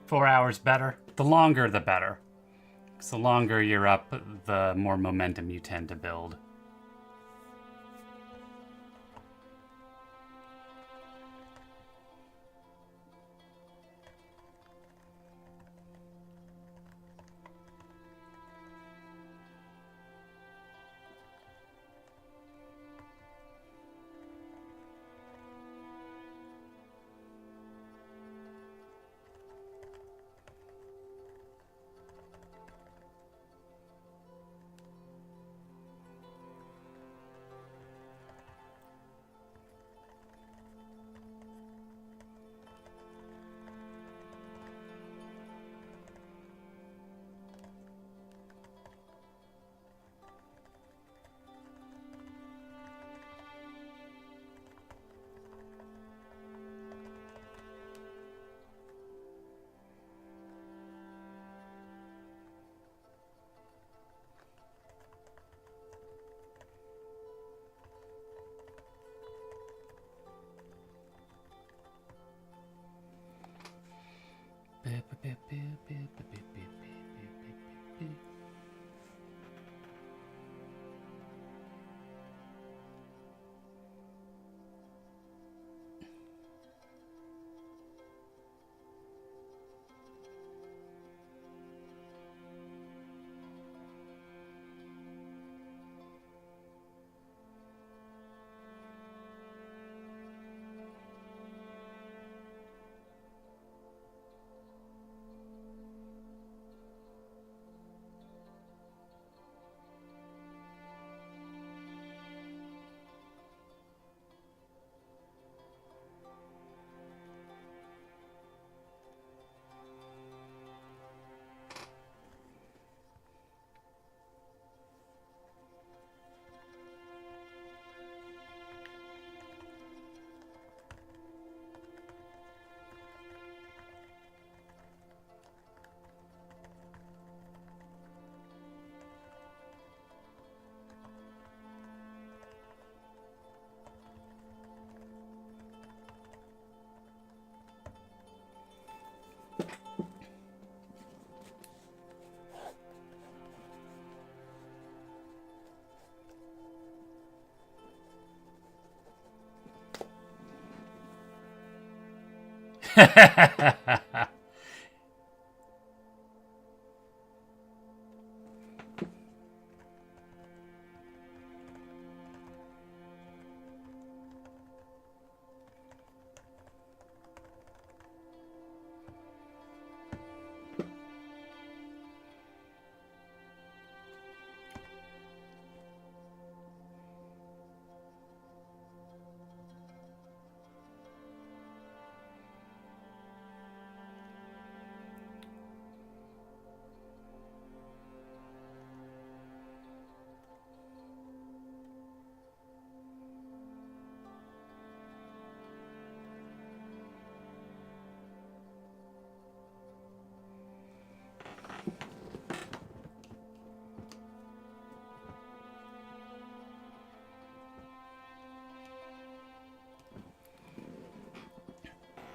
4 hours better. The longer, the better. Because the longer you're up, the more momentum you tend to build.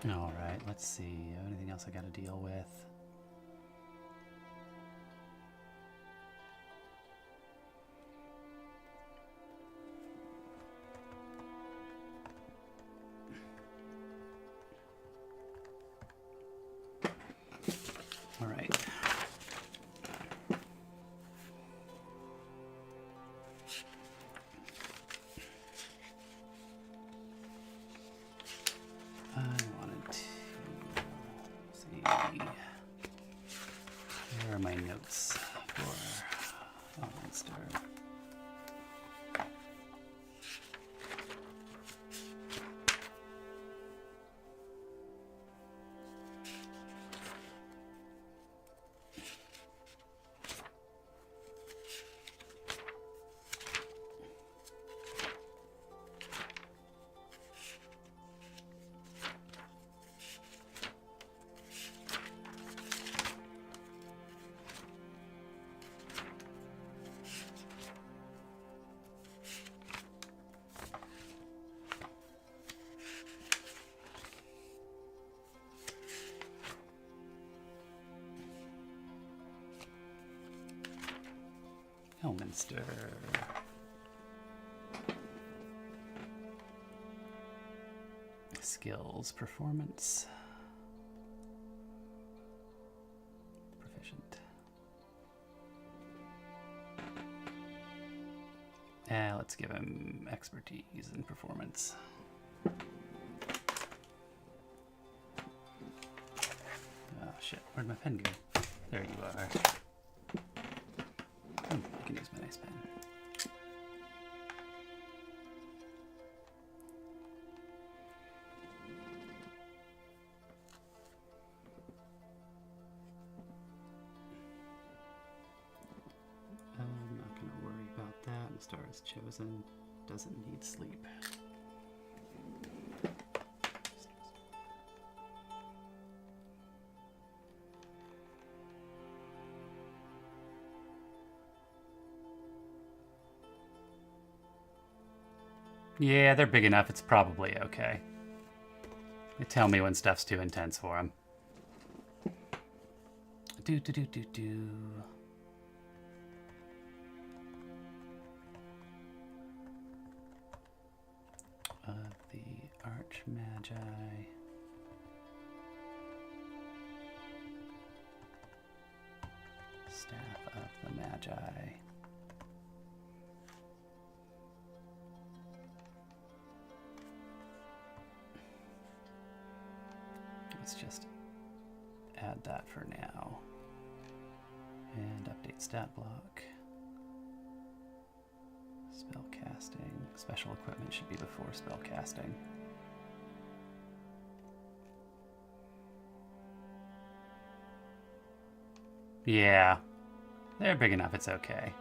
All right, let's see. Anything else I got to deal with? All right. I wanted to see. Where are my notes for Monster? Elminster. Skills, performance. Proficient. Let's give him expertise and performance. Oh shit, where'd my pen go? There you are. Oh, I can use my nice pen. I'm not going to worry about that. The star is chosen. Doesn't need sleep. Yeah, they're big enough. It's probably okay. They tell me when stuff's too intense for them. Do. The Archmagi. Staff of the Magi. Let's just add that for now. And update stat block. Spell casting. Special equipment should be before spell casting. Yeah, they're big enough, it's okay.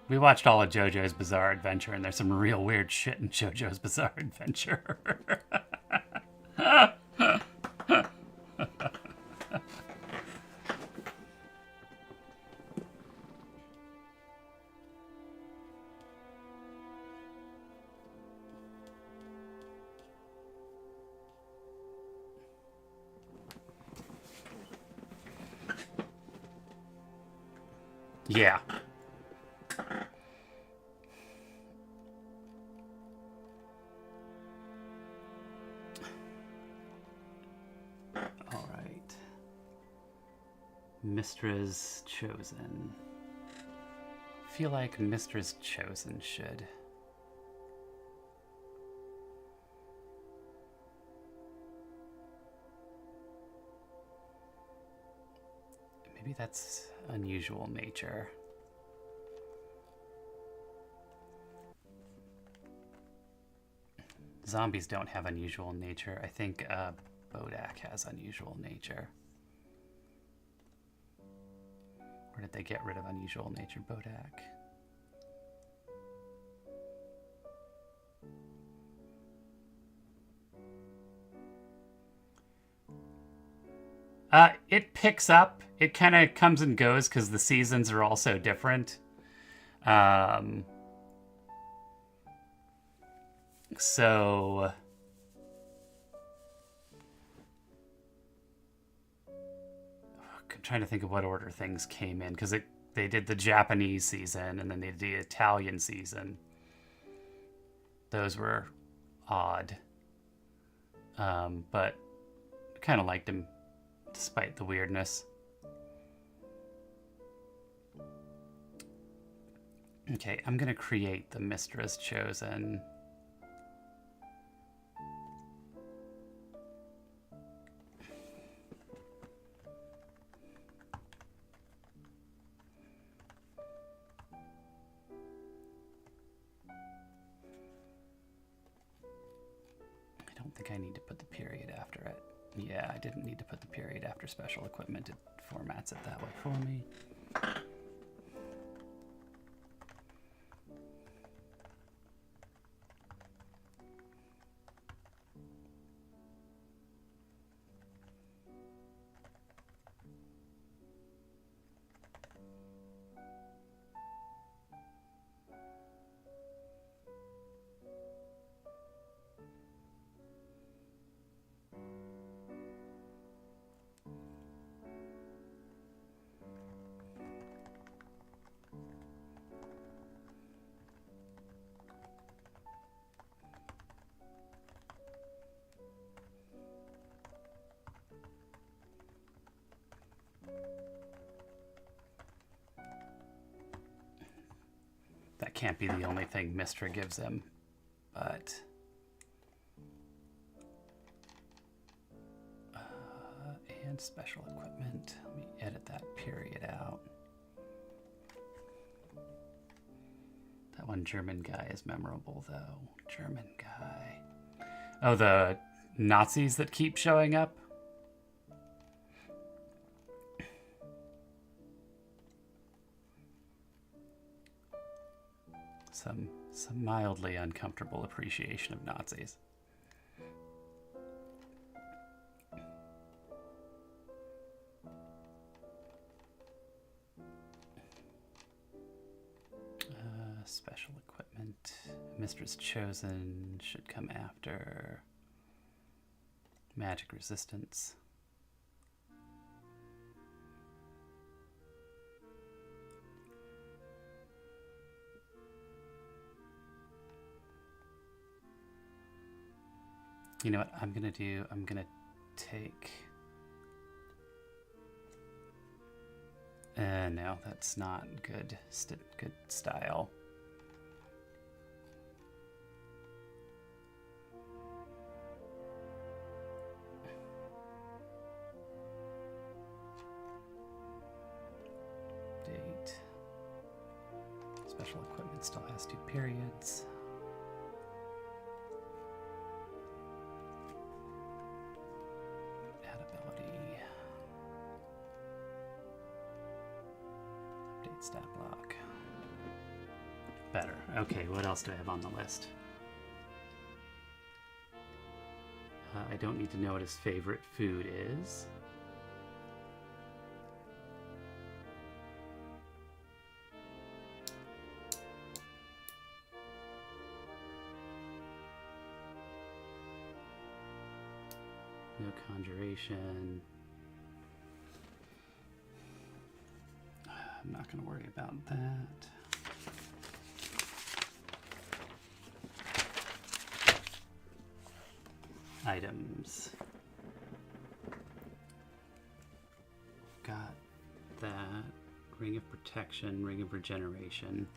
We watched all of JoJo's Bizarre Adventure, and there's some real weird shit in JoJo's Bizarre Adventure. Yeah. All right. Mistra's Chosen. Feel like Mistra's Chosen should. Maybe that's unusual nature. Zombies don't have unusual nature. I think Bodak has unusual nature. Or did they get rid of unusual nature, Bodak? It picks up. It kind of comes and goes because the seasons are also different. So I'm trying to think of what order things came in because they did the Japanese season and then they did the Italian season. Those were odd, but kind of liked them despite the weirdness. Okay, I'm gonna create the Mistra's Chosen. I don't think I need to put the period after it. Yeah, I didn't need to put the period after special equipment. It formats it that way for me. can't be the only thing Mistra gives him, but... and special equipment. Let me edit that period out. That one German guy is memorable, though. German guy. Oh, the Nazis that keep showing up? Some mildly uncomfortable appreciation of Nazis. Special equipment. Mistress Chosen should come after. Magic resistance. You know what I'm gonna do? I'm gonna take... no, that's not good. Good style. Date. Special equipment still has 2 periods. Stat block. Better. Okay, what else do I have on the list? I don't need to know what his favorite food is. No conjuration. I'm not going to worry about that. Items. Got that. Ring of Protection, Ring of Regeneration.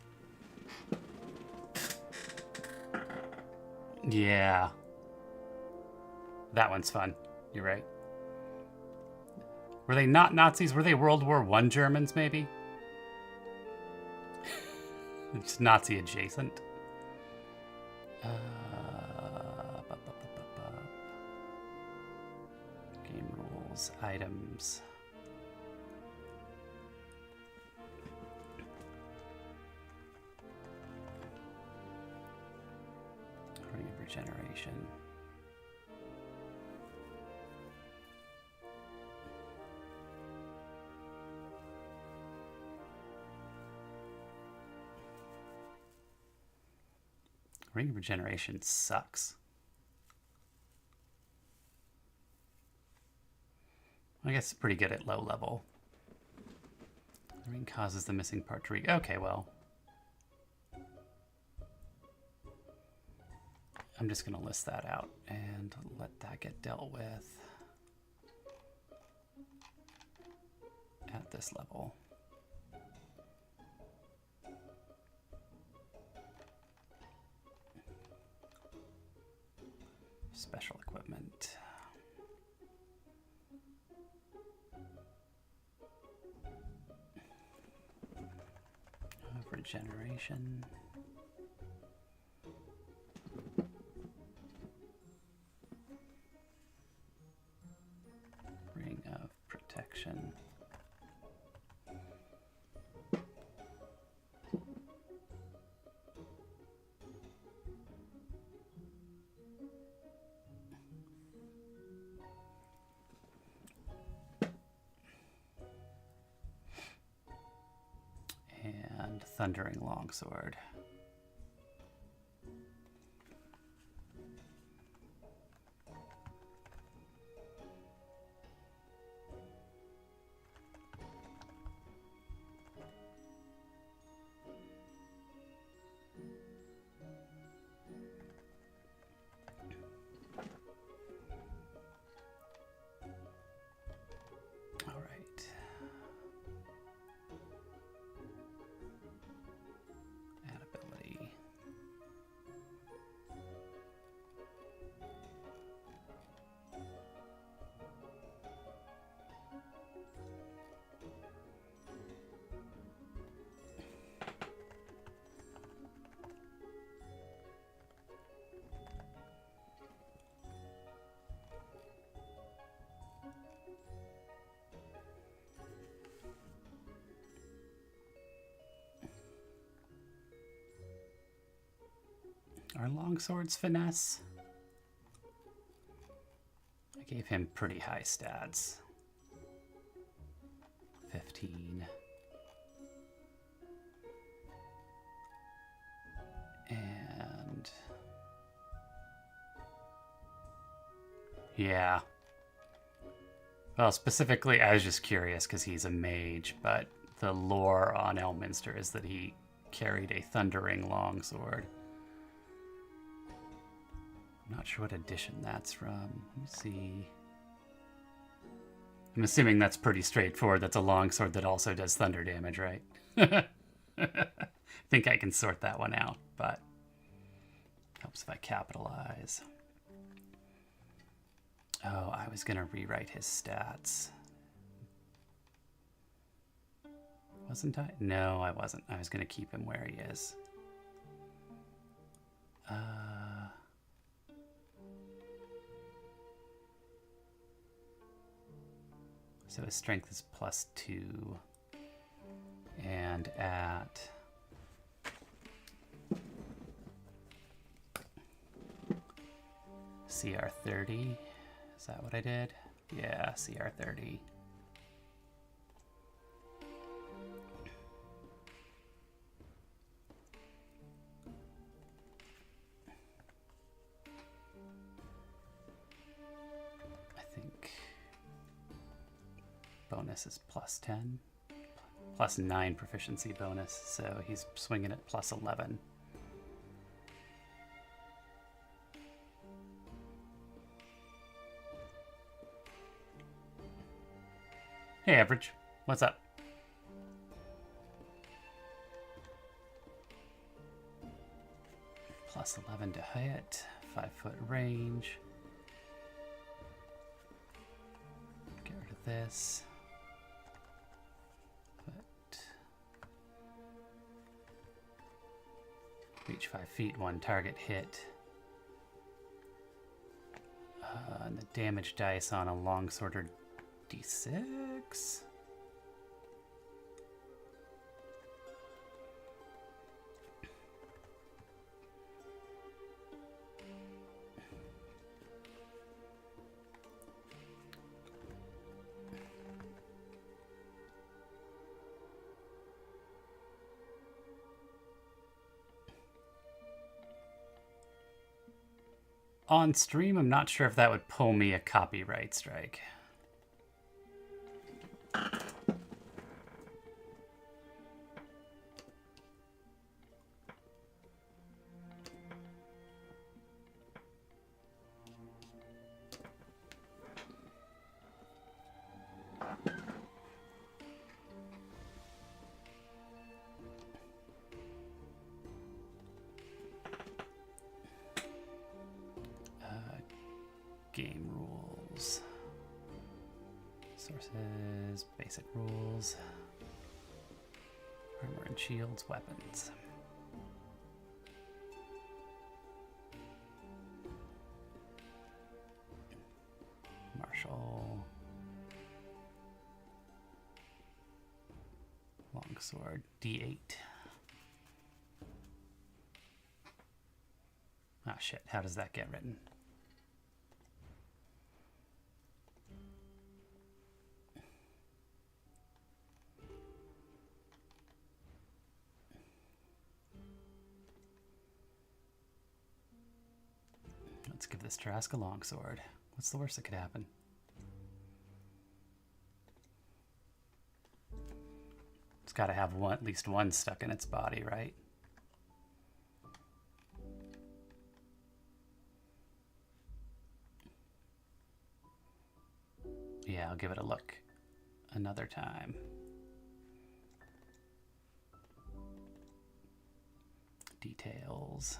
Yeah. That one's fun. You're right. Were they not Nazis? Were they World War I Germans, maybe? It's Nazi adjacent. Game rules, items. Ring of Regeneration. Ring of Regeneration sucks. I guess it's pretty good at low level. The ring causes the missing part to okay, well. I'm just going to list that out and let that get dealt with at this level. Special equipment. Regeneration. Ring of Protection. And Thundering Longsword. Are longswords finesse? I gave him pretty high stats. 15. And yeah. Well, specifically, I was just curious because he's a mage, but the lore on Elminster is that he carried a thundering longsword. I'm not sure what edition that's from. Let me see. I'm assuming that's pretty straightforward. That's a longsword that also does thunder damage, right? I think I can sort that one out, but helps if I capitalize. Oh, I was going to rewrite his stats. Wasn't I? No, I wasn't. I was going to keep him where he is. So his strength is +2. And at CR 30. Is that what I did? Yeah, CR 30. I think bonus is +10. +9 proficiency bonus, so he's swinging at +11. Hey, Average. What's up? +11 to hit. 5-foot range. Get rid of this. Reach 5 feet, 1 target hit. And the damage dice on a longsword are D6. On stream, I'm not sure if that would pull me a copyright strike. Game rules. Sources, basic rules. Armor and shields, weapons. Martial. Longsword, D8. Ah, shit, how does that get written? Let's give this Trask a longsword. What's the worst that could happen? It's got to have one, at least one stuck in its body, right? Yeah, I'll give it a look another time. Details.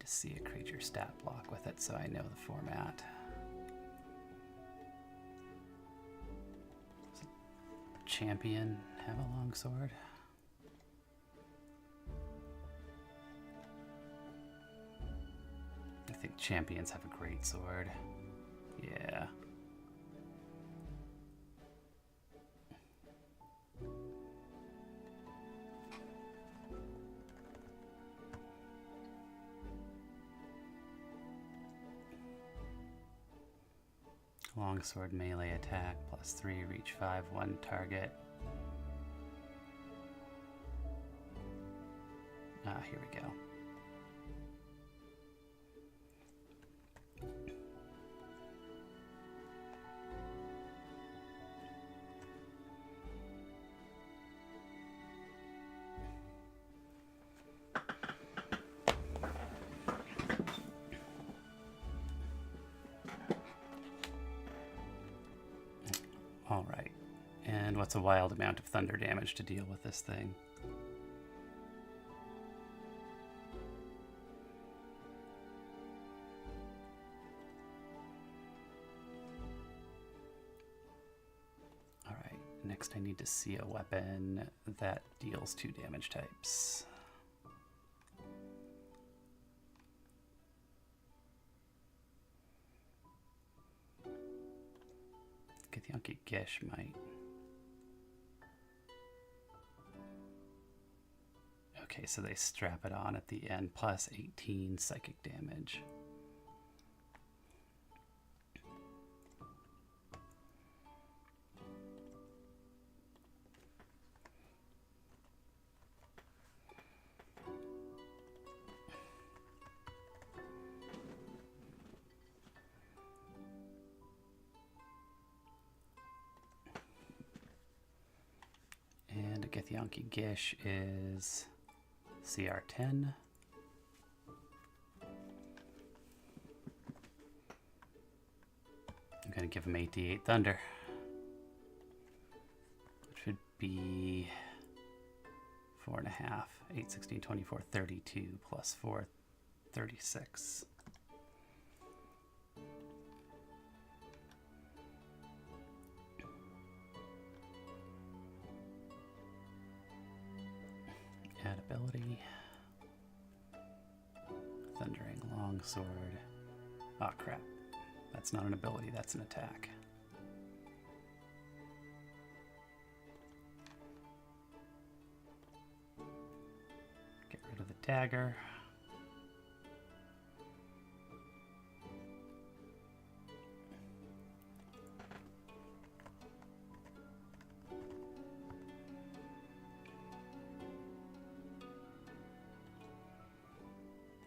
to see a creature stat block with it so I know the format. Does a champion have a longsword? I think champions have a great sword. Yeah. Longsword melee attack, +3, reach 5, 1 target. Ah, here we go. All right, and what's a wild amount of thunder damage to deal with this thing? All right, next I need to see a weapon that deals 2 damage types. Githyanki Gish might. Okay, so they strap it on at the end, +18 psychic damage. And a Githyanki Gish is CR 10. I'm going to give him 8d8 Thunder, which would be 4.5, 8, 16, 24, 32, +4, 36. Add ability. Thundering Longsword. Oh crap. That's not an ability, that's an attack. Get rid of the dagger.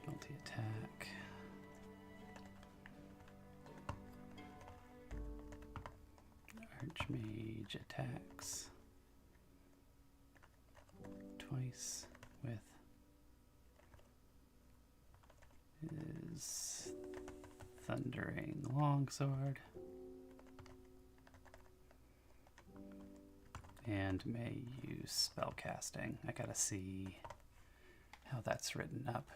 Multi-attack. Archmage attacks twice with his Thundering Longsword and may use spellcasting. I gotta see how that's written up.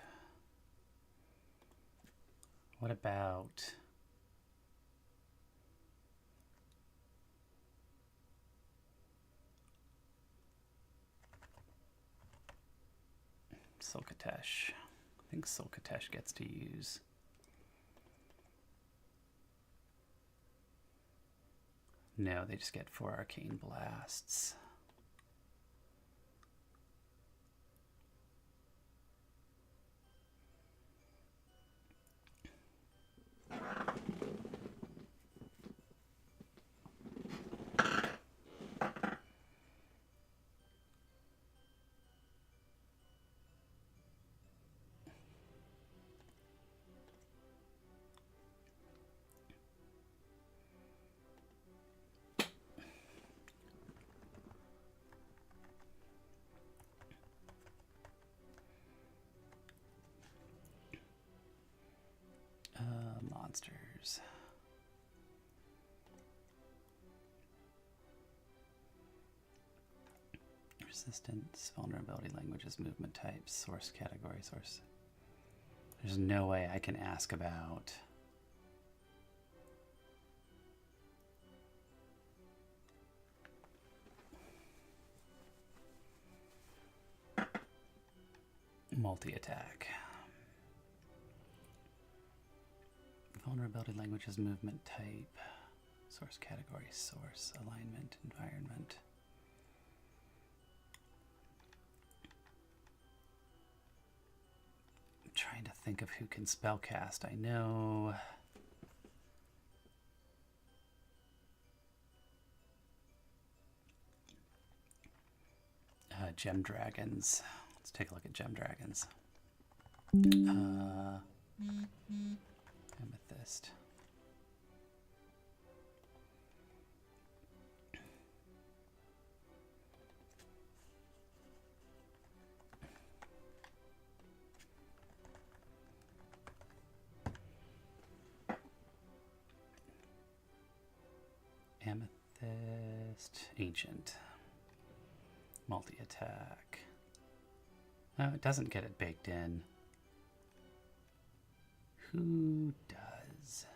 What about Sulkatesh? I think Sulkatesh gets to use. No, they just get 4 arcane blasts. Monsters. Resistance, vulnerability, languages, movement types, source category, source. There's no way I can ask about multi-attack. Vulnerability languages, movement type, source category, source, alignment, environment. I'm trying to think of who can spellcast. I know gem dragons. Let's take a look at gem dragons. Amethyst. Amethyst, ancient, multi-attack. No, it doesn't get it baked in. Who does?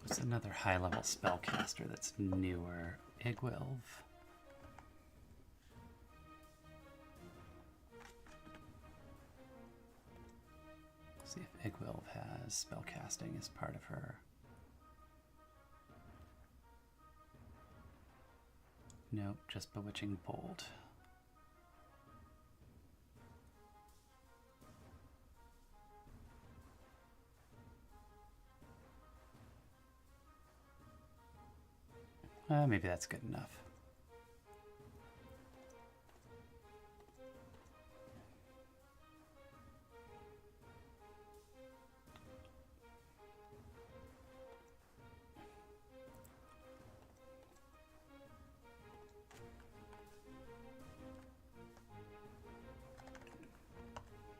What's another high-level spellcaster that's newer? Igwilv. See if Igwilv has spellcasting as part of her. Nope, just Bewitching Bolt. Maybe that's good enough.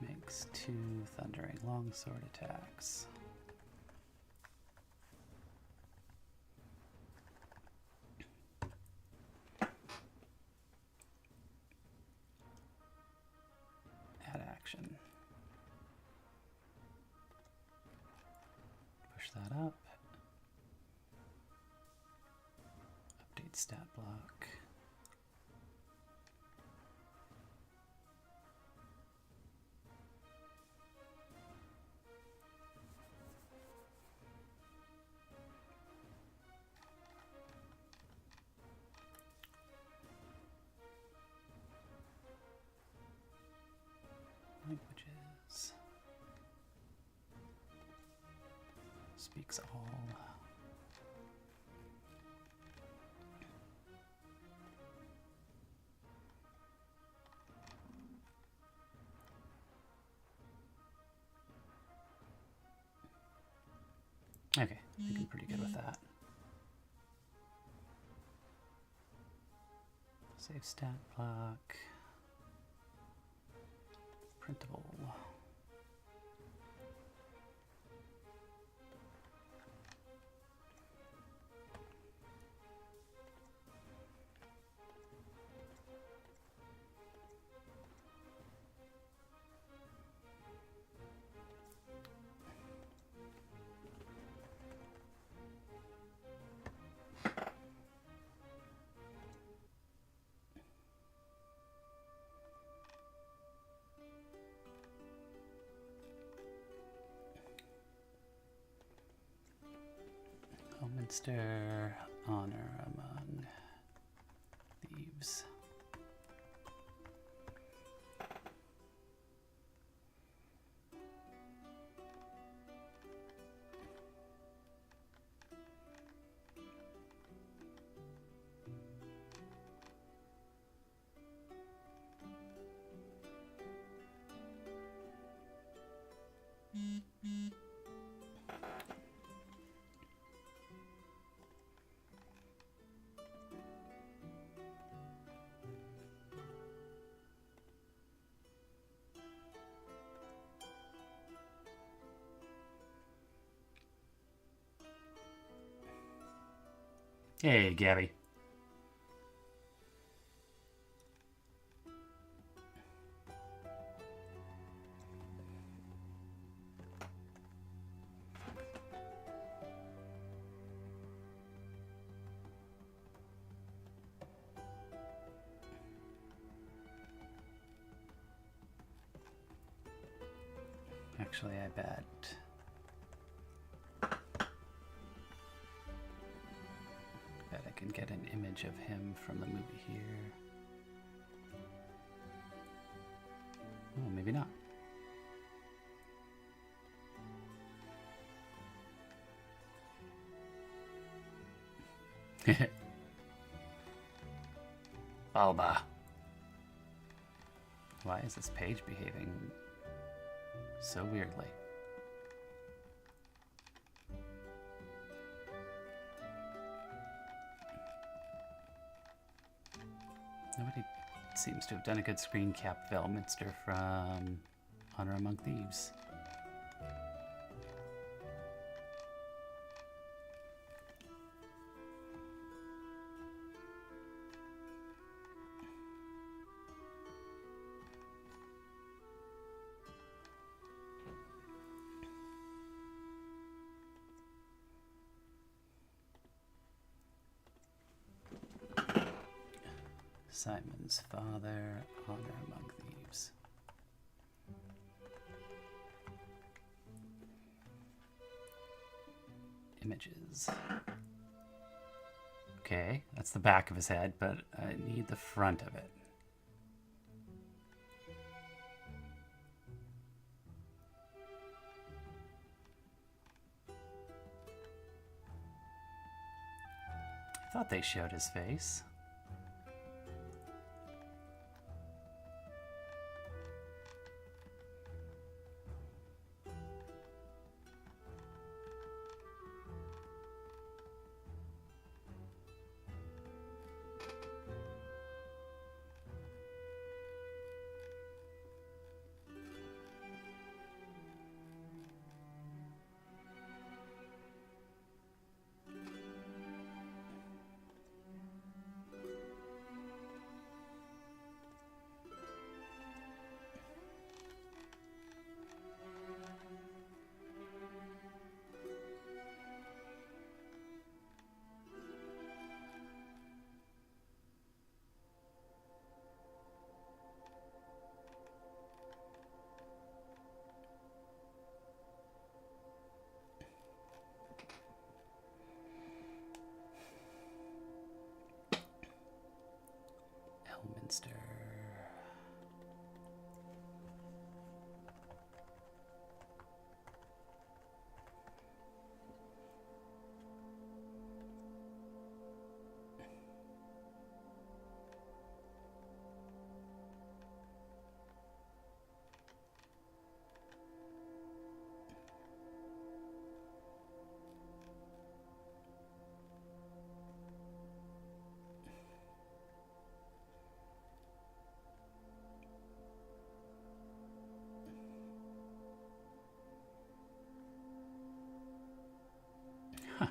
Makes 2 Thundering Longsword attacks. Action. Push that up. Update stat block. Languages. Speaks all. Okay, I think I'm pretty good with that. Save stat block. Printable. Minster, honor among thieves. Hey, Gabby. Actually, I bet I can get an image of him from the movie here. Oh, maybe not. Balba. Why is this page behaving so weirdly? Nobody seems to have done a good screen cap, Velminster from Honor Among Thieves. Simon's father, Honor Among Thieves. Images. Okay, that's the back of his head, but I need the front of it. I thought they showed his face. Elminster. Huh.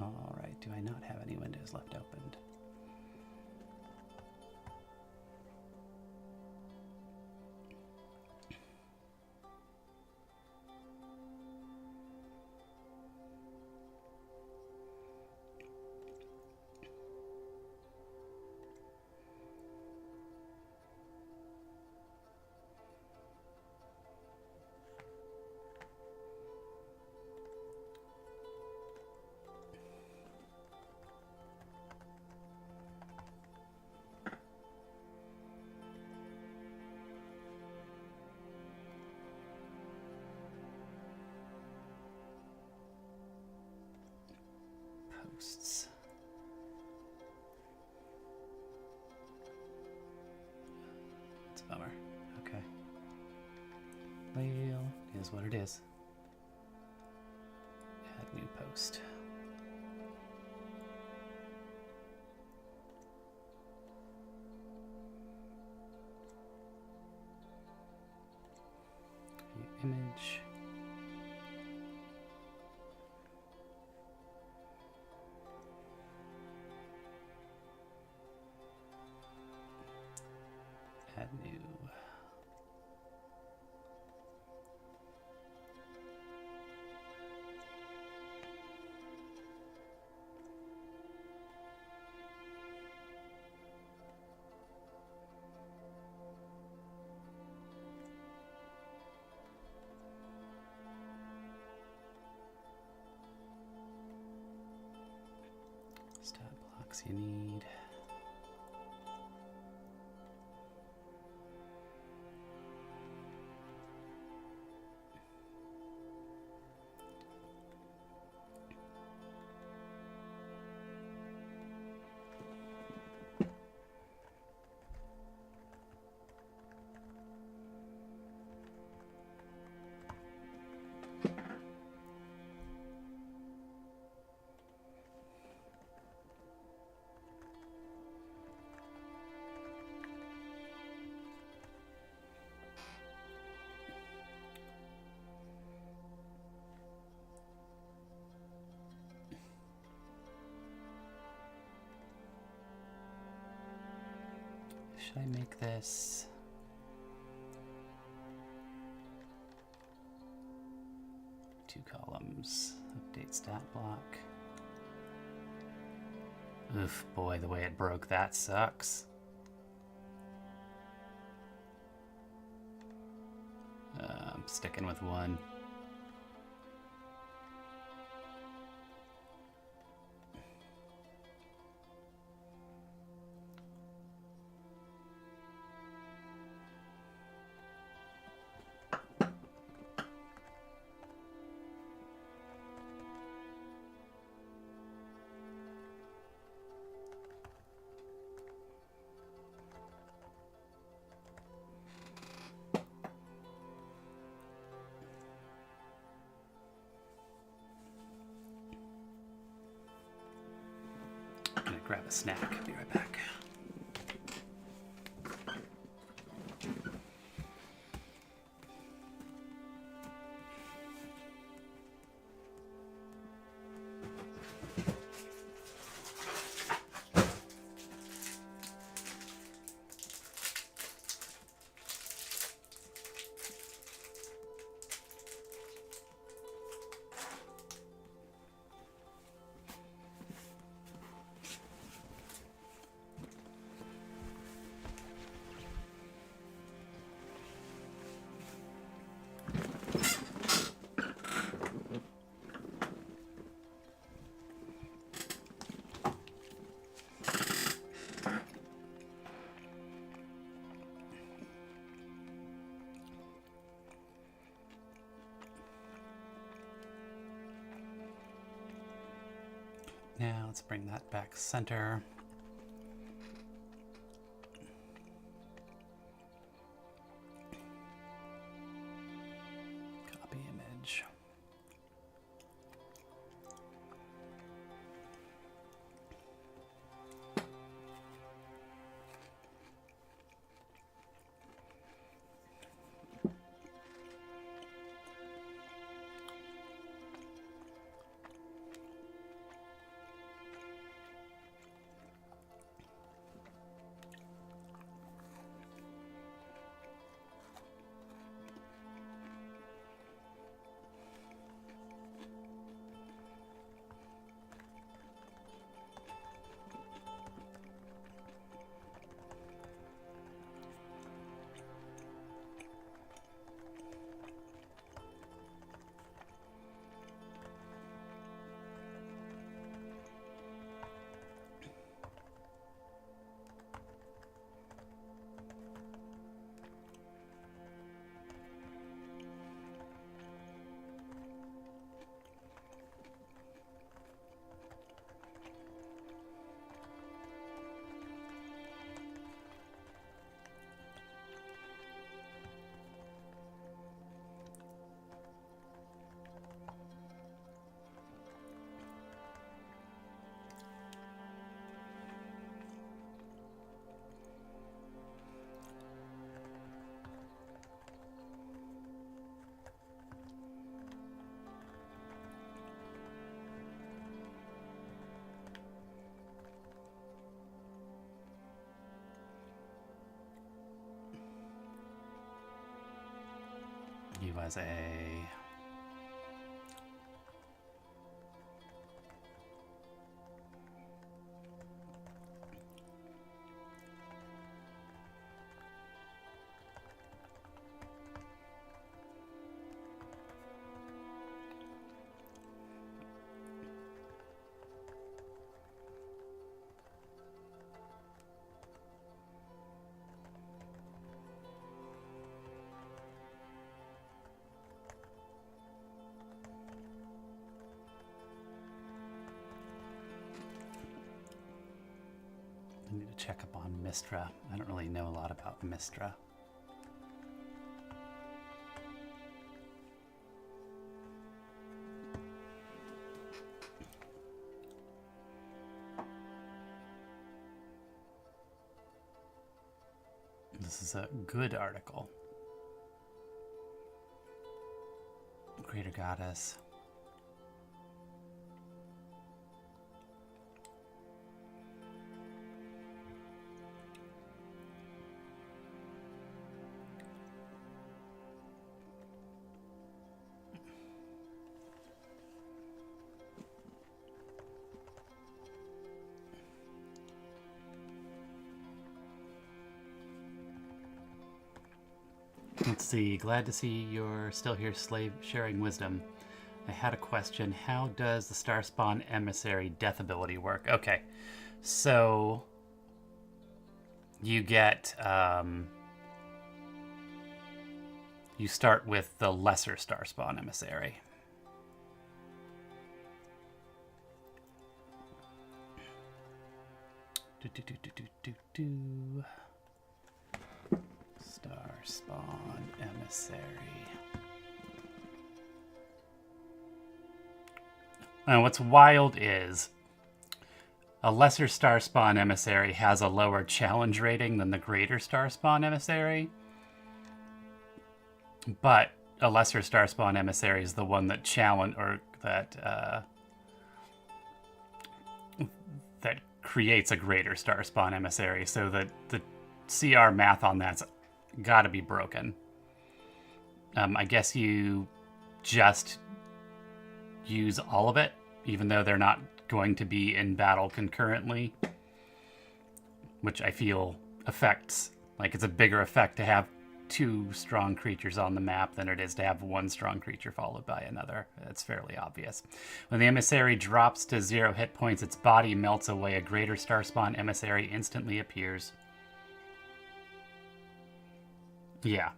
All right, do I not have any windows was left opened. Posts. It's a bummer. Okay. Well, is what it is. Add new post. View image. Add new. Stat blocks you need. Should I make this? Two columns. Update stat block. Oof, boy, the way it broke that sucks. I'm sticking with one. I'm gonna grab a snack. I'll be right back. Now let's bring that back center. Copy image. was a... I need to check up on Mistra. I don't really know a lot about Mistra. This is a good article. Greater Goddess. Let's see. Glad to see you're still here, Slave, sharing wisdom. I had a question. How does the Starspawn Emissary death ability work? Okay, so you get you start with the lesser Starspawn Emissary. Starspawn Emissary. Now, what's wild is a lesser Starspawn Emissary has a lower challenge rating than the greater Starspawn Emissary. But a lesser Starspawn Emissary is the one that that creates a greater Starspawn Emissary. So that the CR math on that's got to be broken. I guess you just use all of it, even though they're not going to be in battle concurrently, which I feel affects, like it's a bigger effect to have two strong creatures on the map than it is to have one strong creature followed by another. It's fairly obvious. When the emissary drops to 0 hit points, its body melts away. A greater Starspawn Emissary instantly appears. Yeah.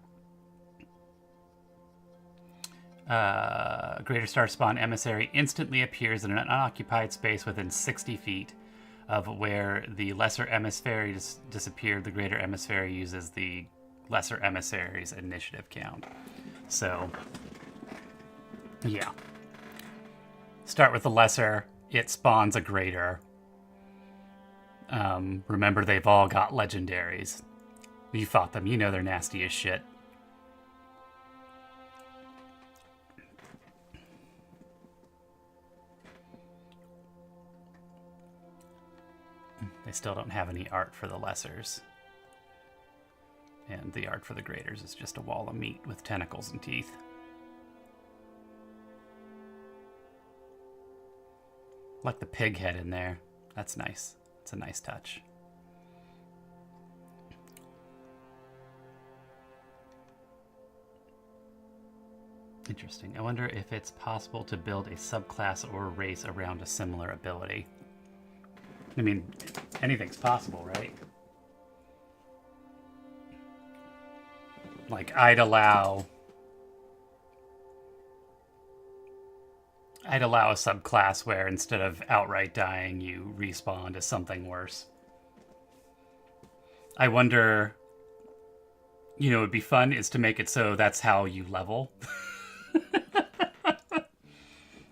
Greater Starspawn Emissary instantly appears in an unoccupied space within 60 feet of where the lesser emissary disappeared. The greater emissary uses the lesser emissary's initiative count. So, yeah. Start with the lesser, it spawns a greater. Remember, they've all got legendaries. You fought them, you know they're nasty as shit. They still don't have any art for the lessers. And the art for the graders is just a wall of meat with tentacles and teeth. Like the pig head in there. That's nice. It's a nice touch. Interesting. I wonder if it's possible to build a subclass or race around a similar ability. I mean, anything's possible, right? Like, I'd allow a subclass where instead of outright dying, you respawn to something worse. I wonder, you know, it'd be fun is to make it so that's how you level.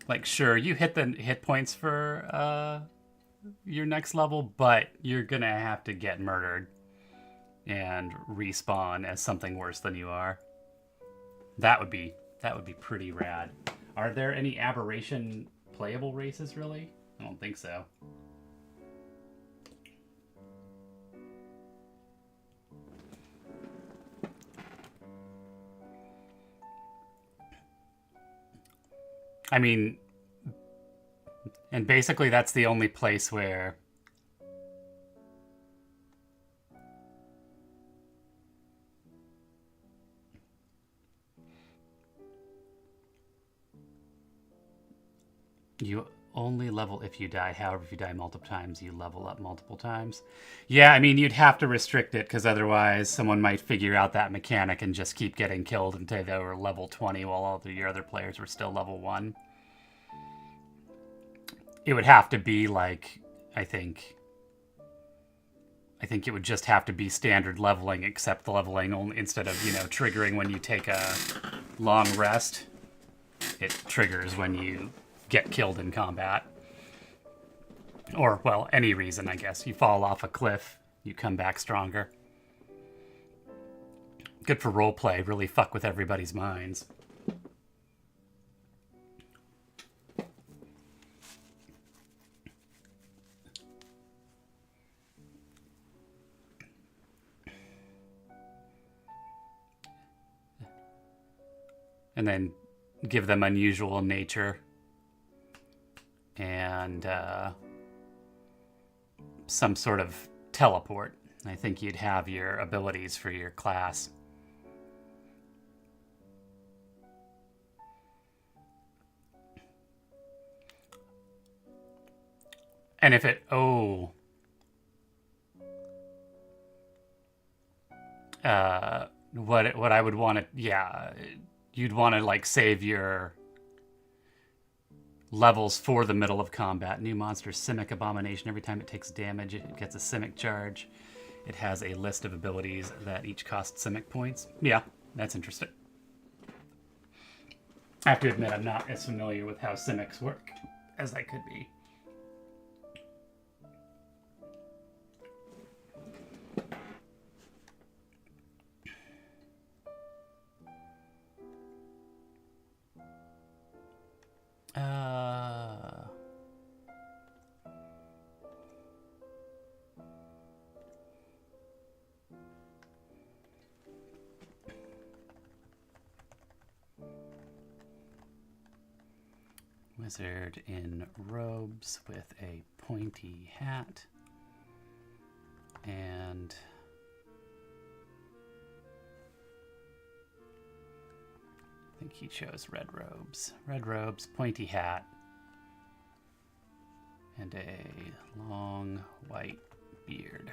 Like, sure, you hit the hit points for your next level, but you're gonna have to get murdered and respawn as something worse than you are. That would be pretty rad. Are there any aberration playable races, really? I don't think so. I mean, and basically that's the only place where you only level if you die. However, if you die multiple times, you level up multiple times. Yeah, I mean, you'd have to restrict it because otherwise someone might figure out that mechanic and just keep getting killed until they were level 20 while all your other players were still level 1. It would have to be like, I think it would just have to be standard leveling, except the leveling only, instead of, triggering when you take a long rest, it triggers when you get killed in combat. Or, well, any reason, I guess. You fall off a cliff, you come back stronger. Good for roleplay, really fuck with everybody's minds. And then give them unusual nature and some sort of teleport. I think you'd have your abilities for your class. And if it, what I would want to, you'd want to like save your levels for the middle of combat. New monster, Simic Abomination. Every time it takes damage, it gets a Simic charge. It has a list of abilities that each cost Simic points. Yeah, that's interesting. I have to admit, I'm not as familiar with how Simics work as I could be. Wizard in robes with a pointy hat. And I think he chose red robes. Red robes, pointy hat, and a long white beard.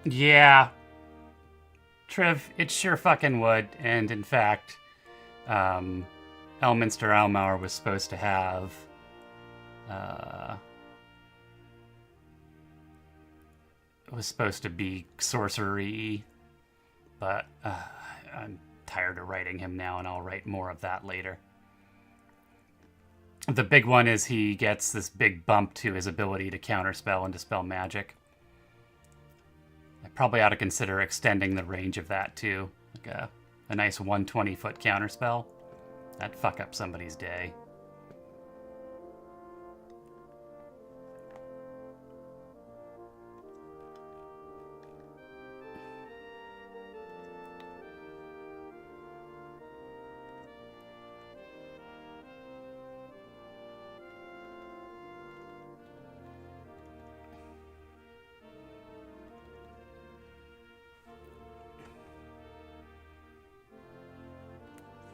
Yeah. Trev, it sure fucking would. And in fact, Elminster Almauer was supposed to have was supposed to be sorcery, but I'm tired of writing him now, and I'll write more of that later. The big one is he gets this big bump to his ability to counterspell and dispel magic. I probably ought to consider extending the range of that too. Like a nice 120-foot counterspell. That'd fuck up somebody's day.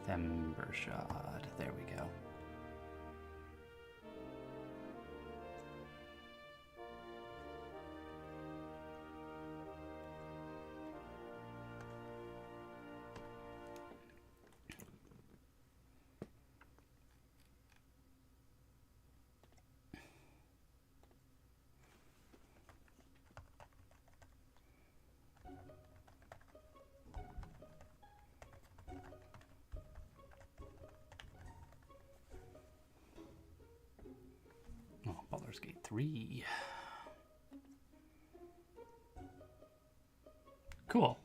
Thembershad. There we go. Baldur's Gate 3. Cool.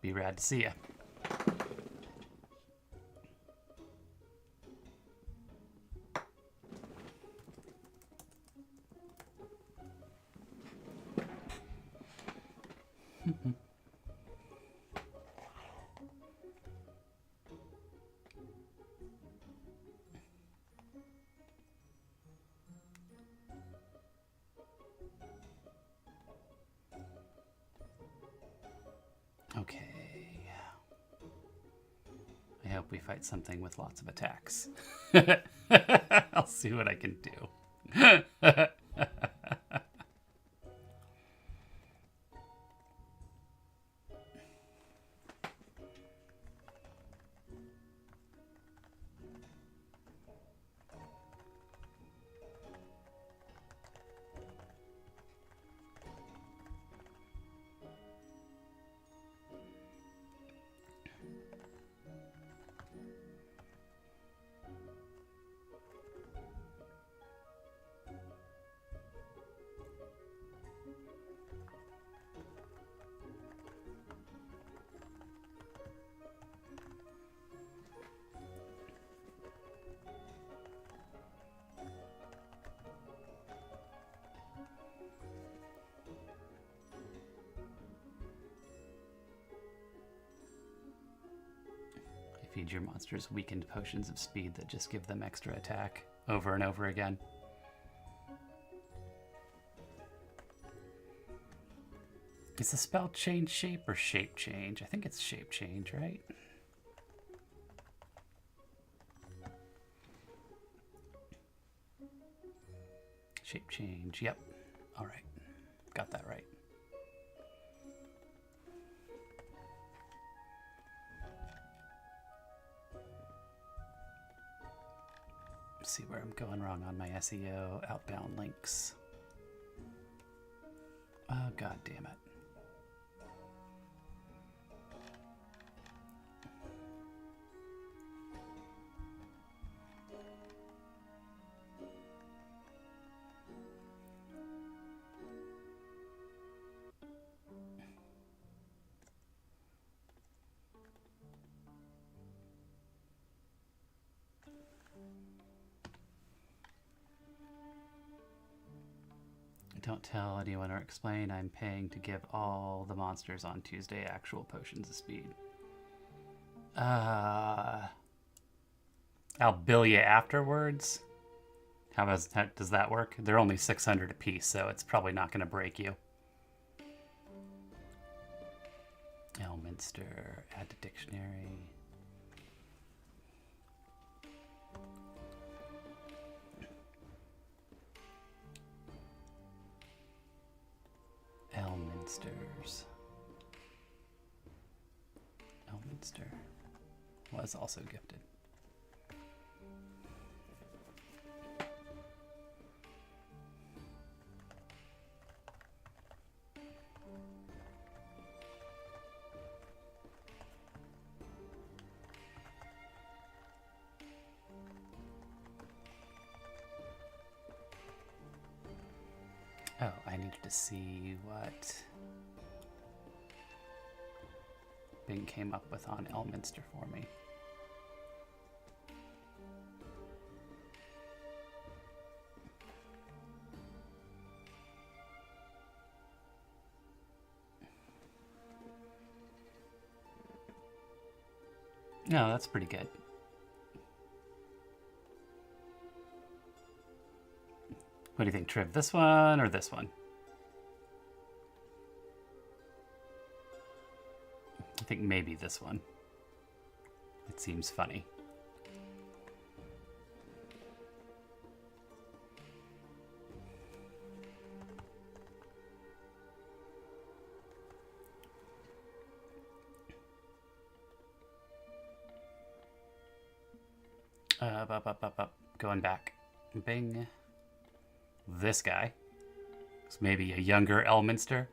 Be rad to see ya. Okay. I hope we fight something with lots of attacks. I'll see what I can do. Feed your monsters weakened potions of speed that just give them extra attack over and over again. Is the spell change shape or shape change? I think it's shape change, right? Shape change, yep. All right, got that right. See where I'm going wrong on my SEO. Outbound links. Oh, god damn it. Don't tell anyone or explain. I'm paying to give all the monsters on Tuesday actual potions of speed. I'll bill you afterwards. How does that work? They're only 600 a piece, so it's probably not going to break you. Elminster, add to dictionary. Elminsters. Elminster was also gifted. Oh, I needed to see what Bing came up with on Elminster for me. No, that's pretty good. What do you think, Triv? This one or this one? I think maybe this one. It seems funny. Going back. Bing. This guy. It's maybe a younger Elminster.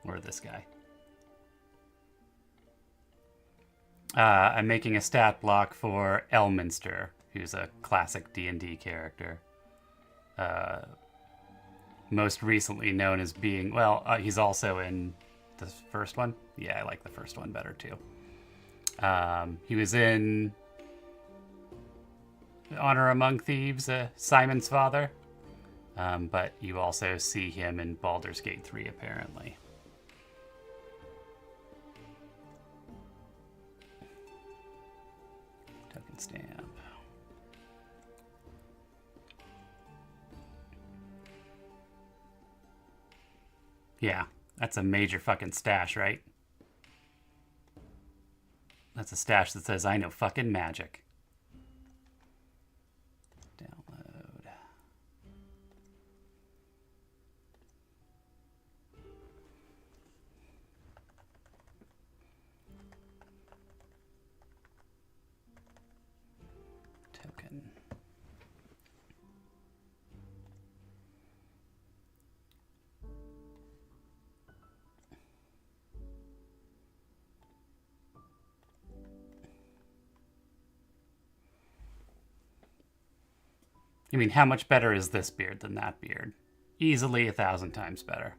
Or this guy. I'm making a stat block for Elminster, who's a classic D&D character. most recently known as being, well, he's also in the first one. Yeah, I like the first one better too. He was in Honor Among Thieves, Simon's father. But you also see him in Baldur's Gate 3, apparently. Token stamp. Yeah, that's a major fucking stash, right? That's a stash that says, I know fucking magic. Download. Token. I mean, how much better is this beard than that beard? Easily 1,000 times better.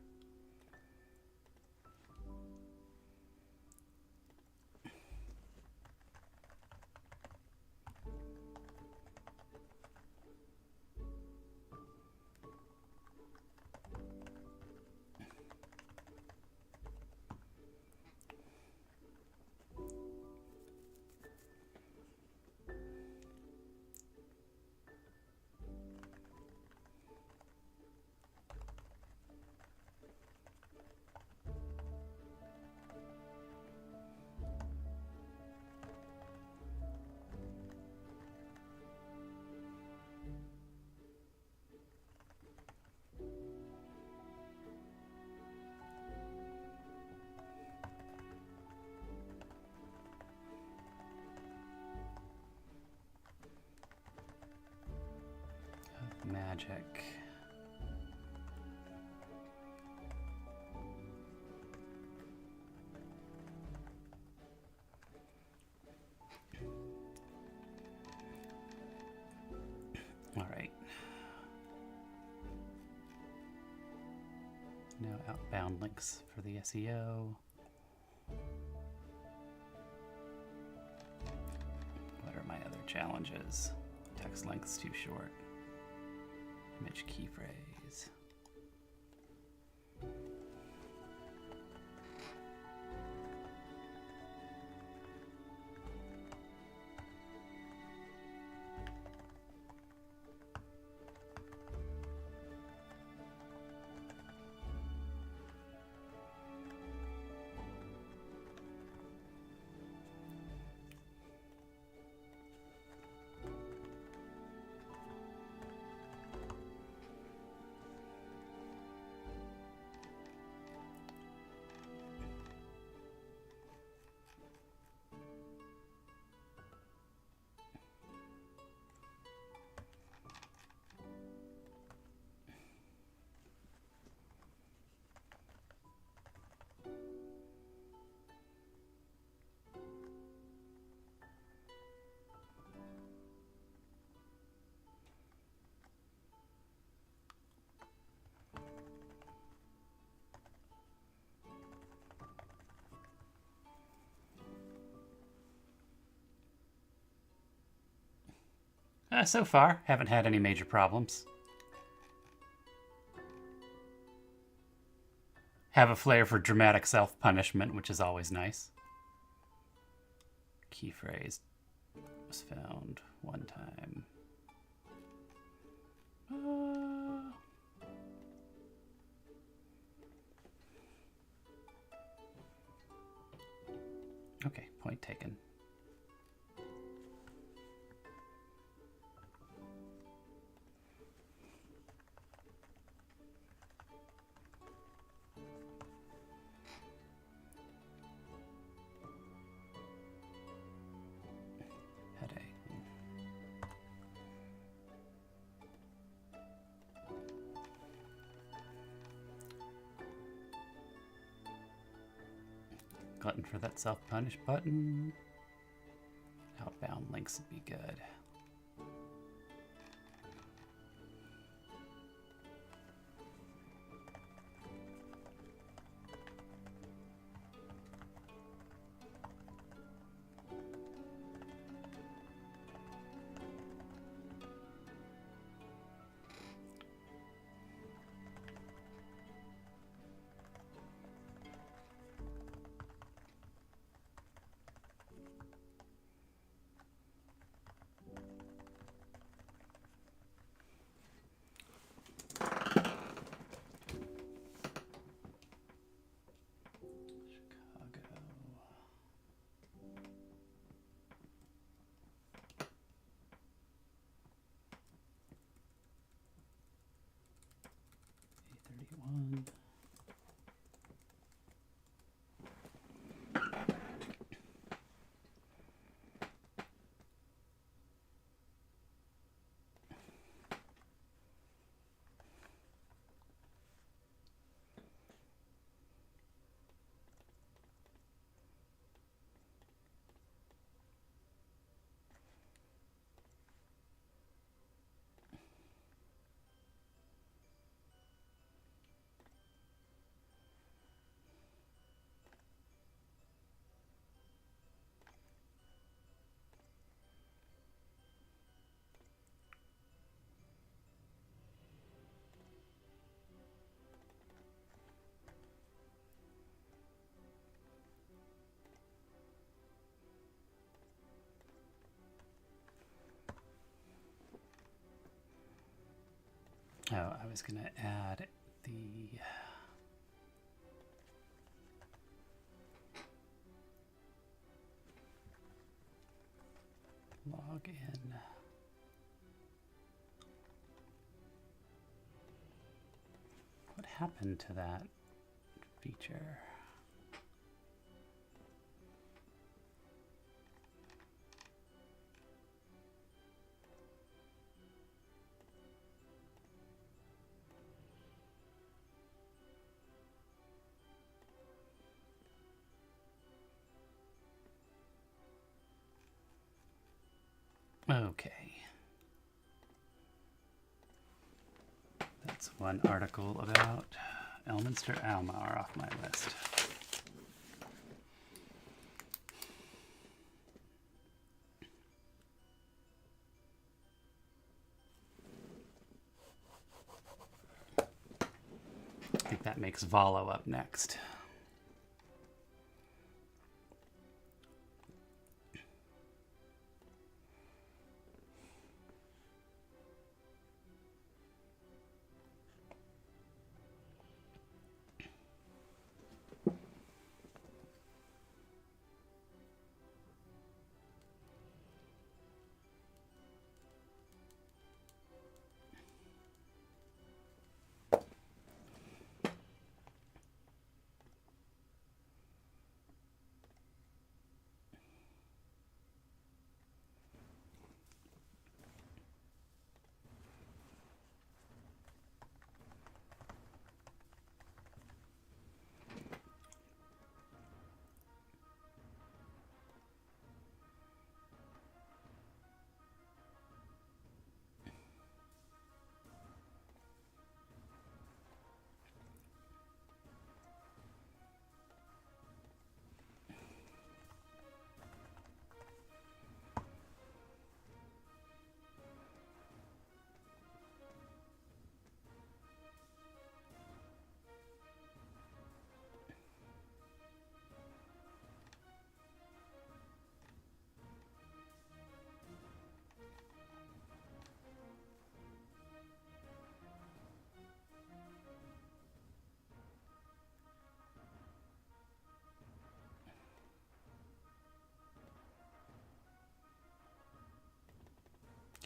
Magic. All right. No outbound links for the SEO. What are my other challenges? Text length's too short. Image key phrase. So far, haven't had any major problems. Have a flair for dramatic self-punishment, which is always nice. Key phrase was found one time. Okay, point taken. Glutton for that self-punish button. Outbound links would be good. Oh, I was going to add the login. What happened to that feature? Okay. That's one article about Elminster Almar off my list. I think that makes Valo up next.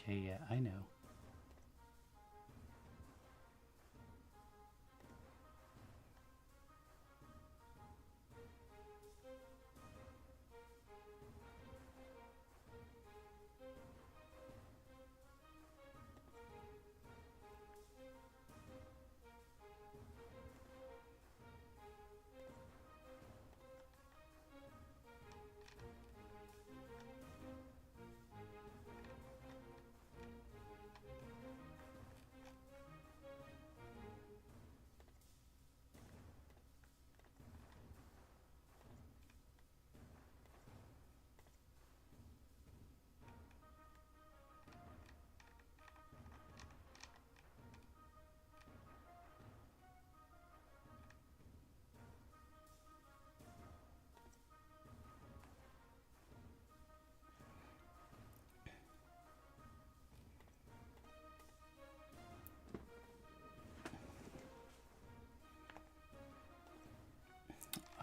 Okay, yeah, I know.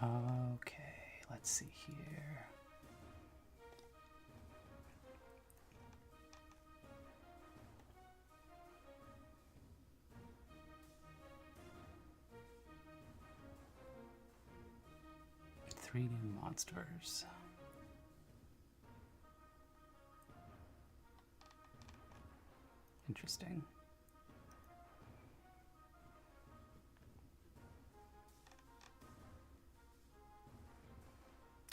Okay, let's see here. Three new monsters. Interesting.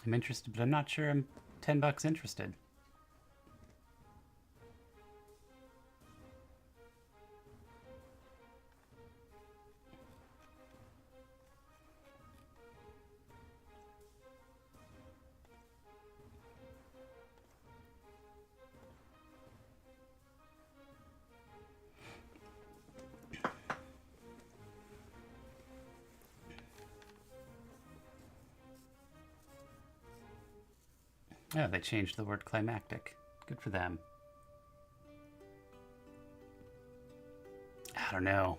I'm interested, but I'm not sure I'm $10 interested. Oh, they changed the word climactic. Good for them. I don't know.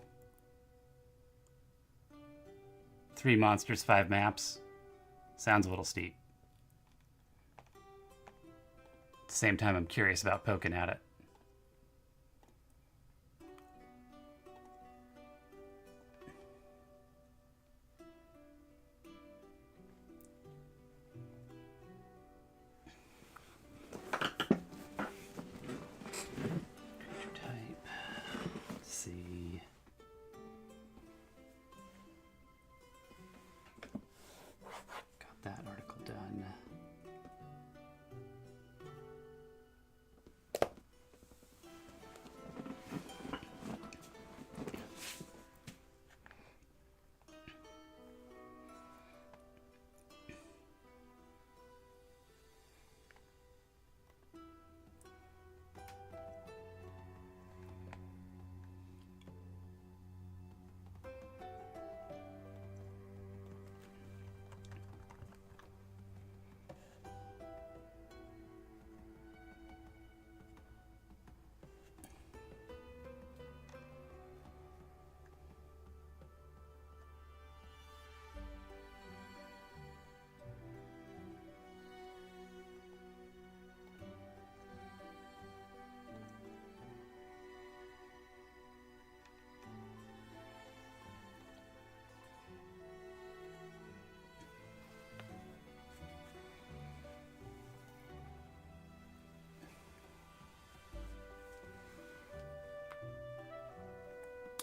3 monsters, 5 maps. Sounds a little steep. At the same time, I'm curious about poking at it. That article done.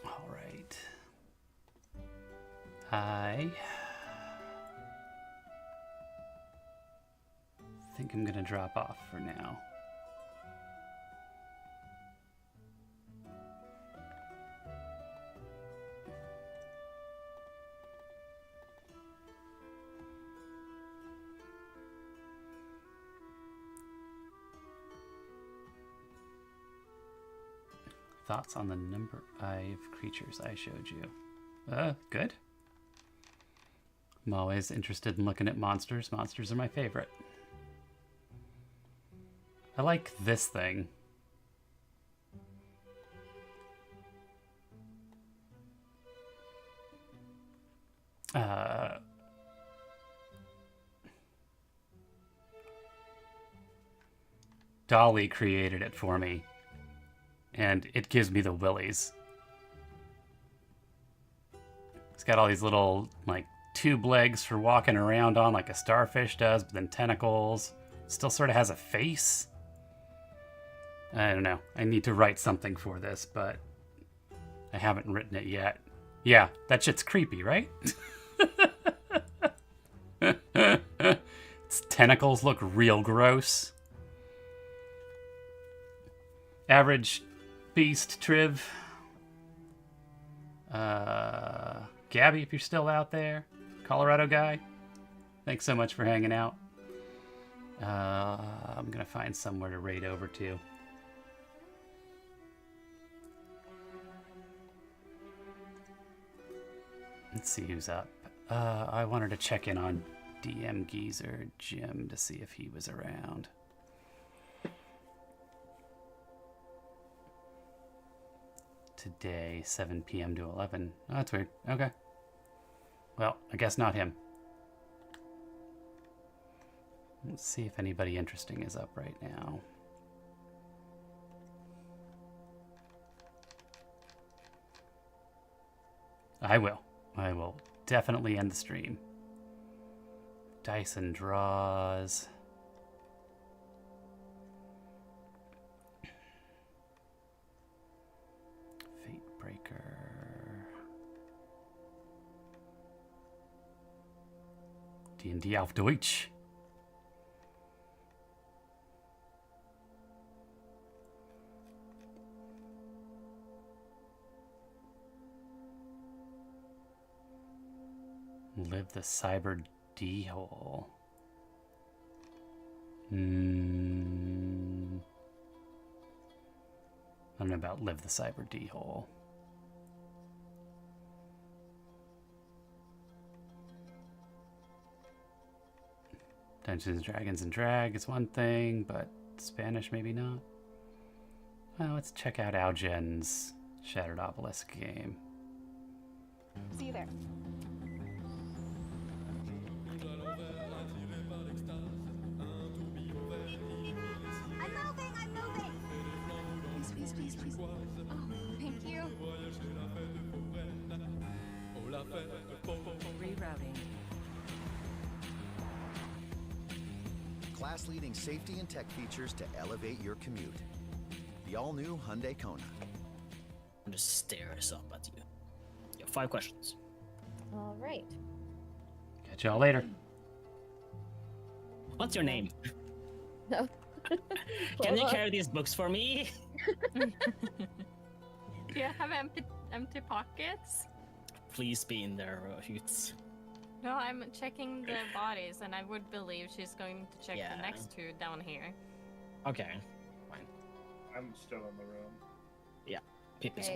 All right. I think I'm gonna drop off for now. Thoughts on the number of creatures I showed you? Good. I'm always interested in looking at monsters. Monsters are my favorite. I like this thing. Dolly created it for me, and it gives me the willies. It's got all these little, like, tube legs for walking around on like a starfish does, but then tentacles. Still sort of has a face. I don't know. I need to write something for this, but I haven't written it yet. Yeah, that shit's creepy, right? Its tentacles look real gross. Average beast, Triv. Gabby, if you're still out there. Colorado guy. Thanks so much for hanging out. I'm gonna find somewhere to raid over to. Let's see who's up. I wanted to check in on DM Geezer Jim to see if he was around. Today, 7 p.m. to 11. Oh, that's weird. Okay. Well, I guess not him. Let's see if anybody interesting is up right now. I will. I will definitely end the stream. Dyson draws. Fate Breaker. D&D auf Deutsch. Live the cyber D-hole. I don't know about live the cyber D-hole. Dungeons, Dragons, and Drag is one thing, but Spanish maybe not. Well, let's check out Algen's Shattered Obelisk game. See you there. I'm moving! Please. Oh, thank you. Rerouting. Class-leading safety and tech features to elevate your commute. The all-new Hyundai Kona. And just stares up at you. You have 5 questions. All right. Catch y'all later. What's your name? No. Can you carry these books for me? Do you have empty pockets? Please be in there, Hoots. No, I'm checking the bodies, and I would believe she's going to check Yeah. the next two down here. Okay, fine. I'm still in the room. Pip is Okay,